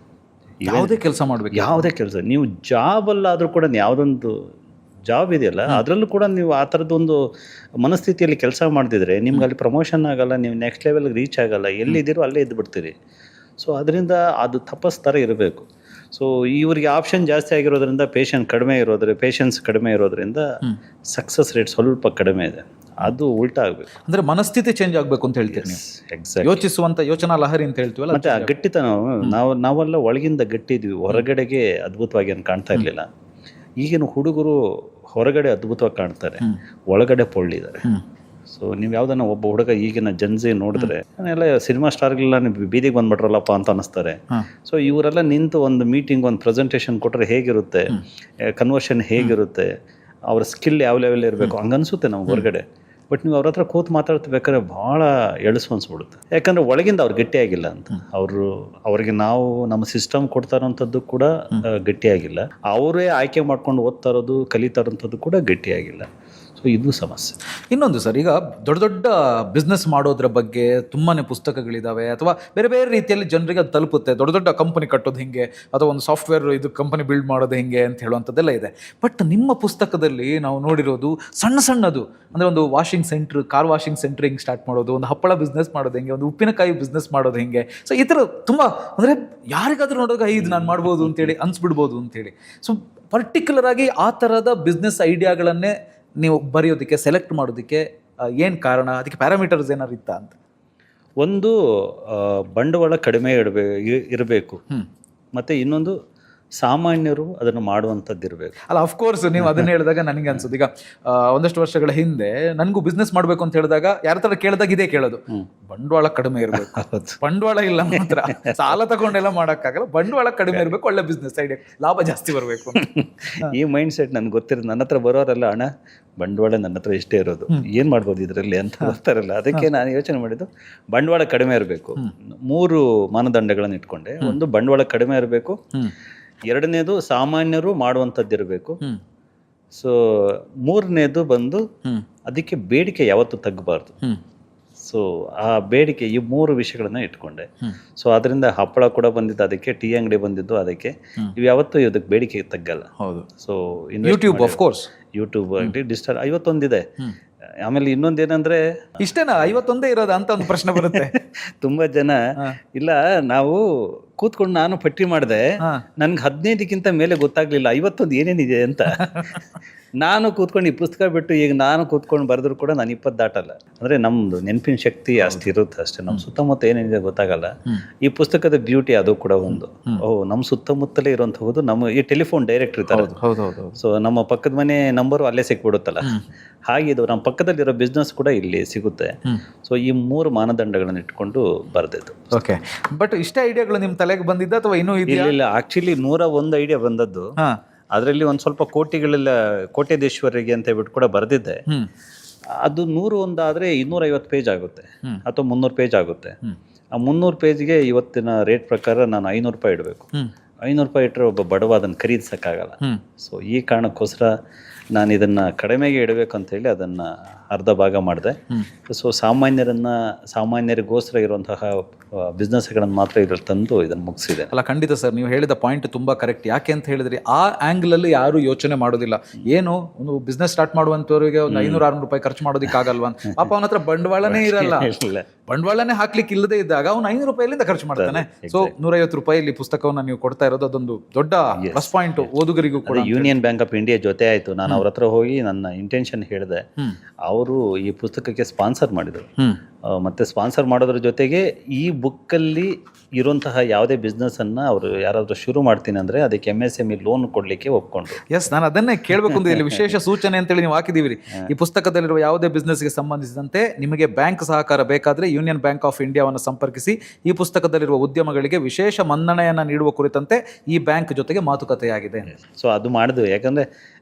ಯಾವುದೇ ಕೆಲಸ ಮಾಡಬೇಕು, ಯಾವುದೇ ಕೆಲಸ, ನೀವು ಜಾಬಲ್ಲಾದರೂ ಕೂಡ ಯಾವುದೊಂದು ಜಾಬ್ ಇದೆಯಲ್ಲ ಅದರಲ್ಲೂ ಕೂಡ ನೀವು ಆ ಥರದ್ದೊಂದು ಮನಸ್ಥಿತಿಯಲ್ಲಿ ಕೆಲಸ ಮಾಡ್ತಿದ್ರೆ ನಿಮ್ಗೆ ಅಲ್ಲಿ ಪ್ರಮೋಷನ್ ಆಗಲ್ಲ, ನೀವು ನೆಕ್ಸ್ಟ್ ಲೆವೆಲ್ಗೆ ರೀಚ್ ಆಗಲ್ಲ. ಎಲ್ಲಿದ್ದೀರೋ ಅಲ್ಲೇ ಇದ್ದು ಬಿಡ್ತೀರಿ. ಸೊ ಅದರಿಂದ ಅದು ತಪಸ್ ಥರ ಇರಬೇಕು. ಸೊ ಇವರಿಗೆ ಆಪ್ಷನ್ ಜಾಸ್ತಿ ಆಗಿರೋದ್ರಿಂದ ಪೇಷನ್ಸ್ ಕಡಿಮೆ ಇರೋದ್ರಿಂದ ಸಕ್ಸಸ್ ರೇಟ್ ಸ್ವಲ್ಪ ಕಡಿಮೆ ಇದೆ. ಅದು ಉಲ್ಟಾ ಆಗ್ಬೇಕು. ಅಂದ್ರೆ ಮನಸ್ಥಿತಿ ಚೇಂಜ್ ಆಗ್ಬೇಕು ಅಂತ ಹೇಳ್ತೀರಿ ನೀವು. ಎಕ್ಸಾಕ್ಟ್. ಯೋಚಿಸುವಂತ ಯೋಚನಾ ಲಹರಿ ಅಂತ ಹೇಳ್ತೀವಲ್ಲ. ಮತ್ತೆ ಆ ಗಟ್ಟಿತನ ನಾವೆಲ್ಲ ಒಳಗಿಂದ ಗಟ್ಟಿ ಇದ್ವಿ, ಹೊರಗಡೆಗೆ ಅದ್ಭುತವಾಗಿ ಏನು ಕಾಣ್ತಾ ಇರ್ಲಿಲ್ಲ. ಈಗಿನ ಹುಡುಗರು ಹೊರಗಡೆ ಅದ್ಭುತವಾಗಿ ಕಾಣ್ತಾರೆ, ಒಳಗಡೆ ಪೊಳ್ಳಿದ್ದಾರೆ. ಸೊ ನೀವು ಯಾವ್ದನ್ನ ಒಬ್ಬ ಹುಡುಗ ಈಗಿನ ಜನ್ಜಿ ನೋಡಿದ್ರೆ ಎಲ್ಲ ಸಿನಿಮಾ ಸ್ಟಾರ್ಗಳೆಲ್ಲ ಬೀದಿಗೆ ಬಂದ್ಬಿಟ್ರಲ್ಲಪ್ಪ ಅಂತ ಅನಿಸ್ತಾರೆ. ಸೊ ಇವರೆಲ್ಲ ನಿಂತು ಒಂದು ಮೀಟಿಂಗ್, ಒಂದು ಪ್ರೆಸೆಂಟೇಷನ್ ಕೊಟ್ಟರೆ ಹೇಗಿರುತ್ತೆ, ಕನ್ವರ್ಷನ್ ಹೇಗಿರುತ್ತೆ, ಅವ್ರ ಸ್ಕಿಲ್ ಯಾವ ಲೆವೆಲ್ ಇರಬೇಕು ಹಂಗನ್ಸುತ್ತೆ ನಮ್ಗೆ ಹೊರಗಡೆ. ಬಟ್ ನೀವು ಅವ್ರ ಹತ್ರ ಕೂತು ಮಾತಾಡ್ತಿರ್ಬೇಕಾದ್ರೆ ಭಾಳ ಎಳಸು ಅನ್ಸ್ಬಿಡುತ್ತೆ. ಯಾಕಂದ್ರೆ ಒಳಗಿಂದ ಅವ್ರು ಗಟ್ಟಿಯಾಗಿಲ್ಲ ಅಂತ. ಅವ್ರಿಗೆ ನಾವು ನಮ್ಮ ಸಿಸ್ಟಮ್ ಕೊಡ್ತಾ ಇರೋಂಥದ್ದು ಕೂಡ ಗಟ್ಟಿಯಾಗಿಲ್ಲ, ಅವರೇ ಆಯ್ಕೆ ಮಾಡ್ಕೊಂಡು ಓದ್ತಾ ಇರೋದು ಕಲಿತಾ ಇರೋಂಥದ್ದು ಕೂಡ ಗಟ್ಟಿಯಾಗಿಲ್ಲ. ಸೊ ಇದು ಸಮಸ್ಯೆ. ಇನ್ನೊಂದು ಸರ್, ಈಗ ದೊಡ್ಡ ದೊಡ್ಡ ಬಿಸ್ನೆಸ್ ಮಾಡೋದ್ರ ಬಗ್ಗೆ ತುಂಬಾ ಪುಸ್ತಕಗಳಿದ್ದಾವೆ, ಅಥವಾ ಬೇರೆ ಬೇರೆ ರೀತಿಯಲ್ಲಿ ಜನರಿಗೆ ಅದು ತಲುಪುತ್ತೆ. ದೊಡ್ಡ ದೊಡ್ಡ ಕಂಪನಿ ಕಟ್ಟೋದು ಹೆಂಗೆ, ಅಥವಾ ಒಂದು ಸಾಫ್ಟ್ವೇರ್ ಇದು ಕಂಪನಿ ಬಿಲ್ಡ್ ಮಾಡೋದು ಹೆಂಗೆ ಅಂತ ಹೇಳುವಂಥದ್ದೆಲ್ಲ ಇದೆ. ಬಟ್ ನಿಮ್ಮ ಪುಸ್ತಕದಲ್ಲಿ ನಾವು ನೋಡಿರೋದು ಸಣ್ಣದು, ಅಂದರೆ ಒಂದು washing centre, car washing centre ಹಿಂಗೆ ಸ್ಟಾರ್ಟ್ ಮಾಡೋದು, ಒಂದು ಹಪ್ಪಳ ಬಿಸ್ನೆಸ್ ಮಾಡೋದು ಹೆಂಗೆ, ಒಂದು ಉಪ್ಪಿನಕಾಯಿ ಬಿಸ್ನೆಸ್ ಮಾಡೋದು ಹೆಂಗೆ. ಸೊ ಈ ಥರ ತುಂಬ, ಅಂದರೆ ಯಾರಿಗಾದ್ರೂ ನೋಡೋಕೆ ಇದು ನಾನು ಮಾಡ್ಬೋದು ಅಂತೇಳಿ ಅನ್ಸ್ಬಿಡ್ಬೋದು ಅಂತೇಳಿ. ಸೊ ಪರ್ಟಿಕ್ಯುಲರ್ ಆಗಿ ಆ ಥರದ ಬಿಸ್ನೆಸ್ ಐಡಿಯಾಗಳನ್ನೇ ನೀವು ಬರೆಯೋದಕ್ಕೆ, ಸೆಲೆಕ್ಟ್ ಮಾಡೋದಕ್ಕೆ ಏನು ಕಾರಣ? ಅದಕ್ಕೆ ಪ್ಯಾರಾಮೀಟರ್ಸ್ ಏನಾರು ಇತ್ತಾ ಅಂತ? ಒಂದು ಬಂಡವಾಳ ಕಡಿಮೆ ಇರಬೇಕು, ಮತ್ತು ಇನ್ನೊಂದು ಸಾಮಾನ್ಯರು ಅದನ್ನು ಮಾಡುವಂಥದ್ದು ಇರಬೇಕು. ಅಲ್ಲ, ಅಫ್ಕೋರ್ಸ್ ನೀವು ಅದನ್ನ ಹೇಳಿದಾಗ ನನಗೆ ಅನ್ಸುತ್ತೆ, ಈಗ ಒಂದಷ್ಟು ವರ್ಷಗಳ ಹಿಂದೆ ನನಗೂ ಬಿಸ್ನೆಸ್ ಮಾಡಬೇಕು ಅಂತ ಹೇಳಿದಾಗ ಯಾರ ಥರ ಕೇಳಿದಾಗ ಇದೇ ಕೇಳೋದು, ಬಂಡವಾಳ ಕಡಿಮೆ ಇರಬೇಕು. ಬಂಡವಾಳ ಇಲ್ಲ ಮಾತ್ರ ಸಾಲ ತಗೊಂಡೆಲ್ಲ ಮಾಡೋಕ್ಕಾಗಲ್ಲ, ಬಂಡವಾಳ ಕಡಿಮೆ ಇರಬೇಕು, ಒಳ್ಳೆ ಬಿಸ್ನೆಸ್ ಐಡಿಯಾ, ಲಾಭ ಜಾಸ್ತಿ ಬರಬೇಕು. ಈ ಮೈಂಡ್ ಸೆಟ್ ನನ್ಗೆ ಗೊತ್ತಿರೋದು. ನನ್ನ ಹತ್ರ ಬರೋರೆಲ್ಲ ಹಣ ಬಂಡವಾಳ ನನ್ನ ಹತ್ರ ಇಷ್ಟೇ ಇರೋದು, ಏನು ಮಾಡ್ಬೋದು ಇದರಲ್ಲಿ ಅಂತ ಬರ್ತಾರಲ್ಲ. ಅದಕ್ಕೆ ನಾನು ಯೋಚನೆ ಮಾಡಿದ್ದು ಬಂಡವಾಳ ಕಡಿಮೆ ಇರಬೇಕು. 3 ಮಾನದಂಡಗಳನ್ನು ಇಟ್ಕೊಂಡೆ. ಒಂದು ಬಂಡವಾಳ ಕಡಿಮೆ ಇರಬೇಕು, ಎರಡನೇದು ಸಾಮಾನ್ಯರು ಮಾಡುವಂಥದ್ದು ಇರಬೇಕು. ಸೊ ಮೂರನೇದು ಬಂದು ಅದಕ್ಕೆ ಬೇಡಿಕೆ ಯಾವತ್ತೂ ತಗ್ಗಬಾರ್ದು. ಸೊ ಆ ಬೇಡಿಕೆ, ಈ 3 ವಿಷಯಗಳನ್ನ ಇಟ್ಕೊಂಡೆ. ಸೊ ಅದರಿಂದ ಹಪ್ಪಳ ಕೂಡ ಬಂದಿದ್ದು ಅದಕ್ಕೆ, ಟೀ ಅಂಗಡಿ ಬಂದಿದ್ದು ಅದಕ್ಕೆ. ಇವು ಯಾವತ್ತೂ ಇದಕ್ಕೆ ಬೇಡಿಕೆ ತಗ್ಗಲ್ಲ. ಹೌದು. So YouTube, of course YouTube ಆಗಲಿ, ಡಿಜಿಟಲ್ 51 ಇದೆ. ಆಮೇಲೆ ಇನ್ನೊಂದೇನಂದ್ರೆ, ಇಷ್ಟೇನಾ 51 ಇರೋದ ಅಂತ ಒಂದು ಪ್ರಶ್ನೆ ಬರುತ್ತೆ. ತುಂಬಾ ಜನ ಇಲ್ಲ, ನಾವು ಕೂತ್ಕೊಂಡು ನಾನು ಪಟ್ಟಿ ಮಾಡಿದೆ, ನನ್ಗೆ 15ಕ್ಕಿಂತ ಮೇಲೆ ಗೊತ್ತಾಗ್ಲಿಲ್ಲ 51 ಏನೇನಿದೆ ಅಂತ. ನಾನು ಕೂತ್ಕೊಂಡು ಈ ಪುಸ್ತಕ ಬಿಟ್ಟು ಈಗ ನಾನು ಕೂತ್ಕೊಂಡು ಬರೆದ್ರು ಕೂಡ ನಾನು 20 ದಾಟಲ್ಲ. ಅಂದ್ರೆ ನಮ್ದು ನೆನಪಿನ ಶಕ್ತಿ ಅಷ್ಟು ಇರುತ್ತೆ ಅಷ್ಟೇ. ನಮ್ಮ ಸುತ್ತಮುತ್ತ ಏನೇನಿದೆ ಗೊತ್ತಾಗಲ್ಲ. ಈ ಪುಸ್ತಕದ ಬ್ಯೂಟಿ ಅದು ಕೂಡ ಒಂದು. ನಮ್ಮ ಸುತ್ತಮುತ್ತಲೇ ಇರುವಂತಹುದು. ನಮ್ಮ ಈ ಟೆಲಿಫೋನ್ ಡೈರೆಕ್ಟ್ ಇರ್ತಾರೆ, ಸೊ ನಮ್ಮ ಪಕ್ಕದ ಮನೆ ನಂಬರು ಅಲ್ಲೇ ಸಿಕ್ಬಿಡುತ್ತಲ್ಲ, ಹಾಗೆ ಇದು ನಮ್ಮ ಪಕ್ಕದಲ್ಲಿರೋ ಬಿಸ್ನೆಸ್ ಕೂಡ ಇಲ್ಲಿ ಸಿಗುತ್ತೆ. ಸೊ ಈ 3 ಮಾನದಂಡಗಳನ್ನು ಇಟ್ಕೊಂಡು ಬರೆದಿದ್ದು. ಓಕೆ. ಬಟ್ ಇಷ್ಟ ಐಡಿಯಾಗಳು ನಿಮ್ಮ ತಲೆಗೆ ಬಂದಿದ್ದ ಅಥವಾ ಇನ್ನೂ ಇಲ್ಲ, ಆಕ್ಚುಲಿ 101 ಐಡಿಯಾ ಬಂದದ್ದು. ಅದರಲ್ಲಿ ಒಂದು ಸ್ವಲ್ಪ ಕೋಟ್ಯಾಧೀಶ್ವರಿಗೆ ಅಂತ ಹೇಳ್ಬಿಟ್ಟು ಕೂಡ ಬರೆದಿದ್ದೆ. ಅದು 101 ಆದರೆ 250 ಪೇಜ್ ಆಗುತ್ತೆ ಅಥವಾ 300 ಪೇಜ್ ಆಗುತ್ತೆ. ಆ 300 ಪೇಜ್ಗೆ ಇವತ್ತಿನ ರೇಟ್ ಪ್ರಕಾರ ನಾನು 500 ರೂಪಾಯಿ ಇಡಬೇಕು. 500 ರೂಪಾಯಿ ಇಟ್ಟರೆ ಒಬ್ಬ ಬಡವ ಅದನ್ನು ಖರೀದಿಸೋಕ್ಕಾಗಲ್ಲ. ಸೊ ಈ ಕಾರಣಕ್ಕೋಸ್ಕರ ನಾನು ಇದನ್ನು ಕಡಿಮೆಗೆ ಇಡಬೇಕಂತೇಳಿ ಅದನ್ನು ಅರ್ಧ ಭಾಗ ಮಾಡಿದೆ. ಸೊ ಸಾಮಾನ್ಯರಿಗೋಸ್ಕರ ಇರುವಂತಹ ಬಿಸ್ನೆಸ್ಗಳನ್ನು ಮಾತ್ರ ಇದ್ರಲ್ಲಿ ತಂದು ಇದನ್ನು ಮುಗಿಸಿದೆ. ಅಲ್ಲ, ಖಂಡಿತ ಸರ್, ನೀವು ಹೇಳಿದ ಪಾಯಿಂಟ್ ತುಂಬ ಕರೆಕ್ಟ್. ಯಾಕೆ ಅಂತ ಹೇಳಿದ್ರಿ, ಆ ಆ್ಯಂಗಲಲ್ಲಿ ಯಾರು ಯೋಚನೆ ಮಾಡೋದಿಲ್ಲ. ಏನು ಒಂದು ಬಿಸ್ನೆಸ್ ಸ್ಟಾರ್ಟ್ ಮಾಡುವಂಥವ್ರಿಗೆ ಒಂದು 500-600 ರೂಪಾಯಿ ಖರ್ಚು ಮಾಡೋದಕ್ಕಾಗಲ್ವಾ? ಪಾಪ ಅವನ ಹತ್ರ ಬಂಡವಾಳನೇ ಇರಲ್ಲ. ಬಂಡವಾಳನೇ ಹಾಕ್ಲಿಕ್ಕೆ ಇಲ್ಲದೆ ಇದ್ದಾಗ ಅವ್ನು 500 ರೂಪಾಯಿಲಿಂದ ಖರ್ಚು ಮಾಡ್ತಾನೆ. ಸೊ 150 ರೂಪಾಯಿ ಇಲ್ಲಿ ಪುಸ್ತಕವನ್ನು ನೀವು ಕೊಡ್ತಾ ಇರೋದು ಅದೊಂದು ದೊಡ್ಡ ಪ್ಲಸ್ ಪಾಯಿಂಟ್ ಓದುಗರಿಗೂ ಕೂಡ. ಯೂನಿಯನ್ ಬ್ಯಾಂಕ್ ಆಫ್ ಇಂಡಿಯಾ ಜೊತೆ ಆಯ್ತು. ನಾನು ಅವ್ರ ಹತ್ರ ಹೋಗಿ ನನ್ನ ಇಂಟೆನ್ಷನ್ ಹೇಳಿದೆ. ಅವರು ಈ ಪುಸ್ತಕಕ್ಕೆ ಸ್ಪಾನ್ಸರ್ ಮಾಡಿದರು. ಮತ್ತೆ ಸ್ಪಾನ್ಸರ್ ಮಾಡೋದ್ರ ಜೊತೆಗೆ ಈ ಬುಕ್ಕಲ್ಲಿ ಇರುವಂತಹ ಯಾವುದೇ ಬಿಸ್ನೆಸ್ ಅನ್ನ ಅವರು ಯಾರಾದ್ರೂ ಶುರು ಮಾಡ್ತೀನಿ ಅಂದ್ರೆ ಅದಕ್ಕೆ MSME ಲೋನ್ ಕೊಡ್ಲಿಕ್ಕೆ ಒಪ್ಕೊಂಡ್ರು. ಎಸ್, ನಾನು ಅದನ್ನೇ ಕೇಳಬೇಕು ಅಂತ ಇಲ್ಲಿ ವಿಶೇಷ ಸೂಚನೆ ಅಂತೇಳಿ ನೀವು ಹಾಕಿದೀವಿ. ಈ ಪುಸ್ತಕದಲ್ಲಿರುವ ಯಾವುದೇ ಬಿಸ್ನೆಸ್ಗೆ ಸಂಬಂಧಿಸಿದಂತೆ ನಿಮಗೆ ಬ್ಯಾಂಕ್ ಸಹಕಾರ ಬೇಕಾದ್ರೆ ಯೂನಿಯನ್ ಬ್ಯಾಂಕ್ ಆಫ್ ಇಂಡಿಯಾವನ್ನು ಸಂಪರ್ಕಿಸಿ. ಈ ಪುಸ್ತಕದಲ್ಲಿರುವ ಉದ್ಯಮಗಳಿಗೆ ವಿಶೇಷ ಮನ್ನಣೆಯನ್ನು ನೀಡುವ ಕುರಿತಂತೆ ಈ ಬ್ಯಾಂಕ್ ಜೊತೆಗೆ ಮಾತುಕತೆಯಾಗಿದೆ. ಸೊ ಅದು ಮಾಡಿದ್ವಿ. ಯಾಕಂದ್ರೆ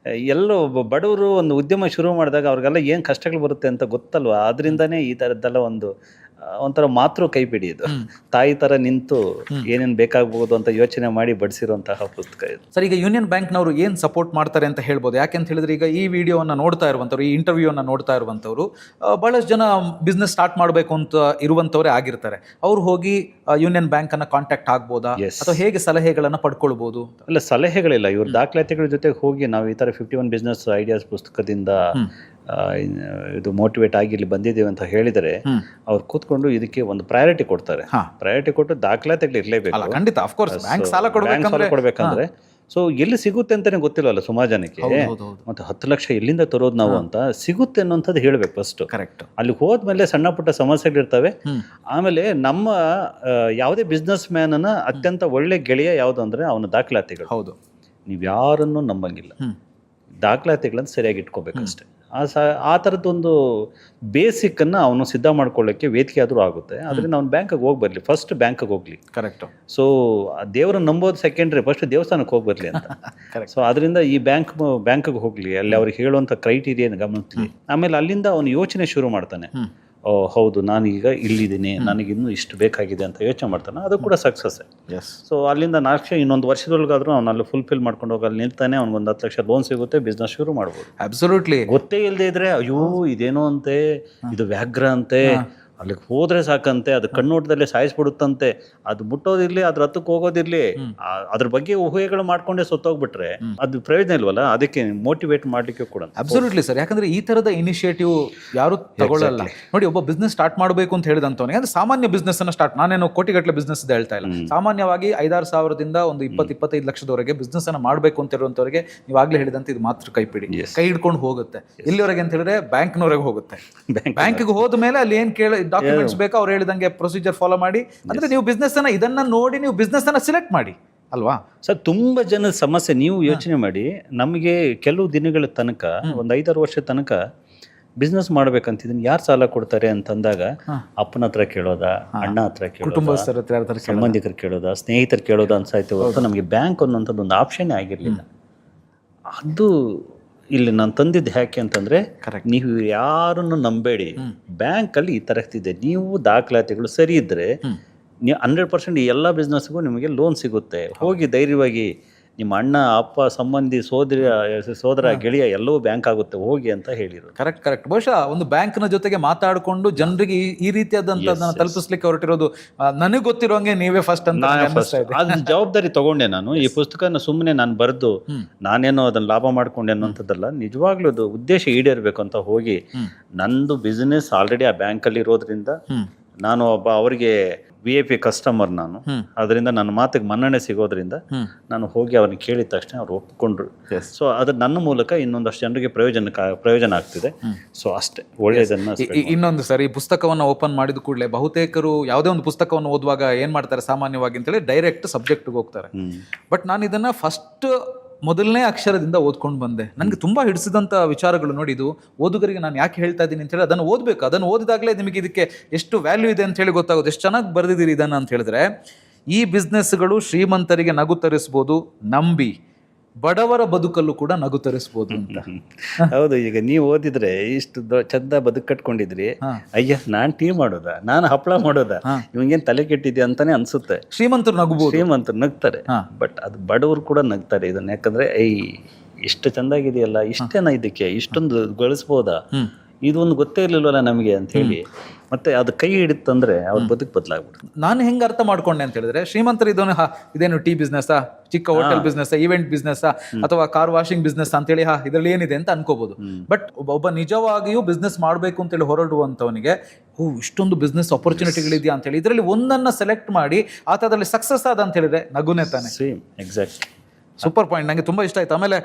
ಎಲ್ಲೋ ಬಡವರು ಒಂದು ಉದ್ಯಮ ಶುರು ಮಾಡಿದಾಗ ಅವ್ರಿಗೆಲ್ಲ ಏನು ಕಷ್ಟಗಳು ಬರುತ್ತೆ ಅಂತ ಗೊತ್ತಲ್ವಾ. ಅದರಿಂದನೇ ಈ ಥರದ್ದೆಲ್ಲ ಒಂಥರ ಮಾತೃ ಕೈಪಿಡಿ ಇದು. ತಾಯಿ ತರ ನಿಂತು ಏನೇನು ಬೇಕಾಗಬಹುದು ಅಂತ ಯೋಚನೆ ಮಾಡಿ ಬಡಿಸಿರುವಂತಹ ಪುಸ್ತಕ ಇದು. ಸರ್, ಈಗ ಯೂನಿಯನ್ ಬ್ಯಾಂಕ್ನವರು ಏನು ಸಪೋರ್ಟ್ ಮಾಡ್ತಾರೆ ಅಂತ ಹೇಳ್ಬೋದು. ಯಾಕೆಂತ ಹೇಳಿದ್ರೆ ಈಗ ಈ ವಿಡಿಯೋವನ್ನು ನೋಡ್ತಾ ಇರುವಂಥವ್ರು, ಈ ಇಂಟರ್ವ್ಯೂವನ್ನು ನೋಡ್ತಾ ಇರುವಂಥವ್ರು ಬಹಳಷ್ಟು ಜನ ಬಿಸ್ನೆಸ್ ಸ್ಟಾರ್ಟ್ ಮಾಡಬೇಕು ಅಂತ ಇರುವಂಥವರೇ ಆಗಿರ್ತಾರೆ. ಅವ್ರು ಹೋಗಿ ಯೂನಿಯನ್ ಬ್ಯಾಂಕ್ ಅನ್ನ ಕಾಂಟ್ಯಾಕ್ಟ್ ಆಗ್ಬೋದಾ, ಅಥವಾ ಹೇಗೆ ಸಲಹೆಗಳನ್ನು ಪಡ್ಕೊಳ್ಬಹುದು? ಅಲ್ಲ, ಸಲಹೆಗಳಿಲ್ಲ. ಇವ್ರ ದಾಖಲಾತಿಗಳ ಜೊತೆಗೆ ಹೋಗಿ ನಾವು ಈ ತರ 51 ಬಿಸ್ನೆಸ್ ಐಡಿಯಾಸ್ ಪುಸ್ತಕದಿಂದ ಇದು ಮೋಟಿವೇಟ್ ಆಗಿ ಇಲ್ಲಿ ಬಂದಿದ್ದೇವೆ ಅಂತ ಹೇಳಿದರೆ ಅವ್ರು ಕೂತ್ಕೊಂಡು ಇದಕ್ಕೆ ಒಂದು ಪ್ರಯಾರಿಟಿ ಕೊಡ್ತಾರೆ. ಪ್ರಯಾರಿಟಿ ಕೊಟ್ಟು ದಾಖಲಾತಿಗಳು ಇರಲೇಬೇಕು. ಖಂಡಿತ, ಆಫ್ ಕೋರ್ಸ್. ಬ್ಯಾಂಕ್ ಸಾಲ ಕೊಡಬೇಕಂದ್ರೆ ಸೊ ಎಲ್ಲಿ ಸಿಗುತ್ತೆ ಅಂತಾನೆ ಗೊತ್ತಿಲ್ಲವಲ್ಲ ಸುಮಾರು ಜನಕ್ಕೆ. ಮತ್ತೆ 10 ಲಕ್ಷ ಎಲ್ಲಿಂದ ತರೋದು ನಾವು ಅಂತ ಸಿಗುತ್ತೆ ಅನ್ನೋಂಥದ್ದು ಹೇಳ್ಬೇಕು ಫಸ್ಟ್. ಕರೆಕ್ಟ್. ಅಲ್ಲಿ ಹೋದ್ಮೇಲೆ ಸಣ್ಣ ಪುಟ್ಟ ಸಮಸ್ಯೆಗಳಿರ್ತವೆ. ಆಮೇಲೆ ನಮ್ಮ ಯಾವುದೇ ಬಿಸ್ನೆಸ್ ಮ್ಯಾನ್ನ ಅತ್ಯಂತ ಒಳ್ಳೆ ಗೆಳೆಯ ಯಾವುದು ಅಂದ್ರೆ ಅವನ ದಾಖಲಾತಿಗಳು. ಹೌದು. ನೀವು ಯಾರನ್ನು ನಂಬಂಗಿಲ್ಲ, ದಾಖಲಾತಿಗಳನ್ನು ಸರಿಯಾಗಿ ಇಟ್ಕೋಬೇಕಷ್ಟೆ. ಆ ಥರದ್ದೊಂದು ಬೇಸಿಕ್ಕನ್ನು ಅವನು ಸಿದ್ಧ ಮಾಡ್ಕೊಳ್ಳೋಕ್ಕೆ ವೇದಿಕೆ ಆದರೂ ಆಗುತ್ತೆ. ಅದರಿಂದ ಅವ್ನು ಬ್ಯಾಂಕಿಗೆ ಹೋಗಿ ಬರಲಿ, ಫಸ್ಟ್ ಬ್ಯಾಂಕಿಗೆ ಹೋಗಲಿ. ಕರೆಕ್ಟ್. ಸೊ ದೇವ್ರನ್ನ ನಂಬೋದು ಸೆಕೆಂಡ್ರಿ, ಫಸ್ಟ್ ದೇವಸ್ಥಾನಕ್ಕೆ ಹೋಗಿ ಬರಲಿ ಅಂತ. ಸೊ ಅದರಿಂದ ಈ ಬ್ಯಾಂಕಿಗೆ ಹೋಗಲಿ, ಅಲ್ಲಿ ಅವ್ರಿಗೆ ಹೇಳುವಂಥ ಕ್ರೈಟೀರಿಯನ್ ಗಮನಿಸ್ಲಿ. ಆಮೇಲೆ ಅಲ್ಲಿಂದ ಅವನು ಯೋಚನೆ ಶುರು ಮಾಡ್ತಾನೆ. ಓ ಹೌದು, ನಾನೀಗ ಇಲ್ಲಿದ್ದೀನಿ, ನನಗಿನ್ನೂ ಇಷ್ಟು ಬೇಕಾಗಿದೆ ಅಂತ ಯೋಚನೆ ಮಾಡ್ತಾನೆ. ಅದು ಕೂಡ ಸಕ್ಸಸ್. ಸೊ ಅಲ್ಲಿಂದ 4 ಇನ್ನೊಂದು ವರ್ಷದೊಳಗಾದ್ರೂ ಅವ್ನು ಅಲ್ಲಿ ಫುಲ್ಫಿಲ್ ಮಾಡ್ಕೊಂಡು ಹೋಗಿ ಅಲ್ಲಿ ನಿಲ್ತಾನೆ. ಅವ್ನಿಗೊಂದು 10 ಲಕ್ಷ ಲೋನ್ ಸಿಗುತ್ತೆ, ಬಿಸ್ನೆಸ್ ಶುರು ಮಾಡ್ಬೋದು. ಅಬ್ಸಲ್ಯೂಟ್ಲಿ. ಗೊತ್ತೇ ಇಲ್ಲದೆ ಇದ್ರೆ ಅಯ್ಯೋ ಇದೇನೋ ಅಂತೆ, ಇದು ವ್ಯಾಘ್ರ ಅಂತೆ, ಅಲ್ಲಿಗೆ ಹೋದ್ರೆ ಸಾಕಂತೆ, ಅದು ಕಣ್ಣೋಟದಲ್ಲೇ ಸಾಯಿಸ್ಬಿಡುತ್ತಂತೆ, ಅದು ಮುಟ್ಟೋದಿರ್ಲಿ, ಅದ್ರ ಹತ್ತಕ್ಕೆ ಹೋಗೋದಿರ್ಲಿ, ಅದ್ರ ಬಗ್ಗೆ ಊಹೆಗಳು ಮಾಡ್ಕೊಂಡೆ ಸತ್ತೋಗ್ಬಿಟ್ರೆ ಅದು ಪ್ರಯೋಜನ ಇಲ್ವಲ್ಲ. ಅದಕ್ಕೆ ಮೋಟಿವೇಟ್ ಮಾಡ್ಲಿಕ್ಕೆ ಕೂಡ. Absolutely sir. ಯಾಕಂದ್ರೆ ಈ ತರದ ಇನಿಷಿಯೇಟಿವ್ ಯಾರು ತಗೊಳ್ಳಲ್ಲ. ನೋಡಿ, ಒಬ್ಬ ಬಿಸ್ನೆಸ್ ಸ್ಟಾರ್ಟ್ ಮಾಡಬೇಕು ಅಂತ ಹೇಳಿದಂತವನಿಗೆ, ಅಂದ್ರೆ ಸಾಮಾನ್ಯ ಬಿಸ್ನೆಸ್ ಅನ್ನ ಸ್ಟಾರ್ಟ್, ನಾನೇನು ಕೋಟಿಗಟ್ಟಲೆ ಬಿಸ್ನೆಸ್ ಹೇಳ್ತಾ ಇಲ್ಲ, ಸಾಮಾನ್ಯವಾಗಿ 5-6 ಸಾವಿರದಿಂದ ಒಂದು 20-25 ಲಕ್ಷದವರೆಗೆ ಬಿಸ್ನೆಸ್ ಅನ್ನ ಮಾಡಬೇಕು ಅಂತ ಇರುವಂತವರಿಗೆ ನೀವು ಆಗ್ಲೇ ಹೇಳಿದಂತೆ ಇದು ಮಾತ್ರ ಕೈಪಿಡಿ, ಕೈ ಹಿಡ್ಕೊಂಡು ಹೋಗುತ್ತೆ. ಇಲ್ಲಿವರೆಗೆ ಅಂತ ಹೇಳಿದ್ರೆ ಬ್ಯಾಂಕ್ನವರೆಗೆ ಹೋಗುತ್ತೆ. ಬ್ಯಾಂಕಿಗೆ ಹೋದ ಮೇಲೆ ಅಲ್ಲಿ ಏನ್ ಡಾಕ್ಯುಮೆಂಟ್ಸ್ ಬೇಕು, ಅವ್ರು ಹೇಳಿದಂಗೆ ಪ್ರೊಸೀಜರ್ ಫಾಲೋ ಮಾಡಿ. ಅಂದ್ರೆ ನೀವು ಬಿಸ್ನೆಸ್ ಅನ್ನ ಇದನ್ನ ನೋಡಿ ನೀವು ಬಿಸ್ನೆಸ್ ಅನ್ನ ಸಿಲೆಕ್ಟ್ ಮಾಡಿ ಅಲ್ವಾ ಸರ್. ತುಂಬಾ ಜನದ ಸಮಸ್ಯೆ ನೀವು ಯೋಚನೆ ಮಾಡಿ. ನಮಗೆ ಕೆಲವು ದಿನಗಳ ತನಕ, ಒಂದು 5-6 ವರ್ಷದ ತನಕ ಬಿಸ್ನೆಸ್ ಮಾಡ್ಬೇಕಂತಿದ್ದೀನಿ, ಯಾರು ಸಾಲ ಕೊಡ್ತಾರೆ ಅಂತಂದಾಗ ಅಪ್ಪನ ಹತ್ರ ಕೇಳೋದ, ಅಣ್ಣ ಹತ್ರ ಕೇಳೋದ, ಸಂಬಂಧಿಕರು ಕೇಳೋದ, ಸ್ನೇಹಿತರು ಕೇಳೋದ ಅನ್ಸಾಯ್ತು ಹೊರತು ನಮಗೆ ಬ್ಯಾಂಕ್ ಅನ್ನೋಂಥದ್ದು ಒಂದು ಆಪ್ಷನ್ ಆಗಿರ್ಲಿಲ್ಲ. ಅದು ಇಲ್ಲಿ ನಾನು ತಂದಿದ್ದು ಯಾಕೆ ಅಂತಂದ್ರೆ, ನೀವು ಯಾರನ್ನು ನಂಬೇಡಿ. ಬ್ಯಾಂಕಲ್ಲಿ ಈ ತರಹದಿದೆ, ನೀವು ದಾಖಲಾತಿಗಳು ಸರಿ ಇದ್ರೆ ನೀವು 100% ಎಲ್ಲ ಬಿಸ್ನೆಸ್ಗೂ ನಿಮಗೆ ಲೋನ್ ಸಿಗುತ್ತೆ. ಹೋಗಿ ಧೈರ್ಯವಾಗಿ ನಿಮ್ಮ ಅಣ್ಣ, ಅಪ್ಪ, ಸಂಬಂಧಿ, ಸೋದರ, ಗೆಳೆಯ ಎಲ್ಲವೂ ಬ್ಯಾಂಕ್ ಆಗುತ್ತೆ, ಹೋಗಿ ಅಂತ ಹೇಳಿದ್ರು. ಕರೆಕ್ಟ್. ಬಹುಶಃ ಒಂದು ಬ್ಯಾಂಕ್ನ ಜೊತೆಗೆ ಮಾತಾಡಿಕೊಂಡು ಜನರಿಗೆ ಈ ರೀತಿಯಾದಂಥದ್ದನ್ನ ತಲುಪಿಸ್ಲಿಕ್ಕೆ ಹೊರಟಿರೋದು ನನಗೆ ಗೊತ್ತಿರೋಂಗೆ ನೀವೇ ಫಸ್ಟ್ ಅಂತ ಅದನ್ನ ಜವಾಬ್ದಾರಿ ತಗೊಂಡೆ ನಾನು. ಈ ಪುಸ್ತಕನ ಸುಮ್ಮನೆ ನಾನು ಬರೆದು ನಾನೇನೋ ಅದನ್ನ ಲಾಭ ಮಾಡ್ಕೊಂಡೆ ಅನ್ನೋಂಥದ್ದಲ್ಲ, ನಿಜವಾಗ್ಲೂ ಅದು ಉದ್ದೇಶ ಈಡೇರ್ಬೇಕು ಅಂತ ಹೋಗಿ, ನಂದು ಬಿಸ್ನೆಸ್ ಆಲ್ರೆಡಿ ಆ ಬ್ಯಾಂಕಲ್ಲಿ ಇರೋದ್ರಿಂದ ನಾನು ಒಬ್ಬ ಅವರಿಗೆ VIP ಕಸ್ಟಮರ್ ನಾನು. ಅದರಿಂದ ನನ್ನ ಮಾತಿಗೆ ಮನ್ನಣೆ ಸಿಗೋದ್ರಿಂದ ನಾನು ಹೋಗಿ ಅವ್ರನ್ನ ಕೇಳಿದ ತಕ್ಷಣ ಅವ್ರು ಒಪ್ಪಿಕೊಂಡ್ರು. ಸೊ ಅದು ನನ್ನ ಮೂಲಕ ಇನ್ನೊಂದಷ್ಟು ಜನರಿಗೆ ಪ್ರಯೋಜನ ಆಗ್ತಿದೆ. ಸೊ ಅಷ್ಟೇ, ಒಳ್ಳೆಯದನ್ನ. ಇನ್ನೊಂದು ಸರಿ, ಪುಸ್ತಕವನ್ನು ಓಪನ್ ಮಾಡಿದ ಕೂಡಲೇ ಬಹುತೇಕರು ಯಾವುದೇ ಒಂದು ಪುಸ್ತಕವನ್ನು ಓದುವಾಗ ಏನ್ ಮಾಡ್ತಾರೆ ಸಾಮಾನ್ಯವಾಗಿ ಅಂತೇಳಿ, ಡೈರೆಕ್ಟ್ ಸಬ್ಜೆಕ್ಟ್ಗೆ ಹೋಗ್ತಾರೆ. ಬಟ್ ನಾನು ಇದನ್ನ ಫಸ್ಟ್ ಮೊದಲನೇ ಅಕ್ಷರದಿಂದ ಓದ್ಕೊಂಡು ಬಂದೆ. ನನಗೆ ತುಂಬ ಹಿಡಿಸಿದಂಥ ವಿಚಾರಗಳು ನೋಡಿ, ಇದು ಓದುಗರಿಗೆ ನಾನು ಯಾಕೆ ಹೇಳ್ತಾ ಇದ್ದೀನಿ ಅಂತೇಳಿ, ಅದನ್ನು ಓದಬೇಕು. ಅದನ್ನು ಓದಿದಾಗಲೇ ನಿಮಗೆ ಇದಕ್ಕೆ ಎಷ್ಟು ವ್ಯಾಲ್ಯೂ ಇದೆ ಅಂತ ಹೇಳಿ ಗೊತ್ತಾಗೋದು. ಎಷ್ಟು ಚೆನ್ನಾಗಿ ಬರೆದಿದ್ದೀರಿ ಇದನ್ನು ಅಂತ ಹೇಳಿದ್ರೆ, ಈ ಬಿಸ್ನೆಸ್ಗಳು ಶ್ರೀಮಂತರಿಗೆ ನಗು ತರಿಸ್ಬೋದು, ನಂಬಿ ಬಡವರ ಬದುಕಲ್ಲೂ ಕೂಡ ನಗು ತರಿಸ್ಬೋದು ಅಂತ. ಹೌದು. ಈಗ ನೀವು ಓದಿದ್ರೆ ಇಷ್ಟು ಚಂದ ಬದುಕು ಕಟ್ಕೊಂಡಿದ್ರಿ, ಅಯ್ಯ ನಾನ್ ಟೀ ಮಾಡೋದ, ನಾನು ಹಪ್ಪಳ ಮಾಡೋದ, ಇವಂಗೇನ್ ತಲೆ ಕೆಟ್ಟಿದ್ಯಾ ಅಂತಾನೆ ಅನ್ಸುತ್ತೆ. ಶ್ರೀಮಂತರು ನಗಬಹುದು, ಶ್ರೀಮಂತರು ನಗ್ತಾರೆ. ಬಟ್ ಅದು ಬಡವರು ಕೂಡ ನಗ್ತಾರೆ ಇದನ್ನ. ಯಾಕಂದ್ರೆ ಇಷ್ಟು ಚಂದಾಗಿದೆಯಲ್ಲ, ಇಷ್ಟೇನ ಇದಕ್ಕೆ ಇಷ್ಟೊಂದು ಗಳಿಸ್ಬೋದಾ, ಇದೊಂದು ಗೊತ್ತೇ ಇರ್ಲಿಲ್ವಲ್ಲ ನಮಗೆ ಅಂತ ಹೇಳಿ ಮತ್ತೆ ಅದು ಕೈ ಹಿಡಿತಂದ್ರೆ ಅವ್ರ ಬದುಕು ಬದಲಾಗ್ಬಿಡ್ತು. ನಾನು ಹೆಂಗೆ ಅರ್ಥ ಮಾಡ್ಕೊಂಡೆ ಅಂತ ಹೇಳಿದ್ರೆ, ಶ್ರೀಮಂತರು ಇದೇನು ಟೀ ಬಿಸ್ನೆಸ್ಸಾ, ಚಿಕ್ಕ ಹೋಟೆಲ್ ಬಿಸ್ನೆಸ್, ಇವೆಂಟ್ ಬಿಸ್ನೆಸ್, ಅಥವಾ ಕಾರ್ ವಾಷಿಂಗ್ ಬಿಸ್ನೆಸ್ ಅಂತೇಳಿ ಇದರಲ್ಲಿ ಏನಿದೆ ಅಂತ ಅನ್ಕೋಬಹುದು. ಬಟ್ ಒಬ್ಬ ನಿಜವಾಗಿಯೂ ಬಿಸ್ನೆಸ್ ಮಾಡಬೇಕು ಅಂತೇಳಿ ಹೊರಡುವಂತವನಿಗೆ ಇಷ್ಟೊಂದು ಬಿಸ್ನೆಸ್ ಆಪರ್ಚುನಿಟಿಗಳಿದೆಯಾ ಅಂತೇಳಿ ಇದರಲ್ಲಿ ಒಂದನ್ನ ಸೆಲೆಕ್ಟ್ ಮಾಡಿ ಆತದಲ್ಲಿ ಸಕ್ಸಸ್ ಆದ ಅಂತ ಹೇಳಿದ್ರೆ ನಗುನೇ ತಾನೆ. Same, exact. ಸೂಪರ್ ಪಾಯಿಂಟ್, ನನಗೆ ತುಂಬ ಇಷ್ಟ ಆಯ್ತು. ಆಮೇಲೆ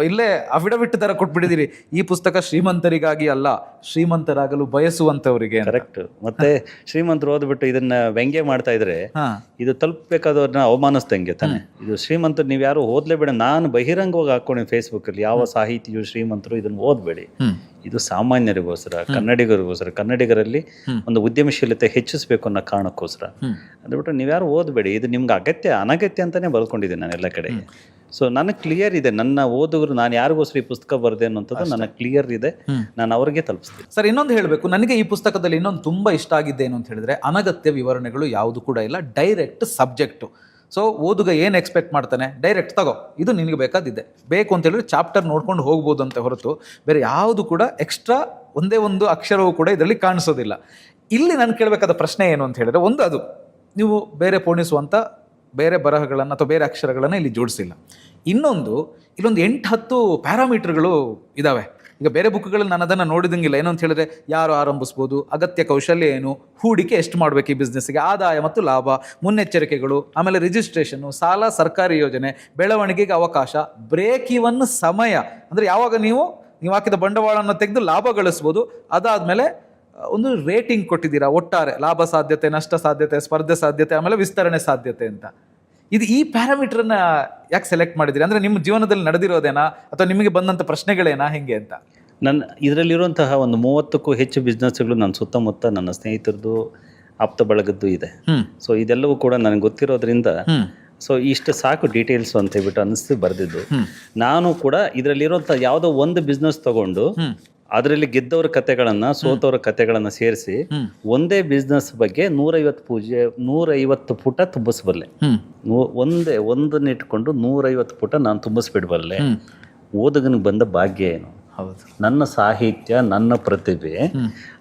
ಇಲ್ಲೇ ಅಫಿಡವಿಟ್ ತರ ಕೊಟ್ಬಿಟ್ಟಿದ್ದೀರಿ, ಈ ಪುಸ್ತಕ ಶ್ರೀಮಂತರಿಗಾಗಿ ಅಲ್ಲ, ಶ್ರೀಮಂತರಾಗಲು ಬಯಸುವಂತವರಿಗೆ. ಕರೆಕ್ಟ್. ಮತ್ತೆ ಶ್ರೀಮಂತರು ಓದ್ಬಿಟ್ಟು ಇದನ್ನ ವ್ಯಂಗ್ಯ ಮಾಡ್ತಾ ಇದ್ರೆ ಇದು ತಲುಪಬೇಕಾದವ್ರನ್ನ ಅವಮಾನಿಸ್ದಂಗೆ ತಾನೆ. ಇದು ಶ್ರೀಮಂತರು ನೀವು ಯಾರು ಓದ್ಲೇಬೇಡ. ನಾನು ಬಹಿರಂಗವಾಗಿ ಹಾಕೊಂಡು ಫೇಸ್ಬುಕ್ ಅಲ್ಲಿ, ಯಾವ ಸಾಹಿತಿಯು ಶ್ರೀಮಂತರು ಇದನ್ನ ಓದ್ಬೇಡಿ, ಇದು ಸಾಮಾನ್ಯರಿಗೋಸ್ಕರ, ಕನ್ನಡಿಗರಿಗೋಸ್ಕರ, ಕನ್ನಡಿಗರಲ್ಲಿ ಒಂದು ಉದ್ಯಮಶೀಲತೆ ಹೆಚ್ಚಿಸಬೇಕು ಅನ್ನೋ ಕಾರಣಕ್ಕೋಸ್ಕರ. ಅಂದ್ಬಿಟ್ಟು ನೀವ್ಯಾರು ಓದಬೇಡಿ, ಇದು ನಿಮ್ಗೆ ಅನಗತ್ಯ ಅಂತಾನೆ ಬರ್ಕೊಂಡಿದ್ದೀನಿ ನಾನು ಎಲ್ಲ ಕಡೆ. ಸೊ ನನಗೆ ಕ್ಲಿಯರ್ ಇದೆ, ನನ್ನ ಓದುಗರು ನಾನು ಯಾರಿಗೋಸ್ಕರ ಈ ಪುಸ್ತಕ ಬರೆದೆ ಅನ್ನೋಂಥದ್ದು ನನಗೆ ಕ್ಲಿಯರ್ ಇದೆ, ನಾನು ಅವ್ರಿಗೆ ತಲುಪಿಸ್ತೀನಿ. ಸರ್, ಇನ್ನೊಂದು ಹೇಳಬೇಕು, ನನಗೆ ಈ ಪುಸ್ತಕದಲ್ಲಿ ಇನ್ನೊಂದು ತುಂಬ ಇಷ್ಟ ಆಗಿದ್ದೆ ಏನು ಅಂತ ಹೇಳಿದ್ರೆ, ಅನಗತ್ಯ ವಿವರಣೆಗಳು ಯಾವುದು ಕೂಡ ಇಲ್ಲ, ಡೈರೆಕ್ಟ್ ಸಬ್ಜೆಕ್ಟು. ಸೊ ಓದುಗ ಏನು ಎಕ್ಸ್ಪೆಕ್ಟ್ ಮಾಡ್ತಾನೆ, ಡೈರೆಕ್ಟ್ ತಗೋ, ಇದು ನಿನಗೆ ಬೇಕಾದಿದೆ, ಬೇಕು ಅಂತ ಹೇಳಿದ್ರೆ ಚಾಪ್ಟರ್ ನೋಡ್ಕೊಂಡು ಹೋಗ್ಬೋದು ಅಂತ ಹೊರತು ಬೇರೆ ಯಾವುದು ಕೂಡ ಎಕ್ಸ್ಟ್ರಾ ಒಂದೇ ಒಂದು ಅಕ್ಷರವೂ ಕೂಡ ಇದರಲ್ಲಿ ಕಾಣಿಸೋದಿಲ್ಲ. ಇಲ್ಲಿ ನಾನು ಕೇಳಬೇಕಾದ ಪ್ರಶ್ನೆ ಏನು ಅಂತ ಹೇಳಿದ್ರೆ, ಒಂದು, ಅದು ನೀವು ಬೇರೆ ಪೋಣಿಸುವಂಥ ಬೇರೆ ಬರಹಗಳನ್ನು ಅಥವಾ ಬೇರೆ ಅಕ್ಷರಗಳನ್ನು ಇಲ್ಲಿ ಜೋಡಿಸಿಲ್ಲ. ಇನ್ನೊಂದು, ಇಲ್ಲೊಂದು 8-10 ಪ್ಯಾರಾಮೀಟರ್ಗಳು ಇದ್ದಾವೆ. ಈಗ ಬೇರೆ ಬುಕ್ಗಳಲ್ಲಿ ನಾನು ಅದನ್ನು ನೋಡಿದಂಗಿಲ್ಲ. ಏನು ಅಂತ ಹೇಳಿದ್ರೆ ಯಾರು ಆರಂಭಿಸ್ಬೋದು, ಅಗತ್ಯ ಕೌಶಲ್ಯ ಏನು, ಹೂಡಿಕೆ ಎಷ್ಟು ಮಾಡಬೇಕು ಈ ಬಿಸ್ನೆಸ್ಗೆ, ಆದಾಯ ಮತ್ತು ಲಾಭ, ಮುನ್ನೆಚ್ಚರಿಕೆಗಳು, ಆಮೇಲೆ ರಿಜಿಸ್ಟ್ರೇಷನ್, ಸಾಲ, ಸರ್ಕಾರಿ ಯೋಜನೆ, ಬೆಳವಣಿಗೆಗೆ ಅವಕಾಶ, ಬ್ರೇಕ್ ಇವನ್ ಸಮಯ, ಅಂದರೆ ಯಾವಾಗ ನೀವು ಹಾಕಿದ ಬಂಡವಾಳವನ್ನು ತೆಗೆದು ಲಾಭ ಗಳಿಸ್ಬೋದು, ಅದಾದಮೇಲೆ ಒಂದು ರೇಟಿಂಗ್ ಕೊಟ್ಟಿದ್ದೀರಾ ಒಟ್ಟಾರೆ ಲಾಭ ಸಾಧ್ಯತೆ, ನಷ್ಟ ಸಾಧ್ಯತೆ, ಸ್ಪರ್ಧೆ ಸಾಧ್ಯತೆ, ಆಮೇಲೆ ವಿಸ್ತರಣೆ ಸಾಧ್ಯತೆ ಅಂತ. ಈ ಪ್ಯಾರಾಮೀಟರ್ನ ಯಾಕೆ ಸೆಲೆಕ್ಟ್ ಮಾಡಿದಿರಿ? ಅಂದರೆ ನಿಮ್ಮ ಜೀವನದಲ್ಲಿ ನಡೆದಿರೋದೇನಾ ಅಥವಾ ನಿಮಗೆ ಬಂದಂಥ ಪ್ರಶ್ನೆಗಳೇನಾ, ಹೆಂಗೆ ಅಂತ? ನನ್ನ ಇದರಲ್ಲಿರುವಂತಹ ಒಂದು 30ಕ್ಕೂ ಹೆಚ್ಚು ಬಿಸ್ನೆಸ್ಗಳು ನನ್ನ ಸುತ್ತಮುತ್ತ ನನ್ನ ಸ್ನೇಹಿತರದ್ದು, ಆಪ್ತ ಬಳಗದ್ದು ಇದೆ. ಸೊ ಇದೆಲ್ಲವೂ ಕೂಡ ನನಗೆ ಗೊತ್ತಿರೋದ್ರಿಂದ ಸೊ ಇಷ್ಟು ಸಾಕು ಡೀಟೇಲ್ಸ್ ಅಂತ ಹೇಳ್ಬಿಟ್ಟು ಅನ್ನಿಸ್ತು ಬರೆದಿದ್ದು. ನಾನು ಕೂಡ ಇದರಲ್ಲಿರುವಂಥ ಯಾವುದೋ ಒಂದು ಬಿಸ್ನೆಸ್ ತಗೊಂಡು ಅದರಲ್ಲಿ ಗೆದ್ದವರ ಕತೆಗಳನ್ನ, ಸೋತವರ ಕತೆಗಳನ್ನ ಸೇರಿಸಿ ಒಂದೇ ಬಿಸ್ನೆಸ್ ಬಗ್ಗೆ 150 ಪುಟ ತುಂಬಿಸ್ಬಲ್ಲೆ. ಒಂದನ್ನ ಇಟ್ಕೊಂಡು 150 ಪುಟ ನಾನು ತುಂಬಿಸ್ಬಿಡ್ಬಲ್ಲೆ. ಓದುಗನಿಗೆ ಬಂದ ಭಾಗ್ಯ ಏನು? ಹೌದು, ನನ್ನ ಸಾಹಿತ್ಯ, ನನ್ನ ಪ್ರತಿಭೆ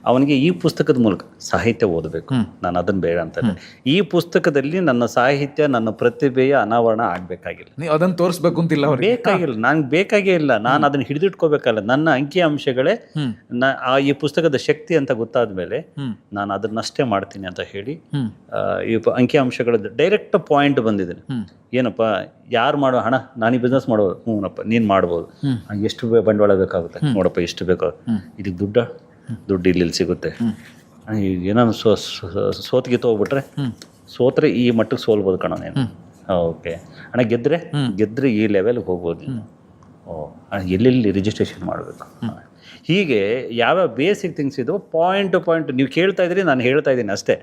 ಅವನಿಗೆ ಈ ಪುಸ್ತಕದ ಮೂಲಕ ಸಾಹಿತ್ಯ ಓದಬೇಕು, ನಾನು ಅದನ್ನ ಬೇಡ ಅಂತಾನೆ. ಈ ಪುಸ್ತಕದಲ್ಲಿ ನನ್ನ ಸಾಹಿತ್ಯ, ನನ್ನ ಪ್ರತಿಭೆಯ ಅನಾವರಣ ಆಗ್ಬೇಕಾಗಿಲ್ಲ, ನೀವು ಅದನ್ನು ತೋರಿಸ್ಬೇಕು ಅಂತಿಲ್ಲ, ಬೇಕಾಗಿಲ್ಲ, ನಂಗೆ ಬೇಕಾಗೇ ಇಲ್ಲ. ನಾನು ಅದನ್ನ ಹಿಡಿದಿಟ್ಕೋಬೇಕಲ್ಲ. ನನ್ನ ಅಂಕಿ ಅಂಶಗಳೇ ಈ ಪುಸ್ತಕದ ಶಕ್ತಿ ಅಂತ ಗೊತ್ತಾದ್ಮೇಲೆ ನಾನು ಅದನ್ನಷ್ಟೇ ಮಾಡ್ತೀನಿ ಅಂತ ಹೇಳಿ ಈ ಅಂಕಿ ಅಂಶಗಳ ಡೈರೆಕ್ಟ್ ಪಾಯಿಂಟ್ ಬಂದಿದ್ದೀನಿ. ಏನಪ್ಪ, ಯಾರು ಮಾಡೋ ಹಣ, ನಾನು ಈ ಬಿಸ್ನೆಸ್ ಮಾಡೋದು, ಹ್ಞೂನಪ್ಪ ನೀನು ಮಾಡ್ಬೋದು, ಎಷ್ಟು ಬಂಡವಾಳ ಬೇಕಾಗುತ್ತೆ ನೋಡಪ್ಪ, ಎಷ್ಟು ಬೇಕು, ಇದಕ್ಕೆ ದುಡ್ಡು ಇಲ್ಲಿ ಸಿಗುತ್ತೆ. ಏನಾದ್ರು ಸೋತ್ಗೆ ಹೋಗ್ಬಿಟ್ರೆ, ಸೋತ್ರೆ ಈ ಮಟ್ಟಕ್ಕೆ ಸೋಲ್ಬೋದು ಕಣ ನೀನು. ಓಕೆ ಅಣ್ಣ, ಗೆದ್ರೆ ಈ ಲೆವೆಲ್ಗೆ ಹೋಗ್ಬೋದು ನೀನು. ಎಲ್ಲೆಲ್ಲಿ ರಿಜಿಸ್ಟ್ರೇಷನ್ ಮಾಡಬೇಕು, ಹೀಗೆ ಯಾವ್ಯಾವ ಬೇಸಿಕ್ ಥಿಂಗ್ಸ್ ಇದು ಪಾಯಿಂಟ್ ಟು ಪಾಯಿಂಟ್ ನೀವು ಕೇಳ್ತಾ ಇದ್ರಿ, ನಾನು ಹೇಳ್ತಾ ಇದ್ದೀನಿ ಅಷ್ಟೇ.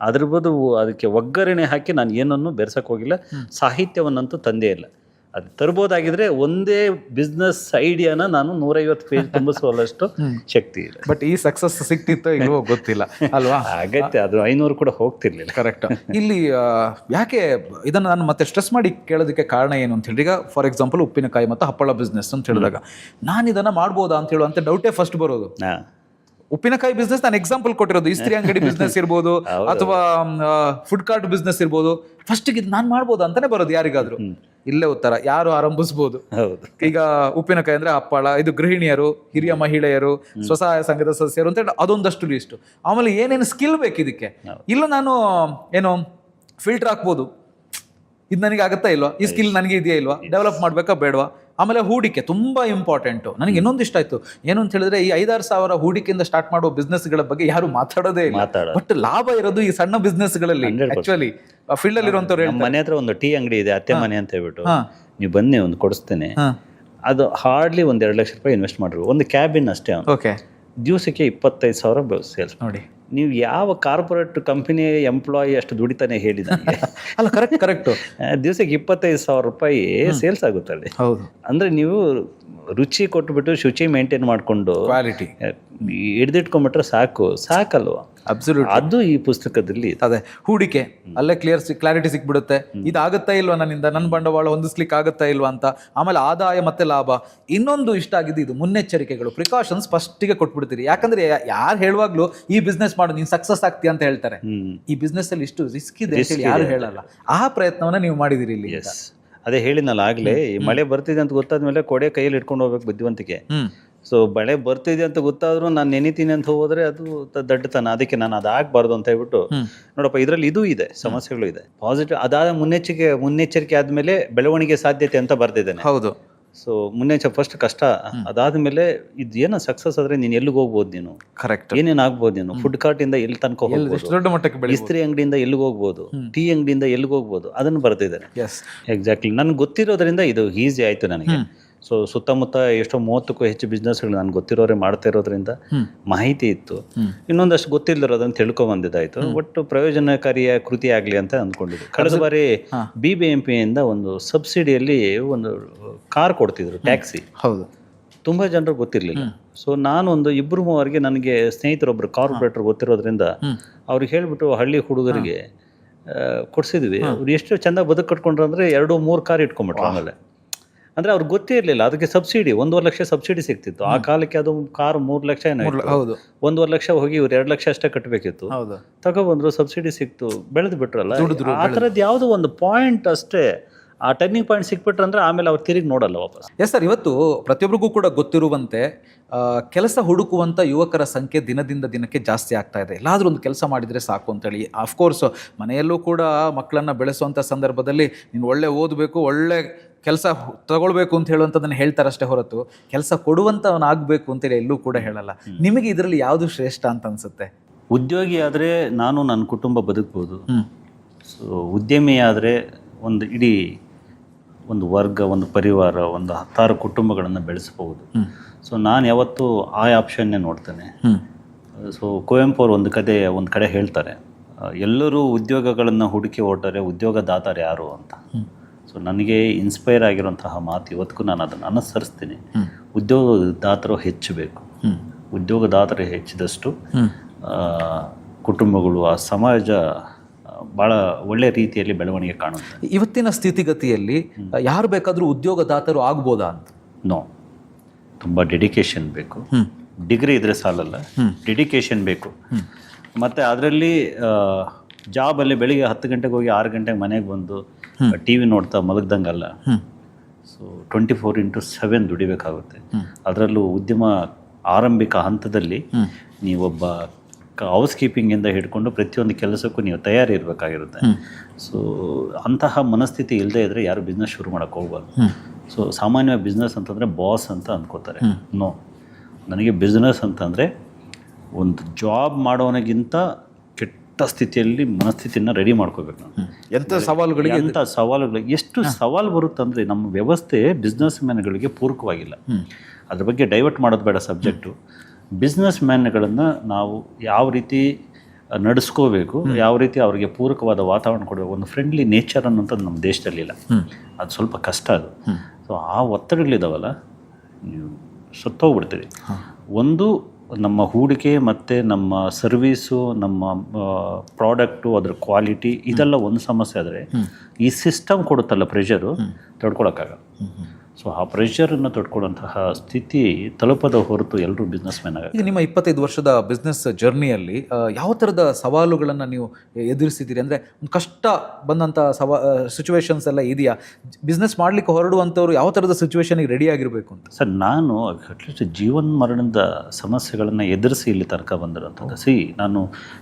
ಅದ್ರ ಬದಲು ಅದಕ್ಕೆ ಒಗ್ಗರಣೆ ಹಾಕಿ ನಾನು ಏನನ್ನು ಬೆರೆಸಕ್ಕೆ ಹೋಗಿಲ್ಲ. ಸಾಹಿತ್ಯವನ್ನಂತೂ ತಂದೇ ಇಲ್ಲ. ಅದು ತರ್ಬೋದಾಗಿದ್ರೆ ಒಂದೇ ಬಿಸ್ನೆಸ್ ಐಡಿಯಾನ ನಾನು 150 ಪೇಜ್ ತುಂಬಿಸುವಷ್ಟು ಶಕ್ತಿ ಇದೆ. ಬಟ್ ಈ ಸಕ್ಸಸ್ ಸಿಕ್ತಿತ್ತೋ ಇಲ್ವೋ ಗೊತ್ತಿಲ್ಲ ಅಲ್ವಾ? ಆಗತ್ತೆ, ಅದು 500 ಕೂಡ ಹೋಗ್ತಿರ್ಲಿಲ್ಲ. ಕರೆಕ್ಟ್. ಇಲ್ಲಿ ಯಾಕೆ ಇದನ್ನು ನಾನು ಮತ್ತೆ ಸ್ಟ್ರೆಸ್ ಮಾಡಿ ಕೇಳೋದಕ್ಕೆ ಕಾರಣ ಏನು ಅಂತ ಹೇಳಿ, ಈಗ ಫಾರ್ ಎಕ್ಸಾಂಪಲ್ ಉಪ್ಪಿನಕಾಯಿ ಮತ್ತು ಹಪ್ಪಳ ಬಿಸ್ನೆಸ್ ಅಂತ ಹೇಳಿದಾಗ ನಾನು ಇದನ್ನ ಮಾಡ್ಬೋದಾ ಅಂತ ಹೇಳುವಂತ ಡೌಟೇ ಫಸ್ಟ್ ಬರೋದು. ಉಪ್ಪಿನಕಾಯಿ ಬಿಸ್ನೆಸ್ ನಾನು ಎಕ್ಸಾಂಪಲ್ ಕೊಟ್ಟಿರೋದು. ಇಸ್ತ್ರಿ ಅಂಗಡಿ ಬಿಸ್ನೆಸ್ ಇರ್ಬೋದು ಅಥವಾ ಫುಡ್ ಕಾರ್ಟ್ ಬಿಸ್ನೆಸ್ ಇರ್ಬೋದು. ಫಸ್ಟಿಗೆ ಇದು ನಾನು ಮಾಡ್ಬೋದು ಅಂತಾನೆ ಬರೋದು ಯಾರಿಗಾದ್ರೂ. ಇಲ್ಲೇ ಉತ್ತರ, ಯಾರು ಆರಂಭಿಸ್ಬೋದು. ಈಗ ಉಪ್ಪಿನಕಾಯಿ ಅಂದ್ರೆ ಹಪ್ಪಳ, ಇದು ಗೃಹಿಣಿಯರು, ಹಿರಿಯ ಮಹಿಳೆಯರು, ಸ್ವಸಹಾಯ ಸಂಘದ ಸದಸ್ಯರು ಅಂತ ಹೇಳಿ ಅದೊಂದಷ್ಟು ಲಿಸ್ಟ್. ಆಮೇಲೆ ಏನೇನು ಸ್ಕಿಲ್ ಬೇಕು ಇದಕ್ಕೆ. ಇಲ್ಲ ನಾನು ಏನು ಫಿಲ್ಟರ್ ಹಾಕ್ಬೋದು, ಇದು ನನಗೆ ಆಗುತ್ತಾ ಇಲ್ವಾ, ಈ ಸ್ಕಿಲ್ ನನಗೆ ಇದೆಯಾ ಇಲ್ವಾ, ಡೆವಲಪ್ ಮಾಡ್ಬೇಕಾ ಬೇಡವಾ. ಆಮೇಲೆ ಹೂಡಿಕೆ ತುಂಬಾ ಇಂಪಾರ್ಟೆಂಟು. ನನಗೆ ಇನ್ನೊಂದು ಇಷ್ಟ ಆಯ್ತು, ಏನು ಅಂತ ಹೇಳಿದ್ರೆ ಈ 5-6 ಸಾವಿರ ಹೂಡಿಕೆಯಿಂದ ಸ್ಟಾರ್ಟ್ ಮಾಡುವ ಬಿಸ್ನೆಸ್ಗಳ ಬಗ್ಗೆ ಯಾರು ಮಾತಾಡೋದೇ ಇಲ್ಲ. ಬಟ್ ಲಾಭ ಇರೋದು ಈ ಸಣ್ಣ ಬಿಸ್ನೆಸ್ಗಳಲ್ಲಿ. ಆಕ್ಚುಲಿ ಫೀಲ್ಡ್ ಅಲ್ಲಿ ಇರುವಂತವ್ರು, ಮನೆ ಹತ್ರ ಒಂದು ಟೀ ಅಂಗಡಿ ಇದೆ, ಅತ್ತೆ ಮನೆ ಅಂತ ಹೇಳ್ಬಿಟ್ಟು, ನೀವು ಬನ್ನಿ ಒಂದು ಕೊಡಿಸ್ತೇನೆ. ಅದು ಹಾರ್ಡ್ಲಿ 1-2 ಲಕ್ಷ ರೂಪಾಯಿ ಇನ್ವೆಸ್ಟ್ ಮಾಡ್ರು, ಒಂದು ಕ್ಯಾಬಿನ್ ಅಷ್ಟೇ. ಓಕೆ, ದಿವಸಕ್ಕೆ 25,000 ಸೇಲ್ಸ್. ನೋಡಿ, ನೀವು ಯಾವ ಕಾರ್ಪೊರೇಟ್ ಕಂಪನಿ ಎಂಪ್ಲಾಯಿ ಅಷ್ಟು ದುಡಿತಾನೆ ಹೇಳಿ ನನಗೆ. ಅಲ್ಲ, ಕರೆಕ್ಟ್. ದಿವಸಕ್ಕೆ 25,000 ರೂಪಾಯಿ ಸೇಲ್ಸ್ ಆಗುತ್ತೆ ಅಲ್ಲಿ. ಹೌದು, ಅಂದ್ರೆ ನೀವು ರುಚಿ ಕೊಟ್ಬಿಟ್ಟು ಶುಚಿ ಮೇಂಟೈನ್ ಮಾಡ್ಕೊಂಡು ಕ್ವಾಲಿಟಿ ಹಿಡ್ದಿಟ್ಕೊಂಡ್ಬಿಟ್ರೆ ಸಾಕಲ್ವಾ? ಅಬ್ಸಲ್ಯೂಟ್. ಅದು ಈ ಪುಸ್ತಕದಲ್ಲಿ ಅದೇ ಹೂಡಿಕೆ, ಅಲ್ಲೇ ಕ್ಲಾರಿಟಿ ಸಿಕ್ಬಿಡುತ್ತೆ. ಇದಾಗುತ್ತಾ ಇಲ್ವಾ ನನ್ನಿಂದ, ನನ್ನ ಬಂಡವಾಳ ಹೊಂದಿಸ್ಲಿಕ್ಕೆ ಆಗುತ್ತಾ ಇಲ್ವಾ ಅಂತ. ಆಮೇಲೆ ಆದಾಯ ಮತ್ತೆ ಲಾಭ. ಇನ್ನೊಂದು ಇಷ್ಟ ಆಗಿದ್ದು ಇದು ಮುನ್ನೆಚ್ಚರಿಕೆಗಳು, ಪ್ರಿಕಾಷನ್ಸ್ ಫಸ್ಟಿಗೆ ಕೊಟ್ಬಿಡ್ತೀರಿ. ಯಾಕಂದ್ರೆ ಯಾರು ಹೇಳುವಾಗ್ಲೂ ಈ ಬಿಸ್ನೆಸ್ ಮಾಡು ನೀನ್ ಸಕ್ಸಸ್ ಆಗ್ತೀಯ ಅಂತ ಹೇಳ್ತಾರೆ. ಈ ಬಿಸ್ನೆಸ್ ಅಲ್ಲಿ ಇಷ್ಟು ರಿಸ್ಕ್ ಇದೆ ಅಂತ ಯಾರು ಹೇಳಲ್ಲ. ಆ ಪ್ರಯತ್ನವನ್ನ ನೀವು ಮಾಡಿದಿರಿ ಇಲ್ಲಿ. ಅದೇ ಹೇಳಿದ್ನಲ್ಲ ಆಗ್ಲೇ, ಈ ಮಳೆ ಬರ್ತಿದೆ ಅಂತ ಗೊತ್ತಾದ್ಮೇಲೆ ಕೊಡೆ ಕೈಯಲ್ಲಿ ಇಟ್ಕೊಂಡು ಹೋಗ್ಬೇಕು ಬುದ್ಧಿವಂತಿಕೆ. ಸೊ ಮಳೆ ಬರ್ತಿದೆ ಅಂತ ಗೊತ್ತಾದ್ರೂ ನಾನು ನೆನಿತೀನಿ ಅಂತ ಹೋದ್ರೆ ಅದು ದಡ್ಡತನ. ಅದಕ್ಕೆ ನಾನು ಅದಾಗಬಾರ್ದು ಅಂತ ಹೇಳ್ಬಿಟ್ಟು, ನೋಡಪ್ಪ ಇದರಲ್ಲಿ ಇದು ಇದೆ, ಸಮಸ್ಯೆಗಳು ಇದೆ. ಪಾಸಿಟಿವ್ ಅದಾದ ಮುನ್ನೆಚ್ಚರಿಕೆ ಆದ್ಮೇಲೆ ಬೆಳವಣಿಗೆ ಸಾಧ್ಯತೆ ಅಂತ ಬರ್ತಿದ್ದೇನೆ. ಹೌದು. ಸೊ ಫಸ್ಟ್ ಕಷ್ಟ, ಅದಾದ್ಮೇಲೆ ಇದು ಏನೋ ಸಕ್ಸಸ್ ಆದ್ರೆ ನೀನು ಎಲ್ಲಿಗೆ ಹೋಗ್ಬೋದು, ನೀನು ಕರೆಕ್ಟ್ ಏನೇನು ಆಗ್ಬೋದು, ನೀನು ಫುಡ್ ಕಾರ್ಟ್ ಇಂದ ಎಲ್ಲಿ ತನಕ ಹೋಗ್ಬೋದು, ದೊಡ್ಡ ಮಟ್ಟಕ್ಕೆ ಇಸ್ತ್ರಿ ಅಂಗಡಿಯಿಂದ ಎಲ್ಲಿಗೆ ಹೋಗ್ಬೋದು, ಟೀ ಅಂಗಡಿಯಿಂದ ಎಲ್ಲಿಗೆ ಹೋಗ್ಬೋದು, ಅದನ್ನು ಬರ್ತಿದ್ದೇನೆ. ಎಕ್ಸಾಕ್ಟ್ಲಿ, ನನ್ಗೆ ಗೊತ್ತಿರೋದ್ರಿಂದ ಇದು ಈಸಿ ಆಯ್ತು ನನಗೆ. ಸೊ ಸುತ್ತಮುತ್ತ ಎಷ್ಟೋ 30ಕ್ಕೂ ಹೆಚ್ಚು ಬಿಸ್ನೆಸ್ಗಳು ನನ್ಗೆ ಗೊತ್ತಿರೋರೆ ಮಾಡ್ತಾ ಇರೋದ್ರಿಂದ ಮಾಹಿತಿ ಇತ್ತು. ಇನ್ನೊಂದಷ್ಟು ಗೊತ್ತಿಲ್ಲದಿರೋದನ್ನ ತಿಳ್ಕೊಂಡ್ ಬಂದಿದ್ದಾಯ್ತು. ಒಟ್ಟು ಪ್ರಯೋಜನಕಾರಿಯ ಕೃತಿ ಆಗ್ಲಿ ಅಂತ ಅಂದ್ಕೊಂಡಿದ್ದೆ. ಕಳೆದ ಬಾರಿ BBMP ಇಂದ ಒಂದು ಸಬ್ಸಿಡಿಯಲ್ಲಿ ಒಂದು ಕಾರ್ ಕೊಡ್ತಿದ್ರು, ಟ್ಯಾಕ್ಸಿ. ಹೌದು, ತುಂಬಾ ಜನರು ಗೊತ್ತಿರ್ಲಿಲ್ಲ. ಸೊ ನಾನು ಒಂದು 2-3 ನನಗೆ ಸ್ನೇಹಿತರೊಬ್ರು ಕಾರ್ಪೊರೇಟರ್ ಗೊತ್ತಿರೋದ್ರಿಂದ ಅವ್ರಿಗೆ ಹೇಳ್ಬಿಟ್ಟು ಹಳ್ಳಿ ಹುಡುಗರಿಗೆ ಕೊಡ್ಸಿದ್ವಿ. ಅವ್ರು ಎಷ್ಟು ಚಂದ ಬದುಕು ಕಟ್ಕೊಂಡ್ರು ಅಂದ್ರೆ 2-3 ಕಾರ್ ಇಟ್ಕೊಂಡ್ಬಿಟ್ರು. ಆಮೇಲೆ ಅಂದ್ರೆ ಅವ್ರಿಗೆ ಗೊತ್ತೇ ಇರಲಿಲ್ಲ ಅದಕ್ಕೆ ಸಬ್ಸಿಡಿ 1.5 ಲಕ್ಷ ಸಬ್ಸಿಡಿ ಸಿಗ್ತಿತ್ತು ಆ ಕಾಲಕ್ಕೆ. ಅದು ಕಾರ್ 3 ಲಕ್ಷ ಏನೋ, 1.5 ಲಕ್ಷ ಹೋಗಿ ಇವ್ರು 2 ಲಕ್ಷ ಅಷ್ಟೇ ಕಟ್ಟಬೇಕಿತ್ತು. ತಗೊಬಂದ್ರು, ಸಬ್ಸಿಡಿ ಸಿಕ್ತು, ಬೆಳೆದು ಬಿಟ್ರಲ್ಲ. ಆ ಥರದ್ದು ಯಾವುದೋ ಒಂದು ಪಾಯಿಂಟ್ ಅಷ್ಟೇ ಆ ಟರ್ನಿಂಗ್ ಪಾಯಿಂಟ್ ಸಿಕ್ಬಿಟ್ರೆ ಅಂದರೆ ಆಮೇಲೆ ಅವ್ರು ತಿರುಗಿ ನೋಡಲ್ಲ ವಾಪಸ್. ಎಸ್ ಸರ್, ಇವತ್ತು ಪ್ರತಿಯೊಬ್ಬರಿಗೂ ಕೂಡ ಗೊತ್ತಿರುವಂತೆ ಕೆಲಸ ಹುಡುಕುವಂಥ ಯುವಕರ ಸಂಖ್ಯೆ ದಿನದಿಂದ ದಿನಕ್ಕೆ ಜಾಸ್ತಿ ಆಗ್ತಾ ಇದೆ. ಎಲ್ಲಾದರೂ ಒಂದು ಕೆಲಸ ಮಾಡಿದರೆ ಸಾಕು ಅಂತೇಳಿ. ಅಫ್ಕೋರ್ಸ್ ಮನೆಯಲ್ಲೂ ಕೂಡ ಮಕ್ಕಳನ್ನು ಬೆಳೆಸುವಂಥ ಸಂದರ್ಭದಲ್ಲಿ ನೀನು ಒಳ್ಳೆ ಓದಬೇಕು, ಒಳ್ಳೆ ಕೆಲಸ ತಗೊಳ್ಬೇಕು ಅಂತ ಹೇಳುವಂಥದ್ದನ್ನು ಹೇಳ್ತಾರಷ್ಟೇ ಹೊರತು ಕೆಲಸ ಕೊಡುವಂಥವನಾಗಬೇಕು ಅಂತೇಳಿ ಎಲ್ಲೂ ಕೂಡ ಹೇಳಲ್ಲ. ನಿಮಗೆ ಇದರಲ್ಲಿ ಯಾವುದು ಶ್ರೇಷ್ಠ ಅಂತ ಅನಿಸುತ್ತೆ? ಉದ್ಯೋಗಿ ಆದರೆ ನಾನು ನನ್ನ ಕುಟುಂಬ ಬದುಕ್ಬೋದು. ಸೊ ಉದ್ಯಮಿ ಆದರೆ ಒಂದು ಇಡೀ ಒಂದು ವರ್ಗ, ಒಂದು ಪರಿವಾರ, ಒಂದು 10 ಕುಟುಂಬಗಳನ್ನು ಬೆಳೆಸ್ಬೋದು. ಸೊ ನಾನು ಯಾವತ್ತೂ ಆ ಆಪ್ಷನ್ನೇ ನೋಡ್ತೇನೆ. ಸೊ ಕುವೆಂಪು ಅವರು ಒಂದು ಕಡೆ ಹೇಳ್ತಾರೆ, ಎಲ್ಲರೂ ಉದ್ಯೋಗಗಳನ್ನು ಹುಡುಕಿ ಹೊರಟರೆ ಉದ್ಯೋಗದಾತರು ಯಾರು ಅಂತ. ಸೊ ನನಗೆ ಇನ್ಸ್ಪೈರ್ ಆಗಿರುವಂತಹ ಮಾತು ಇವತ್ತಿಗೂ ನಾನು ಅದನ್ನು ಅನುಸರಿಸ್ತೀನಿ. ಉದ್ಯೋಗದಾತರು ಹೆಚ್ಚಬೇಕು. ಉದ್ಯೋಗದಾತರು ಹೆಚ್ಚಿದಷ್ಟು ಕುಟುಂಬಗಳು, ಆ ಸಮಾಜ ಭಾಳ ಒಳ್ಳೆ ರೀತಿಯಲ್ಲಿ ಬೆಳವಣಿಗೆ ಕಾಣುತ್ತೆ. ಇವತ್ತಿನ ಸ್ಥಿತಿಗತಿಯಲ್ಲಿ ಯಾರು ಬೇಕಾದರೂ ಉದ್ಯೋಗದಾತರು ಆಗ್ಬೋದಾ ಅಂತ? ನೋ, ತುಂಬ ಡೆಡಿಕೇಶನ್ ಬೇಕು. ಡಿಗ್ರಿ ಇದ್ರೆ ಸಾಲಲ್ಲ, ಡೆಡಿಕೇಶನ್ ಬೇಕು. ಮತ್ತು ಅದರಲ್ಲಿ ಜಾಬಲ್ಲಿ ಬೆಳಿಗ್ಗೆ 10 ಗಂಟೆಗೆ ಹೋಗಿ 6 ಗಂಟೆಗೆ ಮನೆಗೆ ಬಂದು ಟಿ ವಿ ನೋಡ್ತಾ ಮಲಗ್ದಂಗಲ್ಲ. ಸೊ 24/7 ದುಡಿಬೇಕಾಗುತ್ತೆ. ಅದರಲ್ಲೂ ಉದ್ಯಮ ಆರಂಭಿಕ ಹಂತದಲ್ಲಿ ನೀವೊಬ್ಬ ಹೌಸ್ ಕೀಪಿಂಗಿಂದ ಹಿಡ್ಕೊಂಡು ಪ್ರತಿಯೊಂದು ಕೆಲಸಕ್ಕೂ ನೀವು ತಯಾರಿ ಇರಬೇಕಾಗಿರುತ್ತೆ. ಸೊ ಅಂತಹ ಮನಸ್ಥಿತಿ ಇಲ್ಲದೆ ಇದ್ದರೆ ಯಾರು ಬಿಸ್ನೆಸ್ ಶುರು ಮಾಡೋಕ್ಕೆ ಹೋಗ್ಬಾರ್ದು. ಸೊ ಸಾಮಾನ್ಯವಾಗಿ ಬಿಸ್ನೆಸ್ ಅಂತಂದರೆ ಬಾಸ್ ಅಂತ ಅಂದ್ಕೋತಾರೆ. ನೋ, ನನಗೆ ಬಿಸ್ನೆಸ್ ಅಂತಂದರೆ ಒಂದು ಜಾಬ್ ಮಾಡೋನಿಗಿಂತ ಕೆಟ್ಟ ಸ್ಥಿತಿಯಲ್ಲಿ ಮನಸ್ಥಿತಿಯನ್ನು ರೆಡಿ ಮಾಡ್ಕೋಬೇಕು ನಾನು. ಎಂಥ ಸವಾಲುಗಳು ಎಷ್ಟು ಸವಾಲು ಬರುತ್ತಂದರೆ ನಮ್ಮ ವ್ಯವಸ್ಥೆ ಬಿಸ್ನೆಸ್ ಮ್ಯಾನ್ಗಳಿಗೆ ಪೂರಕವಾಗಿಲ್ಲ. ಅದ್ರ ಬಗ್ಗೆ ಡೈವರ್ಟ್ ಮಾಡೋದು ಬೇಡ ಸಬ್ಜೆಕ್ಟು. ಬಿಸ್ನೆಸ್ ಮ್ಯಾನ್ಗಳನ್ನು ನಾವು ಯಾವ ರೀತಿ ನಡೆಸ್ಕೋಬೇಕು, ಯಾವ ರೀತಿ ಅವರಿಗೆ ಪೂರಕವಾದ ವಾತಾವರಣ ಕೊಡಬೇಕು, ಒಂದು ಫ್ರೆಂಡ್ಲಿ ನೇಚರ್ ಅನ್ನೋಂಥದ್ದು ನಮ್ಮ ದೇಶದಲ್ಲಿಲ್ಲ. ಅದು ಸ್ವಲ್ಪ ಕಷ್ಟ ಅದು. ಸೊ ಆ ಒತ್ತಡಗಳಿದಾವಲ್ಲ, ನೀವು ಸತ್ತೋಗ್ಬಿಡ್ತೀವಿ. ಒಂದು ನಮ್ಮ ಹೂಡಿಕೆ ಮತ್ತು ನಮ್ಮ ಸರ್ವೀಸು, ನಮ್ಮ ಪ್ರಾಡಕ್ಟು, ಅದ್ರ ಕ್ವಾಲಿಟಿ, ಇದೆಲ್ಲ ಒಂದು ಸಮಸ್ಯೆ ಆದರೆ ಈ ಸಿಸ್ಟಮ್ ಕೊಡುತ್ತಲ್ಲ ಪ್ರೆಷರು, ತಡ್ಕೊಳಕ್ಕಾಗಲ್ಲ. ಸೊ ಆ ಪ್ರೆಷರನ್ನು ತಡ್ಕೊಳ್ಳುವಂತಹ ಸ್ಥಿತಿ ತಲುಪದ ಹೊರತು ಎಲ್ಲರೂ ಬಿಸ್ನೆಸ್ ಮ್ಯಾನ್ ಆಗ. ಈಗ ನಿಮ್ಮ 25 ವರ್ಷದ ಬಿಸ್ನೆಸ್ ಜರ್ನಿಯಲ್ಲಿ ಯಾವ ಥರದ ಸವಾಲುಗಳನ್ನು ನೀವು ಎದುರಿಸಿದ್ದೀರಿ? ಅಂದರೆ ಕಷ್ಟ ಬಂದಂಥ ಸಿಚುವೇಶನ್ಸ್ ಎಲ್ಲ ಇದೆಯಾ? ಬಿಸ್ನೆಸ್ ಮಾಡಲಿಕ್ಕೆ ಹೊರಡುವಂಥವ್ರು ಯಾವ ಥರದ ಸಿಚುವೇಶನಿಗೆ ರೆಡಿ ಆಗಿರಬೇಕು ಅಂತ? ಸರ್, ನಾನು ಅಟ್ಲೀಸ್ಟ್ ಜೀವನ ಮರಣದ ಸಮಸ್ಯೆಗಳನ್ನು ಎದುರಿಸಿ ಇಲ್ಲಿ ತನಕ ಬಂದಿರೋಂಥದ್ದು. ನಾನು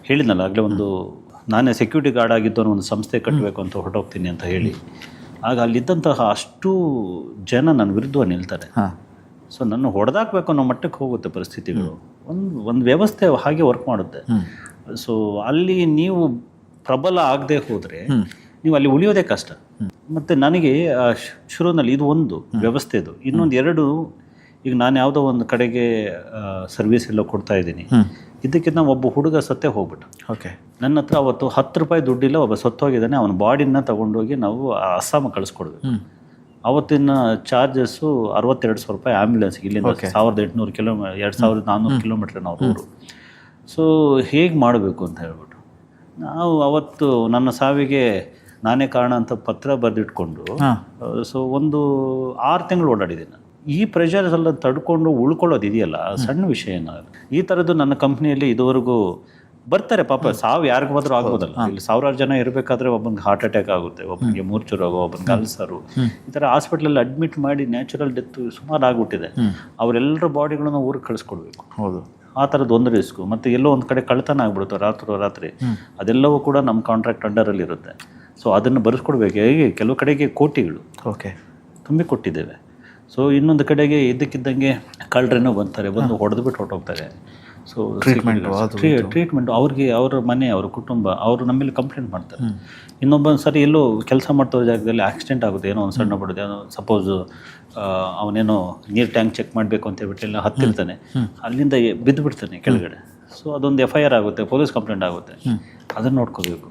ಹೇಳಿದ್ನಲ್ಲ ಆಗಲೇ, ನಾನೇ ಸೆಕ್ಯೂರಿಟಿ ಗಾರ್ಡ್ ಆಗಿದ್ದವನು ಒಂದು ಸಂಸ್ಥೆ ಕಟ್ಟಬೇಕು ಅಂತ ಹೊರಟೋಗ್ತೀನಿ ಅಂತ ಹೇಳಿ, ಆಗ ಅಲ್ಲಿದ್ದಂತಹ ಅಷ್ಟು ಜನ ನನ್ನ ವಿರುದ್ಧ ನಿಲ್ತಾರೆ. ಸೊ ನನ್ನ ಹೊಡೆದಾಕಬೇಕು ಅನ್ನೋ ಮಟ್ಟಕ್ಕೆ ಹೋಗುತ್ತೆ ಪರಿಸ್ಥಿತಿಗಳು. ಒಂದು ವ್ಯವಸ್ಥೆ ಹಾಗೆ ವರ್ಕ್ ಮಾಡುತ್ತೆ. ಸೊ ಅಲ್ಲಿ ನೀವು ಪ್ರಬಲ ಆಗದೆ ಹೋದರೆ ನೀವು ಅಲ್ಲಿ ಉಳಿಯೋದೇ ಕಷ್ಟ. ಮತ್ತು ನನಗೆ ಶುರುವಿನಲ್ಲಿ ಇದು ಒಂದು ವ್ಯವಸ್ಥೆದು. ಇನ್ನೊಂದು 2, ಈಗ ನಾನು ಯಾವುದೋ ಒಂದು ಕಡೆಗೆ ಸರ್ವಿಸ್ ಎಲ್ಲ ಕೊಡ್ತಾ ಇದ್ದೀನಿ, ಇದಕ್ಕಿಂತ ಒಬ್ಬ ಹುಡುಗ ಸತ್ತೇ ಹೋಗ್ಬಿಟ್ಟು. ಓಕೆ, ನನ್ನ ಹತ್ರ ಅವತ್ತು 10 ರೂಪಾಯಿ ದುಡ್ಡಿಲ್ಲ, ಒಬ್ಬ ಸತ್ತೋಗಿದ್ದಾನೆ, ಅವನ ಬಾಡಿನ ತೊಗೊಂಡೋಗಿ ನಾವು ಅಸ್ಸಾಮ ಕಳಿಸ್ಕೊಡ್ಬೇಕು. ಅವತ್ತಿನ ಚಾರ್ಜಸ್ಸು 62,000 ರೂಪಾಯಿ ಆ್ಯಂಬುಲೆನ್ಸ್ಗೆ. ಇಲ್ಲಿಂದ 1800 ಕಿಲೋಮೀಟರ್, 2400 ಕಿಲೋಮೀಟ್ರ್ ನಾವು ಊರು. ಸೊ ಹೇಗೆ ಮಾಡಬೇಕು ಅಂತ ಹೇಳ್ಬಿಟ್ಟು ನಾವು ಅವತ್ತು ನನ್ನ ಸಾವಿಗೆ ನಾನೇ ಕಾರಣ ಅಂತ ಪತ್ರ ಬರೆದಿಟ್ಕೊಂಡು, ಸೊ ಒಂದು 6 ತಿಂಗಳು ಓಡಾಡಿದ್ದೀನಿ ನಾನು. ಈ ಪ್ರೆಷರ್ಸ್ ಎಲ್ಲ ತಡ್ಕೊಂಡು ಉಳ್ಕೊಳ್ಳೋದು ಇದೆಯಲ್ಲ, ಸಣ್ಣ ವಿಷಯ ಏನಾಗಲ್ಲ. ಈ ಥರದ್ದು ನನ್ನ ಕಂಪ್ನಿಯಲ್ಲಿ ಇದುವರೆಗೂ ಬರ್ತಾರೆ ಪಾಪ. ಸಾವು ಯಾರಿಗೂ ಹೋದ್ರೂ ಆಗ್ಬೋದಲ್ಲ. ಇಲ್ಲಿ 1000 ಜನ ಇರಬೇಕಾದ್ರೆ ಒಬ್ಬನಿಗೆ ಹಾರ್ಟ್ ಅಟ್ಯಾಕ್ ಆಗುತ್ತೆ, ಒಬ್ಬನಿಗೆ ಮೂರ್ಛೆ ರೋಗ, ಒಬ್ಬನಿಗೆ ಅಲ್ಸರು, ಈ ಥರ ಹಾಸ್ಪಿಟ್ಲಲ್ಲಿ ಅಡ್ಮಿಟ್ ಮಾಡಿ ನ್ಯಾಚುರಲ್ ಡೆತ್ ಸುಮಾರು ಆಗಿಬಿಟ್ಟಿದೆ. ಅವರೆಲ್ಲರ ಬಾಡಿಗಳನ್ನ ಊರಿಗೆ ಕಳಿಸ್ಕೊಡ್ಬೇಕು. ಹೌದು, ಆ ಥರದ್ದು ಒಂದು ರಿಸ್ಕು. ಮತ್ತು ಎಲ್ಲೋ ಒಂದು ಕಡೆ ಕಳ್ತನ ಆಗ್ಬಿಡುತ್ತೆ ರಾತ್ರಿ, ಅದೆಲ್ಲವೂ ಕೂಡ ನಮ್ಮ ಕಾಂಟ್ರಾಕ್ಟ್ ಅಂಡರಲ್ಲಿ ಇರುತ್ತೆ. ಸೊ ಅದನ್ನು ಬರೆಸ್ಕೊಡ್ಬೇಕು. ಹೇಗೆ ಕೆಲವು ಕಡೆಗೆ ಕೋಟಿಗಳು ತುಂಬಿ ಕೊಟ್ಟಿದ್ದೇವೆ. ಸೊ ಇನ್ನೊಂದು ಕಡೆಗೆ ಇದ್ದಕ್ಕಿದ್ದಂಗೆ ಕಳ್ಳರೇನೋ ಬಂದು ಹೊಡೆದ್ಬಿಟ್ಟು ಹೊರಟೋಗ್ತಾರೆ. ಸೊ ಟ್ರೀಟ್ಮೆಂಟ್ ಅವ್ರಿಗೆ, ಅವರ ಮನೆ, ಅವರ ಕುಟುಂಬ, ಅವರು ನಮ್ಮಲ್ಲಿ ಕಂಪ್ಲೇಂಟ್ ಮಾಡ್ತಾರೆ. ಇನ್ನೊಬ್ಬ ಸರಿ ಎಲ್ಲೋ ಕೆಲಸ ಮಾಡ್ತಾ ಜಾಗದಲ್ಲಿ ಆಕ್ಸಿಡೆಂಟ್ ಆಗುತ್ತೆ, ಏನೋ ಒಂದು ಸಣ್ಣ ಬಿಡೋದು, ಏನೋ ಸಪೋಸ್ ಅವನೇನೋ ನೀರು ಟ್ಯಾಂಕ್ ಚೆಕ್ ಮಾಡಬೇಕು ಅಂತ ಹೇಳ್ಬಿಟ್ಟು ಎಲ್ಲ ಹತ್ತಿರ್ತಾನೆ, ಅಲ್ಲಿಂದ ಬಿದ್ದುಬಿಡ್ತಾನೆ ಕೆಳಗಡೆ. ಸೊ ಅದೊಂದು FIR ಆಗುತ್ತೆ, ಪೊಲೀಸ್ ಕಂಪ್ಲೇಂಟ್ ಆಗುತ್ತೆ. ಅದನ್ನು ನೋಡ್ಕೋಬೇಕು.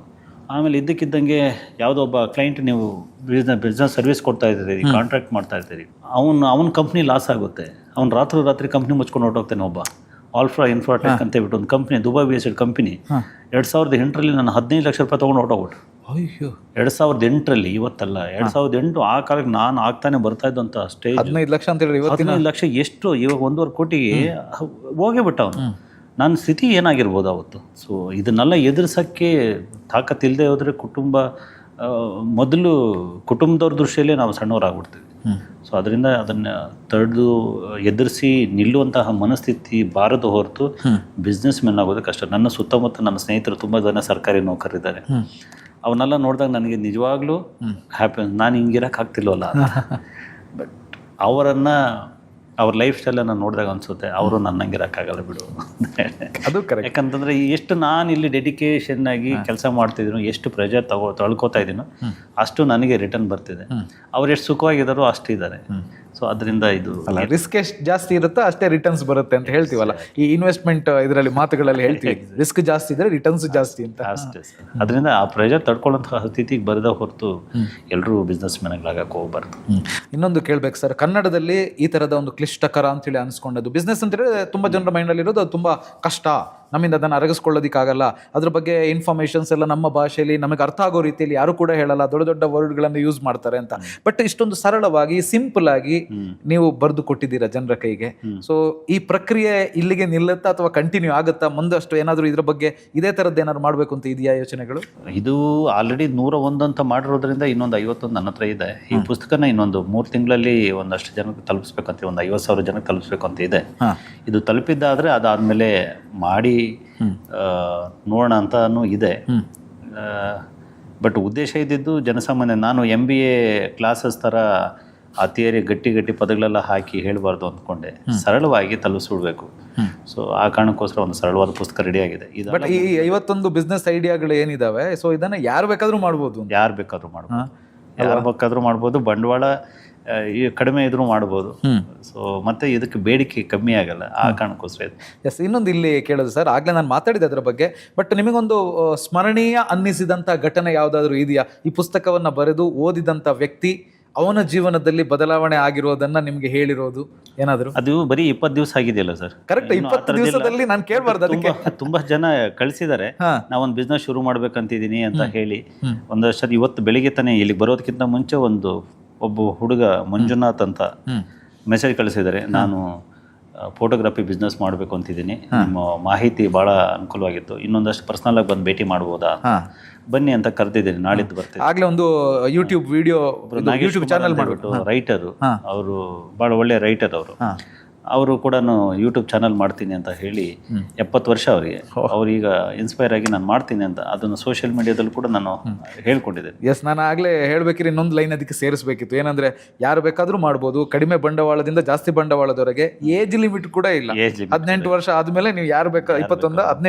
ಆಮೇಲೆ ಇದ್ದಕ್ಕಿದ್ದಂಗೆ ಯಾವುದೋ ಒಬ್ಬ ಕ್ಲೈಂಟ್, ನೀವು ಬಿಸ್ನೆಸ್ ಸರ್ವಿಸ್ ಕೊಡ್ತಾ ಇದ್ದೀರಿ, ಕಾಂಟ್ರಾಕ್ಟ್ ಮಾಡ್ತಾ ಇರ್ತೀರಿ, ಅವನ ಕಂಪ್ನಿ ಲಾಸ್ ಆಗುತ್ತೆ. ಅವ್ನು ರಾತ್ರಿ ಕಂಪ್ನಿ ಮುಚ್ಕೊಂಡು ಹೊರಟೋಗ್ತಾನೆ. ಒಬ್ಬ ಆಲ್ಫ್ರಾ ಇನ್ಫ್ರಾಟೆಕ್ ಅಂತ ಹೇಳ್ಬಿಟ್ಟು ಒಂದು ಕಂಪ್ನಿ, ದುಬೈ ಬೇಸ್ಡ್ ಕಂಪ್ನಿ, 2008ರಲ್ಲಿ ನಾನು 15 ಲಕ್ಷ ರೂಪಾಯಿ ತೊಗೊಂಡು ಹೊರಟೋಗ್ಬಿಟ್ಟು. ಅಯ್ಯೋ, 2008ರಲ್ಲಿ, ಇವತ್ತಲ್ಲ, 2008 ಆ ಕಾಲಕ್ಕೆ ನಾನು ಆಗ್ತಾನೆ ಬರ್ತಾ ಇದ್ದಂಥ ಸ್ಟೇಜ್. 15 ಲಕ್ಷ ಅಂತ ಹೇಳಿ, 15 ಲಕ್ಷ ಎಷ್ಟು, ಇವಾಗ 1.5 ಕೋಟಿಗೆ ಹೋಗೇ ಬಿಟ್ಟ ಅವನು. ನನ್ನ ಸ್ಥಿತಿ ಏನಾಗಿರ್ಬೋದು ಅವತ್ತು. ಸೊ ಇದನ್ನೆಲ್ಲ ಎದುರಿಸೋಕ್ಕೆ ತಾಕತ್ತಿಲ್ಲದೆ ಹೋದರೆ ಕುಟುಂಬ ಮೊದಲು ಕುಟುಂಬದವ್ರ ದೃಷ್ಟಿಯಲ್ಲಿ ನಾವು ಸಣ್ಣವರಾಗ್ಬಿಡ್ತೀವಿ. ಸೊ ಅದರಿಂದ ಅದನ್ನು ತಡೆದು ಎದುರಿಸಿ ನಿಲ್ಲುವಂತಹ ಮನಸ್ಥಿತಿ ಬಾರದು ಹೊರತು ಬಿಸ್ನೆಸ್ ಮೆನ್ ಆಗೋದು ಕಷ್ಟ. ನನ್ನ ಸುತ್ತಮುತ್ತ ನನ್ನ ಸ್ನೇಹಿತರು ತುಂಬ ಜನ ಸರ್ಕಾರಿ ನೌಕರಿದ್ದಾರೆ. ಅವನ್ನೆಲ್ಲ ನೋಡಿದಾಗ ನನಗೆ ನಿಜವಾಗ್ಲೂ ಹ್ಯಾಪಿ, ನಾನು ಹಿಂಗಿರಕ್ಕೆ ಆಗ್ತಿಲ್ವಲ್ಲ. ಬಟ್ ಅವರನ್ನು ಅವ್ರ ಲೈಫ್ ಸ್ಟೈಲನ್ನು ನೋಡಿದಾಗ ಅನಿಸುತ್ತೆ ಅವರು ನನ್ನಂಗಿರೋಕ್ಕಾಗಲ್ಲ ಬಿಡು. ಅದು ಕರೆಕ್ಟ್. ಯಾಕಂತಂದರೆ ಎಷ್ಟು ನಾನು ಇಲ್ಲಿ ಡೆಡಿಕೇಶನ್ ಆಗಿ ಕೆಲಸ ಮಾಡ್ತಿದ್ದೀನೋ, ಎಷ್ಟು ಪ್ರೆಜರ್ ತೊಳ್ಕೊತಾ ಇದ್ದೀನೋ ಅಷ್ಟು ನನಗೆ ರಿಟರ್ನ್ ಬರ್ತಿದೆ. ಅವ್ರು ಎಷ್ಟು ಸುಖವಾಗಿದ್ದಾರೋ ಅಷ್ಟು ಇದ್ದಾರೆ. ಸೊ ಅದರಿಂದ ಇದು ರಿಸ್ಕ್ ಎಷ್ಟು ಜಾಸ್ತಿ ಇರುತ್ತೋ ಅಷ್ಟೇ ರಿಟರ್ನ್ಸ್ ಬರುತ್ತೆ ಅಂತ ಹೇಳ್ತೀವಲ್ಲ, ಈ ಇನ್ವೆಸ್ಟ್ಮೆಂಟ್ ಇದರಲ್ಲಿ ಮಾತುಗಳಲ್ಲಿ ಹೇಳ್ತೀವಿ, ರಿಸ್ಕ್ ಜಾಸ್ತಿ ಇದ್ರೆ ರಿಟರ್ನ್ಸ್ ಜಾಸ್ತಿ ಅಂತ. ಅಷ್ಟೇ ಸರ್. ಅದರಿಂದ ಆ ಪ್ರೆಜರ್ ತಡ್ಕೊಳ್ಳೋಂತಹ ಸ್ಥಿತಿಗೆ ಬರದ ಹೊರತು ಎಲ್ಲರೂ ಬಿಸ್ನೆಸ್ ಮ್ಯಾನ್ಗಳಾಗಕ್ಕೆ ಹೋಗ್ಬಾರ್ದು. ಇನ್ನೊಂದು ಕೇಳ್ಬೇಕು ಸರ್, ಕನ್ನಡದಲ್ಲಿ ಈ ಥರದ ಒಂದು ಕ್ಲಿಷ್ಟಕರ ಅಂತೇಳಿ ಅನ್ಸ್ಕೊಂಡದ್ದು ಬಿಸ್ನೆಸ್ ಅಂತೇಳಿ ತುಂಬ ಜನರ ಮೈಂಡಲ್ಲಿ ಇರೋದು ಅದು ತುಂಬ ಕಷ್ಟ, ನಮ್ಮಿಂದ ಅದನ್ನು ಅರಗಿಸ್ಕೊಳ್ಳೋದಕ್ಕಾಗಲ್ಲ, ಅದ್ರ ಬಗ್ಗೆ ಇನ್ಫಾರ್ಮೇಷನ್ಸ್ ಎಲ್ಲ ನಮ್ಮ ಭಾಷೆಯಲ್ಲಿ ನಮಗೆ ಅರ್ಥ ಆಗೋ ರೀತಿಯಲ್ಲಿ ಯಾರು ಕೂಡ ಹೇಳಲ್ಲ, ದೊಡ್ಡ ದೊಡ್ಡ ವರ್ಡ್ಗಳನ್ನು ಯೂಸ್ ಮಾಡ್ತಾರೆ ಅಂತ. ಬಟ್ ಇಷ್ಟೊಂದು ಸರಳವಾಗಿ ಸಿಂಪಲ್ ಆಗಿ ನೀವು ಬರೆದು ಕೊಟ್ಟಿದ್ದೀರಾ ಜನರ ಕೈಗೆ. ಸೊ ಈ ಪ್ರಕ್ರಿಯೆ ಇಲ್ಲಿಗೆ ನಿಲ್ಲುತ್ತಾ ಅಥವಾ ಕಂಟಿನ್ಯೂ ಆಗುತ್ತಾ? ಮುಂದಷ್ಟು ಏನಾದರೂ ಇದ್ರ ಬಗ್ಗೆ ಇದೇ ಥರದ್ದು ಏನಾದ್ರು ಮಾಡಬೇಕು ಅಂತ ಇದೆಯಾ ಯೋಚನೆಗಳು? ಇದು ಆಲ್ರೆಡಿ 101 ಅಂತ ಮಾಡಿರೋದ್ರಿಂದ ಇನ್ನೊಂದು 51 ನನ್ನ ಹತ್ರ ಇದೆ. ಈ ಪುಸ್ತಕನ ಇನ್ನೊಂದು 3 ತಿಂಗಳಲ್ಲಿ ಒಂದಷ್ಟು ಜನಕ್ಕೆ ತಲುಪಿಸ್ಬೇಕಂತ, ಒಂದು 50,000 ಜನಕ್ಕೆ ತಲುಪಿಸ್ಬೇಕು ಅಂತ ಇದೆ. ಇದು ತಲುಪಿದ್ದಾದರೆ ಅದಾದಮೇಲೆ ಮಾಡಿ ನೋಡೋಣ ಅಂತಾನು ಇದೆ. ಬಟ್ ಉದ್ದೇಶ ಇದ್ದಿದ್ದು ಜನಸಾಮಾನ್ಯ, ನಾನು MBA ಕ್ಲಾಸಸ್ ಥರ ಆ ಥಿಯರಿ ಗಟ್ಟಿ ಪದಗಳೆಲ್ಲ ಹಾಕಿ ಹೇಳಬಾರ್ದು ಅಂದ್ಕೊಂಡೆ, ಸರಳವಾಗಿ ತಲುಪಿಸ್ಬಿಡ್ಬೇಕು. ಸೊ ಆ ಕಾರಣಕ್ಕೋಸ್ಕರ ಒಂದು ಸರಳವಾದ ಪುಸ್ತಕ ರೆಡಿ ಆಗಿದೆ. ಬಟ್ ಈ 51 ಬಿಸ್ನೆಸ್ ಐಡಿಯಾಗಳು ಏನಿದಾವೆ, ಸೊ ಇದನ್ನ ಯಾರು ಬೇಕಾದ್ರೂ ಮಾಡ್ಬೋದು. ಯಾರು ಬೇಕಾದ್ರೂ ಮಾಡ್ಬೋದು, ಬಂಡವಾಳ ಕಡಿಮೆ ಇದ್ರೂ ಮಾಡ್ಬೋದು. ಸೊ ಮತ್ತೆ ಇದಕ್ಕೆ ಬೇಡಿಕೆ ಕಮ್ಮಿ ಆಗಲ್ಲ, ಆ ಕಾರಣಕ್ಕೋಸ್ಕರ. ಎಸ್, ಇನ್ನೊಂದು ಇಲ್ಲಿ ಕೇಳೋದು ಸರ್, ಆಗ್ಲೇ ನಾನು ಮಾತಾಡಿದೆ ಅದರ ಬಗ್ಗೆ, ಬಟ್ ನಿಮಗೊಂದು ಸ್ಮರಣೀಯ ಅನ್ನಿಸಿದಂಥ ಘಟನೆ ಯಾವುದಾದ್ರೂ ಇದೆಯಾ? ಈ ಪುಸ್ತಕವನ್ನು ಬರೆದು ಓದಿದಂಥ ವ್ಯಕ್ತಿ ಅವನ ಜೀವನದಲ್ಲಿ ಬದಲಾವಣೆ ಆಗಿರೋದನ್ನ ನಿಮ್ಗೆ ಹೇಳಿರೋದು ಏನಾದ್ರು? ಅದು ಬರೀ 20 ದಿವಸ ಆಗಿದೆಯಲ್ಲ ಸರ್. ಕರೆಕ್ಟ್, 20 ದಿವಸದಲ್ಲಿ ನಾನು ಕೇಳಬಾರ್ದು. ಅದಕ್ಕೆ ತುಂಬಾ ಜನ ಕಳಿಸಿದ್ದಾರೆ, ನಾವೊಂದು ಬಿಸ್ನೆಸ್ ಶುರು ಮಾಡ್ಬೇಕಂತಿದ್ದೀನಿ ಅಂತ ಹೇಳಿ. ಒಂದಷ್ಟು ಇವತ್ತು ಬೆಳಿಗ್ಗೆ ತಾನೇ ಇಲ್ಲಿಗೆ ಬರೋದಕ್ಕಿಂತ ಮುಂಚೆ ಒಬ್ಬ ಹುಡುಗ ಮಂಜುನಾಥ್ ಅಂತ ಮೆಸೇಜ್ ಕಳಿಸಿದ್ದಾರೆ, ನಾನು ಫೋಟೋಗ್ರಫಿ ಬಿಸ್ನೆಸ್ ಮಾಡಬೇಕು ಅಂತಿದ್ದೀನಿ, ನಿಮ್ಮ ಮಾಹಿತಿ ಭಾಳ ಅನುಕೂಲವಾಗಿತ್ತು, ಇನ್ನೊಂದಷ್ಟು ಪರ್ಸನಲ್ ಆಗಿ ಬಂದು ಭೇಟಿ ಮಾಡ್ಬೋದಾ, ಬನ್ನಿ ಅಂತ ಕರೆದಿದ್ದೀನಿ, ನಾಳಿದ್ದು ಬರ್ತೀನಿ. ಆಗ್ಲೇ ಒಂದು ಯೂಟ್ಯೂಬ್ ವಿಡಿಯೋ, ಯೂಟ್ಯೂಬ್ ಚಾನಲ್ ಮಾಡಿಬಿಟ್ಟು ರೈಟರು, ಅವರು ಭಾಳ ಒಳ್ಳೆ ರೈಟರ್ ಅವರು ಕೂಡ ಯೂಟ್ಯೂಬ್ ಚಾನಲ್ ಮಾಡ್ತೀನಿ ಅಂತ ಹೇಳಿ 70 ವರ್ಷ ಅವರಿಗೆ. ಅವ್ರೀಗ ಇನ್ಸ್ಪೈರ್ ಆಗಿ ನಾನು ಮಾಡ್ತೀನಿ ಅಂತ ಅದನ್ನು ಸೋಷಿಯಲ್ ಮೀಡಿಯಾದಲ್ಲಿ ಕೂಡ ನಾನು ಹೇಳ್ಕೊಂಡಿದ್ದೇನೆ. ಎಸ್, ನಾನು ಆಗಲೇ ಹೇಳ್ಬೇಕಿರಿ ಇನ್ನೊಂದು ಲೈನ್ ಅದಕ್ಕೆ ಸೇರಿಸಬೇಕಿತ್ತು. ಏನಂದ್ರೆ ಯಾರು ಬೇಕಾದ್ರೂ ಮಾಡ್ಬೋದು, ಕಡಿಮೆ ಬಂಡವಾಳದಿಂದ ಜಾಸ್ತಿ ಬಂಡವಾಳದವರೆಗೆ ಏಜ್ ಲಿಮಿಟ್ ಕೂಡ ಇಲ್ಲ. 18 ವರ್ಷ ಆದ್ಮೇಲೆ ನೀವು ಯಾರು ಬೇಕಾ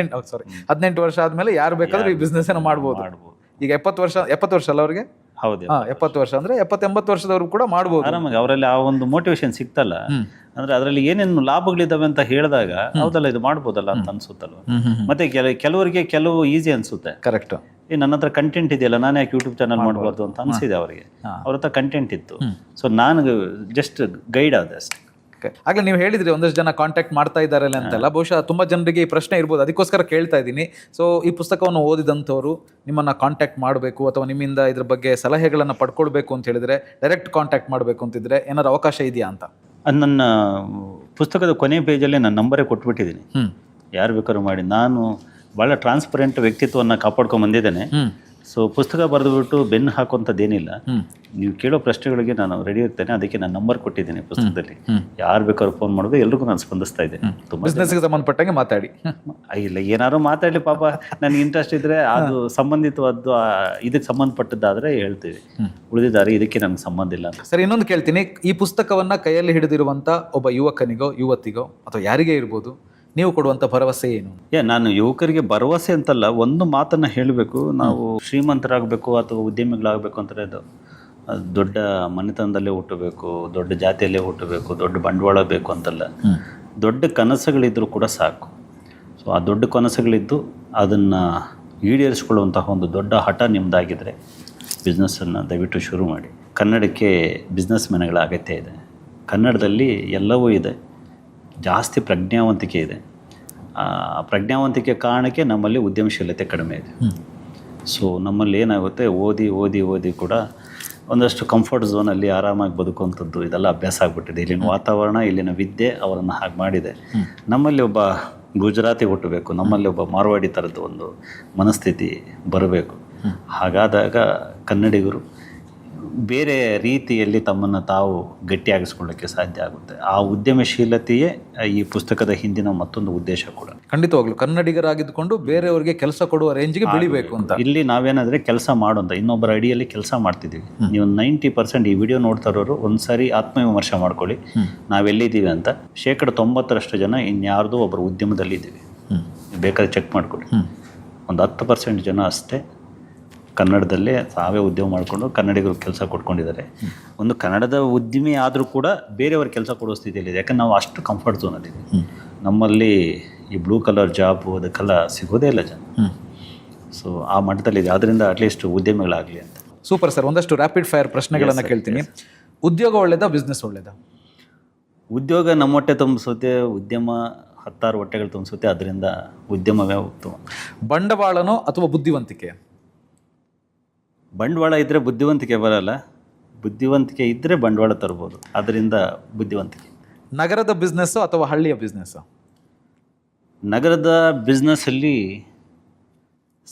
18 ವರ್ಷ ಆದ್ಮೇಲೆ ಯಾರು ಬೇಕಾದ್ರೂ ಈ ಬಿಸ್ನೆಸ್ ಅನ್ನು ಮಾಡ್ಬೋದು. ಈಗ 70 ವರ್ಷ ಅಲ್ಲ ಅವ್ರಿಗೆ? ಹೌದು, 70 ವರ್ಷ ಅಂದ್ರೆ 70-80 ವರ್ಷದವ್ರು ಕೂಡ ಮಾಡ್ಬೋದು ಆರಾಮಾಗಿ. ಅವರಲ್ಲಿ ಆ ಒಂದು ಮೋಟಿವೇಶನ್ ಸಿಗ್ತಲ್ಲ, ಅಂದ್ರೆ ಅದರಲ್ಲಿ ಏನೇನು ಲಾಭಗಳಿದಾವೆ ಅಂತ ಹೇಳಿದಾಗ ಹೌದಲ್ಲ ಇದು ಮಾಡ್ಬೋದಲ್ಲ ಅಂತ ಅನ್ಸುತ್ತಲ್ವ. ಮತ್ತೆ ಕೆಲವರಿಗೆ ಕೆಲವು ಈಸಿ ಅನ್ಸುತ್ತೆ. ಕರೆಕ್ಟ್. ನನ್ನ ಹತ್ರ ಕಂಟೆಂಟ್ ಇದೆಯಲ್ಲ, ನಾನು ಯಾಕೆ ಯೂಟ್ಯೂಬ್ ಚಾನಲ್ ಮಾಡಬಾರ್ದು ಅಂತ ಅನ್ಸಿದೆ ಅವರಿಗೆ. ಅವ್ರ ಹತ್ರ ಕಂಟೆಂಟ್ ಇತ್ತು, ಸೊ ನಾನು ಜಸ್ಟ್ ಗೈಡ್ ಆದೆ ಅಷ್ಟೇ. ಆಗ್ಲೇ ನೀವು ಹೇಳಿದ್ರಿ ಒಂದಷ್ಟು ಜನ ಕಾಂಟ್ಯಾಕ್ಟ್ ಮಾಡ್ತಾ ಇದ್ದಾರಲ್ಲ ಅಂತೆಲ್ಲ, ಬಹುಶಃ ತುಂಬಾ ಜನರಿಗೆ ಈ ಪ್ರಶ್ನೆ ಇರ್ಬೋದು, ಅದಕ್ಕೋಸ್ಕರ ಕೇಳ್ತಾ ಇದ್ದೀನಿ. ಸೊ ಈ ಪುಸ್ತಕವನ್ನು ಓದಿದಂಥವ್ರು ನಿಮ್ಮನ್ನ ಕಾಂಟ್ಯಾಕ್ಟ್ ಮಾಡಬೇಕು ಅಥವಾ ನಿಮ್ಮಿಂದ ಇದ್ರ ಬಗ್ಗೆ ಸಲಹೆಗಳನ್ನು ಪಡ್ಕೊಳ್ಬೇಕು ಅಂತ ಹೇಳಿದ್ರೆ, ಡೈರೆಕ್ಟ್ ಕಾಂಟ್ಯಾಕ್ಟ್ ಮಾಡಬೇಕು ಅಂತಿದ್ರೆ ಏನಾದ್ರು ಅವಕಾಶ ಇದೆಯಾ ಅಂತ? ನನ್ನ ಪುಸ್ತಕದ ಕೊನೆ ಪೇಜಲ್ಲಿ ನನ್ನ ನಂಬರೇ ಕೊಟ್ಬಿಟ್ಟಿದ್ದೀನಿ, ಯಾರು ಬೇಕಾದ್ರೂ ಮಾಡಿ. ನಾನು ಭಾಳ ಟ್ರಾನ್ಸ್ಪರೆಂಟ್ ವ್ಯಕ್ತಿತ್ವವನ್ನು ಕಾಪಾಡ್ಕೊಂಡು ಬಂದಿದ್ದೇನೆ. ಸೊ ಪುಸ್ತಕ ಬರೆದುಬಿಟ್ಟು ಬೆನ್ನು ಹಾಕುವಂಥದ್ದೇನಿಲ್ಲ. ನೀವು ಕೇಳೋ ಪ್ರಶ್ನೆಗಳಿಗೆ ನಾನು ರೆಡಿ ಇರ್ತೇನೆ, ಅದಕ್ಕೆ ನಾನು ನಂಬರ್ ಕೊಟ್ಟಿದ್ದೀನಿ ಪುಸ್ತಕದಲ್ಲಿ. ಯಾರು ಬೇಕಾದ್ರೂ ಫೋನ್ ಮಾಡೋದು, ಎಲ್ರಿಗೂ ನಾನು ಸ್ಪಂದಿಸ್ತಾ ಇದ್ದೇನೆ. ಬಿಸ್ನೆಸ್ಗೆ ಸಂಬಂಧಪಟ್ಟಂಗೆ ಮಾತಾಡಿ. ಇಲ್ಲ, ಏನಾದ್ರು ಮಾತಾಡಲಿ ಪಾಪ, ನನಗೆ ಇಂಟ್ರೆಸ್ಟ್ ಇದ್ರೆ ಅದು ಸಂಬಂಧಿತವಾದ್ದು ಇದಕ್ಕೆ ಸಂಬಂಧಪಟ್ಟದ್ದಾದ್ರೆ ಹೇಳ್ತೀವಿ, ಉಳಿದಿದ್ದಾರೆ ಇದಕ್ಕೆ ನನಗೆ ಸಂಬಂಧ ಇಲ್ಲ ಅಂತ. ಸರಿ, ಇನ್ನೊಂದು ಕೇಳ್ತೀನಿ, ಈ ಪುಸ್ತಕವನ್ನ ಕೈಯಲ್ಲಿ ಹಿಡಿದಿರುವಂತ ಒಬ್ಬ ಯುವಕನಿಗೋ ಯುವತಿಗೋ ಅಥವಾ ಯಾರಿಗೇ ಇರ್ಬೋದು, ನೀವು ಕೊಡುವಂಥ ಭರವಸೆ ಏನು? ನಾನು ಯುವಕರಿಗೆ ಭರವಸೆ ಅಂತಲ್ಲ, ಒಂದು ಮಾತನ್ನು ಹೇಳಬೇಕು, ನಾವು ಶ್ರೀಮಂತರಾಗಬೇಕು ಅಥವಾ ಉದ್ಯಮಿಗಳಾಗಬೇಕು ಅಂದರೆ ಅದು ದೊಡ್ಡ ಮನೆತನದಲ್ಲೇ ಹುಟ್ಟಬೇಕು, ದೊಡ್ಡ ಜಾತಿಯಲ್ಲೇ ಹುಟ್ಟಬೇಕು, ದೊಡ್ಡ ಬಂಡವಾಳ ಬೇಕು ಅಂತಲ್ಲ. ದೊಡ್ಡ ಕನಸುಗಳಿದ್ದರೂ ಕೂಡ ಸಾಕು. ಸೊ ಆ ದೊಡ್ಡ ಕನಸುಗಳಿದ್ದು ಅದನ್ನು ಈಡೇರಿಸ್ಕೊಳ್ಳುವಂತಹ ಒಂದು ದೊಡ್ಡ ಹಠ ನಿಮ್ಮದಾಗಿದ್ದರೆ ಬಿಸ್ನೆಸ್ಸನ್ನು ದಯವಿಟ್ಟು ಶುರು ಮಾಡಿ. ಕನ್ನಡಕ್ಕೆ ಬಿಸ್ನೆಸ್ ಮ್ಯಾನ್ಗಳ ಅಗತ್ಯ ಇದೆ. ಕನ್ನಡದಲ್ಲಿ ಎಲ್ಲವೂ ಇದೆ, ಜಾಸ್ತಿ ಪ್ರಜ್ಞಾವಂತಿಕೆ ಇದೆ. ಪ್ರಜ್ಞಾವಂತಿಕೆ ಕಾರಣಕ್ಕೆ ನಮ್ಮಲ್ಲಿ ಉದ್ಯಮಶೀಲತೆ ಕಡಿಮೆ ಇದೆ. ಸೊ ನಮ್ಮಲ್ಲಿ ಏನಾಗುತ್ತೆ, ಓದಿ ಕೂಡ ಒಂದಷ್ಟು ಕಂಫರ್ಟ್ ಝೋನಲ್ಲಿ ಆರಾಮಾಗಿ ಬದುಕುವಂಥದ್ದು ಇದೆಲ್ಲ ಅಭ್ಯಾಸ ಆಗಿಬಿಟ್ಟಿದೆ. ಇಲ್ಲಿನ ವಾತಾವರಣ, ಇಲ್ಲಿನ ವಿದ್ಯೆ ಅವರನ್ನು ಹಾಗೆ ಮಾಡಿದೆ. ನಮ್ಮಲ್ಲಿ ಒಬ್ಬ ಗುಜರಾತಿ ಹುಟ್ಟಬೇಕು, ನಮ್ಮಲ್ಲಿ ಒಬ್ಬ ಮಾರ್ವಾಡಿ ಥರದ್ದು ಒಂದು ಮನಸ್ಥಿತಿ ಬರಬೇಕು. ಹಾಗಾದಾಗ ಕನ್ನಡಿಗರು ಬೇರೆ ರೀತಿಯಲ್ಲಿ ತಮ್ಮನ್ನು ತಾವು ಗಟ್ಟಿಯಾಗಿಸ್ಕೊಳ್ಳೋಕ್ಕೆ ಸಾಧ್ಯ ಆಗುತ್ತೆ. ಆ ಉದ್ಯಮಶೀಲತೆಯೇ ಈ ಪುಸ್ತಕದ ಹಿಂದಿನ ಮತ್ತೊಂದು ಉದ್ದೇಶ ಕೂಡ. ಖಂಡಿತವಾಗ್ಲು ಕನ್ನಡಿಗರಾಗಿದ್ದುಕೊಂಡು ಬೇರೆಯವರಿಗೆ ಕೆಲಸ ಕೊಡುವ ರೇಂಜ್ಗೆ ಬೆಳಿಬೇಕು ಅಂತ. ಇಲ್ಲಿ ನಾವೇನಾದರೆ ಕೆಲಸ ಮಾಡೋಂಥ ಇನ್ನೊಬ್ಬರ ಅಡಿಯಲ್ಲಿ ಕೆಲಸ ಮಾಡ್ತಿದ್ದೀವಿ. ನೀವು 90% ಈ ವಿಡಿಯೋ ನೋಡ್ತಾ ಇರೋರು ಒಂದ್ಸಾರಿ ಆತ್ಮವಿಮರ್ಶೆ ಮಾಡ್ಕೊಳ್ಳಿ, ನಾವೆಲ್ಲಿದ್ದೀವಿ ಅಂತ. 90% ಜನ ಇನ್ಯಾರ್ದೋ ಒಬ್ಬರು ಉದ್ಯಮದಲ್ಲಿದ್ದೀವಿ. ಬೇಕಾದ್ರೆ ಚೆಕ್ ಮಾಡ್ಕೊಳ್ಳಿ. ಒಂದು 10% ಜನ ಅಷ್ಟೇ ಕನ್ನಡದಲ್ಲೇ ತಾವೇ ಉದ್ಯೋಗ ಮಾಡಿಕೊಂಡು ಕನ್ನಡಿಗರು ಕೆಲಸ ಕೊಟ್ಕೊಂಡಿದ್ದಾರೆ. ಒಂದು ಕನ್ನಡದ ಉದ್ಯಮಿ ಆದರೂ ಕೂಡ ಬೇರೆಯವ್ರ ಕೆಲಸ ಕೊಡೋ ಸ್ಥಿತಿಯಲ್ಲಿದೆ. ಯಾಕಂದ್ರೆ ನಾವು ಅಷ್ಟು ಕಂಫರ್ಟ್ ಝೋನಲ್ಲಿದ್ದೀವಿ. ನಮ್ಮಲ್ಲಿ ಈ ಬ್ಲೂ ಕಲರ್ ಜಾಬು ಅದಕ್ಕೆಲ್ಲ ಸಿಗೋದೇ ಇಲ್ಲ ಜನ. ಸೊ ಆ ಮಟ್ಟದಲ್ಲಿದೆ. ಆದ್ದರಿಂದ ಅಟ್ಲೀಸ್ಟ್ ಉದ್ಯಮಿಗಳಾಗಲಿ ಅಂತ. Super sir. ಒಂದಷ್ಟು ರ್ಯಾಪಿಡ್ ಫೈರ್ ಪ್ರಶ್ನೆಗಳನ್ನು ಕೇಳ್ತೀನಿ. ಉದ್ಯೋಗ ಒಳ್ಳೇದಾ, ಬಿಸ್ನೆಸ್ ಒಳ್ಳೇದಾ? ಉದ್ಯೋಗ ನಮ್ಮ ಹೊಟ್ಟೆ ತುಂಬಿಸುತ್ತೆ, ಉದ್ಯಮ 10 ಹೊಟ್ಟೆಗಳು ತುಂಬಿಸುತ್ತೆ. ಅದರಿಂದ ಉದ್ಯಮವೇ ಉತ್ತಮ. ಬಂಡವಾಳನೋ ಅಥವಾ ಬುದ್ಧಿವಂತಿಕೆ? ಬಂಡವಾಳ ಇದ್ದರೆ ಬುದ್ಧಿವಂತಿಕೆ ಬರಲ್ಲ, ಬುದ್ಧಿವಂತಿಕೆ ಇದ್ದರೆ ಬಂಡವಾಳ ತರ್ಬೋದು. ಅದರಿಂದ ಬುದ್ಧಿವಂತಿಕೆ. ನಗರದ ಬಿಸ್ನೆಸ್ಸು ಅಥವಾ ಹಳ್ಳಿಯ ಬಿಸ್ನೆಸ್ಸು? ನಗರದ ಬಿಸ್ನೆಸ್ಸಲ್ಲಿ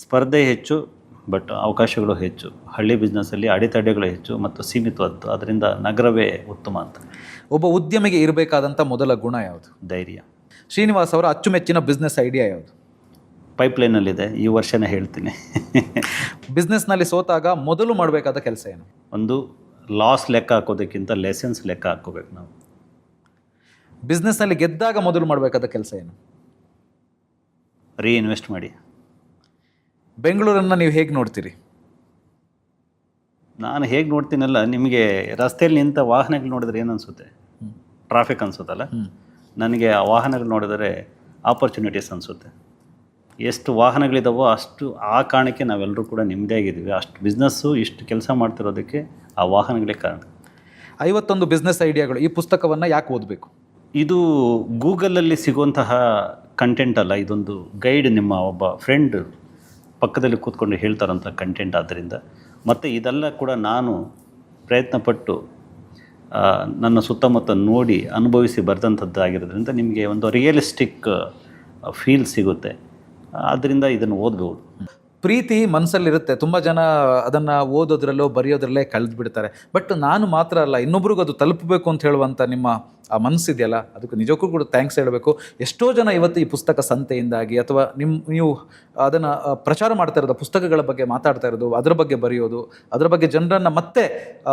ಸ್ಪರ್ಧೆ ಹೆಚ್ಚು, ಬಟ್ ಅವಕಾಶಗಳು ಹೆಚ್ಚು. ಹಳ್ಳಿ ಬಿಸ್ನೆಸ್ಸಲ್ಲಿ ಅಡೆತಡೆಗಳು ಹೆಚ್ಚು ಮತ್ತು ಸೀಮಿತವಾದ್ದು. ಅದರಿಂದ ನಗರವೇ ಉತ್ತಮ ಅಂತ. ಒಬ್ಬ ಉದ್ಯಮಿಗೆ ಇರಬೇಕಾದಂಥ ಮೊದಲ ಗುಣ ಯಾವುದು? ಧೈರ್ಯ. ಶ್ರೀನಿವಾಸ್ ಅವರ ಅಚ್ಚುಮೆಚ್ಚಿನ ಬಿಸ್ನೆಸ್ ಐಡಿಯಾ ಯಾವುದು? ಪೈಪ್ಲೈನಲ್ಲಿದೆ, ಈ ವರ್ಷನೇ ಹೇಳ್ತೀನಿ. ಬಿಸ್ನೆಸ್ನಲ್ಲಿ ಸೋತಾಗ ಮೊದಲು ಮಾಡಬೇಕಾದ ಕೆಲಸ ಏನು? ಒಂದು ಲಾಸ್ ಲೆಕ್ಕ ಹಾಕೋದಕ್ಕಿಂತ ಲೆಸನ್ಸ್ ಲೆಕ್ಕ ಹಾಕೋಬೇಕು ನಾವು. ಬಿಸ್ನೆಸ್ನಲ್ಲಿ ಗೆದ್ದಾಗ ಮೊದಲು ಮಾಡಬೇಕಾದ ಕೆಲಸ ಏನು? ರೀಇನ್ವೆಸ್ಟ್ ಮಾಡಿ. ಬೆಂಗಳೂರನ್ನು ನೀವು ಹೇಗೆ ನೋಡ್ತೀರಿ? ನಾನು ಹೇಗೆ ನೋಡ್ತೀನಲ್ಲ, ನಿಮಗೆ ರಸ್ತೆಯಲ್ಲಿ ನಿಂತ ವಾಹನಗಳು ನೋಡಿದ್ರೆ ಏನು ಅನಿಸುತ್ತೆ? ಟ್ರಾಫಿಕ್ ಅನಿಸುತ್ತಲ್ಲ. ನನಗೆ ಆ ವಾಹನಗಳು ನೋಡಿದರೆ ಆಪರ್ಚುನಿಟೀಸ್ ಅನಿಸುತ್ತೆ. ಎಷ್ಟು ವಾಹನಗಳಿದಾವೋ ಅಷ್ಟು ಆ ಕಾರಣಕ್ಕೆ ನಾವೆಲ್ಲರೂ ಕೂಡ ನೆಮ್ಮದಿಯಾಗಿದ್ದೀವಿ. ಅಷ್ಟು ಬಿಸ್ನೆಸ್ಸು ಇಷ್ಟು ಕೆಲಸ ಮಾಡ್ತಿರೋದಕ್ಕೆ ಆ ವಾಹನಗಳೇ ಕಾರಣ. 51 ಬಿಸ್ನೆಸ್ ಐಡಿಯಾಗಳು. ಈ ಪುಸ್ತಕವನ್ನು ಯಾಕೆ ಓದಬೇಕು? ಇದು ಗೂಗಲಲ್ಲಿ ಸಿಗುವಂತಹ ಕಂಟೆಂಟ್ ಅಲ್ಲ, ಇದೊಂದು ಗೈಡ್. ನಿಮ್ಮ ಒಬ್ಬ ಫ್ರೆಂಡ್ ಪಕ್ಕದಲ್ಲಿ ಕೂತ್ಕೊಂಡು ಹೇಳ್ತಾರಂಥ ಕಂಟೆಂಟ್. ಆದ್ದರಿಂದ ಮತ್ತು ಇದೆಲ್ಲ ಕೂಡ ನಾನು ಪ್ರಯತ್ನಪಟ್ಟು ನನ್ನ ಸುತ್ತಮುತ್ತ ನೋಡಿ ಅನುಭವಿಸಿ ಬರೆದಂಥದ್ದು ಆಗಿರೋದ್ರಿಂದ ನಿಮಗೆ ಒಂದು ರಿಯಲಿಸ್ಟಿಕ್ ಫೀಲ್ ಸಿಗುತ್ತೆ. ಆದ್ದರಿಂದ ಇದನ್ನು ಓದ್ಬೋದು. ಪ್ರೀತಿ ಮನಸ್ಸಲ್ಲಿರುತ್ತೆ. ತುಂಬ ಜನ ಅದನ್ನು ಓದೋದ್ರಲ್ಲೋ ಬರೆಯೋದ್ರಲ್ಲೇ ಕಳೆದು ಬಿಡ್ತಾರೆ. ಬಟ್ ನಾನು ಮಾತ್ರ ಅಲ್ಲ, ಇನ್ನೊಬ್ರಿಗೂ ಅದು ತಲುಪಬೇಕು ಅಂತ ಹೇಳುವಂಥ ನಿಮ್ಮ ಆ ಮನಸ್ಸಿದೆಯಲ್ಲ, ಅದಕ್ಕೆ ನಿಜಕ್ಕೂ ಕೂಡ ಥ್ಯಾಂಕ್ಸ್ ಹೇಳಬೇಕು. ಎಷ್ಟೋ ಜನ ಇವತ್ತು ಈ ಪುಸ್ತಕ ಸಂತೆಯಿಂದಾಗಿ ಅಥವಾ ನೀವು ಅದನ್ನು ಪ್ರಚಾರ ಮಾಡ್ತಾ ಇರೋದು, ಪುಸ್ತಕಗಳ ಬಗ್ಗೆ ಮಾತಾಡ್ತಾ ಇರೋದು, ಅದರ ಬಗ್ಗೆ ಬರೆಯೋದು, ಅದರ ಬಗ್ಗೆ ಜನರನ್ನು ಮತ್ತೆ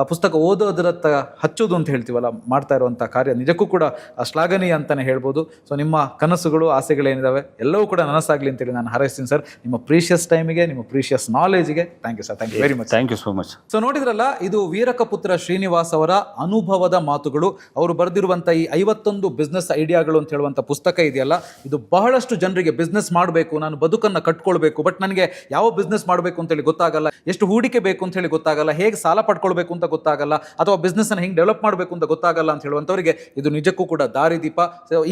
ಪುಸ್ತಕ ಓದೋದ್ರತ್ತ ಹಚ್ಚೋದು ಅಂತ ಹೇಳ್ತೀವಲ್ಲ, ಮಾಡ್ತಾ ಇರುವಂಥ ಕಾರ್ಯ ನಿಜಕ್ಕೂ ಕೂಡ ಶ್ಲಾಘನೀಯ ಅಂತಲೇ ಹೇಳ್ಬೋದು. ಸೊ ನಿಮ್ಮ ಕನಸುಗಳು, ಆಸೆಗಳೇನಿದ್ದಾವೆ ಎಲ್ಲವೂ ಕೂಡ ನನಸಾಗಲಿ ಅಂತೇಳಿ ನಾನು ಹಾರೈಸ್ತೀನಿ ಸರ್. ನಿಮ್ಮ ಪ್ರೀಷಿಯಸ್ ಟೈಮಿಗೆ, ನಿಮ್ಮ ಪ್ರೀಷಿಯಸ್ ನಾಲೆಜ್ಗೆ thank you sir. Thank you very much. Thank you so much. So ನೋಡಿದ್ರಲ್ಲ, ಇದು ವೀರಕಪುತ್ರ ಶ್ರೀನಿವಾಸ್ ಅವರ ಅನುಭವದ ಮಾತುಗಳು. ಅವರು ಬರೆದಿರುವಂಥ ಈ 51 ಬಿಸ್ನೆಸ್ ಐಡಿಯಾಗಳು ಅಂತ ಹೇಳುವಂಥ ಪುಸ್ತಕ ಇದೆಯಲ್ಲ, ಇದು ಬಹಳಷ್ಟು ಜನರಿಗೆ ಬಿಸ್ನೆಸ್ ಮಾಡಬೇಕು, ನಾನು ಬದುಕನ್ನು ಕಟ್ಕೊಳ್ಬೇಕು, ಬಟ್ ನನಗೆ ಯಾವ ಬಿಸ್ನೆಸ್ ಮಾಡಬೇಕು ಅಂತೇಳಿ ಗೊತ್ತಾಗಲ್ಲ, ಎಷ್ಟು ಹೂಡಿಕೆ ಬೇಕು ಅಂತ ಹೇಳಿ ಗೊತ್ತಾಗಲ್ಲ, ಹೇಗೆ ಸಾಲ ಪಡ್ಕೊಳ್ಬೇಕು ಅಂತ ಗೊತ್ತಾಗಲ್ಲ, ಅಥವಾ ಬಿಸ್ನೆಸ್ಸನ್ನು ಹೆಂಗೆ ಡೆವಲಪ್ ಮಾಡಬೇಕು ಅಂತ ಗೊತ್ತಾಗಲ್ಲ ಅಂತ ಹೇಳುವಂಥವರಿಗೆ ಇದು ನಿಜಕ್ಕೂ ಕೂಡ ದಾರಿದೀಪ.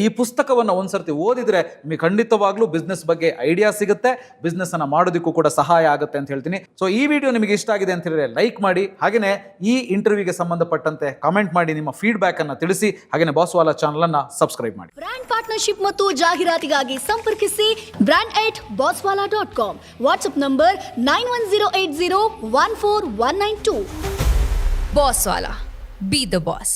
ಈ ಪುಸ್ತಕವನ್ನು ಒಂದ್ಸರ್ತಿ ಓದಿದ್ರೆ ನಿಮಗೆ ಖಂಡಿತವಾಗ್ಲೂ ಬಿಸ್ನೆಸ್ ಬಗ್ಗೆ ಐಡಿಯಾ ಸಿಗುತ್ತೆ, ಬಿಸ್ನೆಸ್ಸನ್ನು ಮಾಡೋದಕ್ಕೂ ಕೂಡ ಸಹಾಯ ಆಗುತ್ತೆ ಅಂತ ಹೇಳ್ತೀನಿ. ಸೊ ಈ ವಿಡಿಯೋ ನಿಮಗೆ ಇಷ್ಟ ಆಗಿದೆ ಅಂತ ಹೇಳಿದ್ರೆ ಲೈಕ್ ಮಾಡಿ, ಹಾಗೆಯೇ ಈ ಇಂಟರ್ವ್ಯೂಗೆ ಸಂಬಂಧಪಟ್ಟಂತೆ ಕಾಮೆಂಟ್ ಮಾಡಿ, ನಿಮ್ಮ ಫೀಡ್ಬ್ಯಾಕ್ ಅನ್ನು ತಿಳಿಸಿ, ಹಾಗೆಯೇ ಬಾಸ್ವಾಲಾ ಚಾನಲ್ ಅನ್ನು ಸಬ್ಸ್ಕ್ರೈಬ್ ಮಾಡಿ. ಬ್ರಾಂಡ್ ಪಾರ್ಟ್ನರ್ಶಿಪ್ ಮತ್ತು ಜಾಹೀರಾತಿಗಾಗಿ ಸಂಪರ್ಕಿಸಿ brand@bosswala.com. WhatsApp number 9108014192. Bosswala. Be the boss.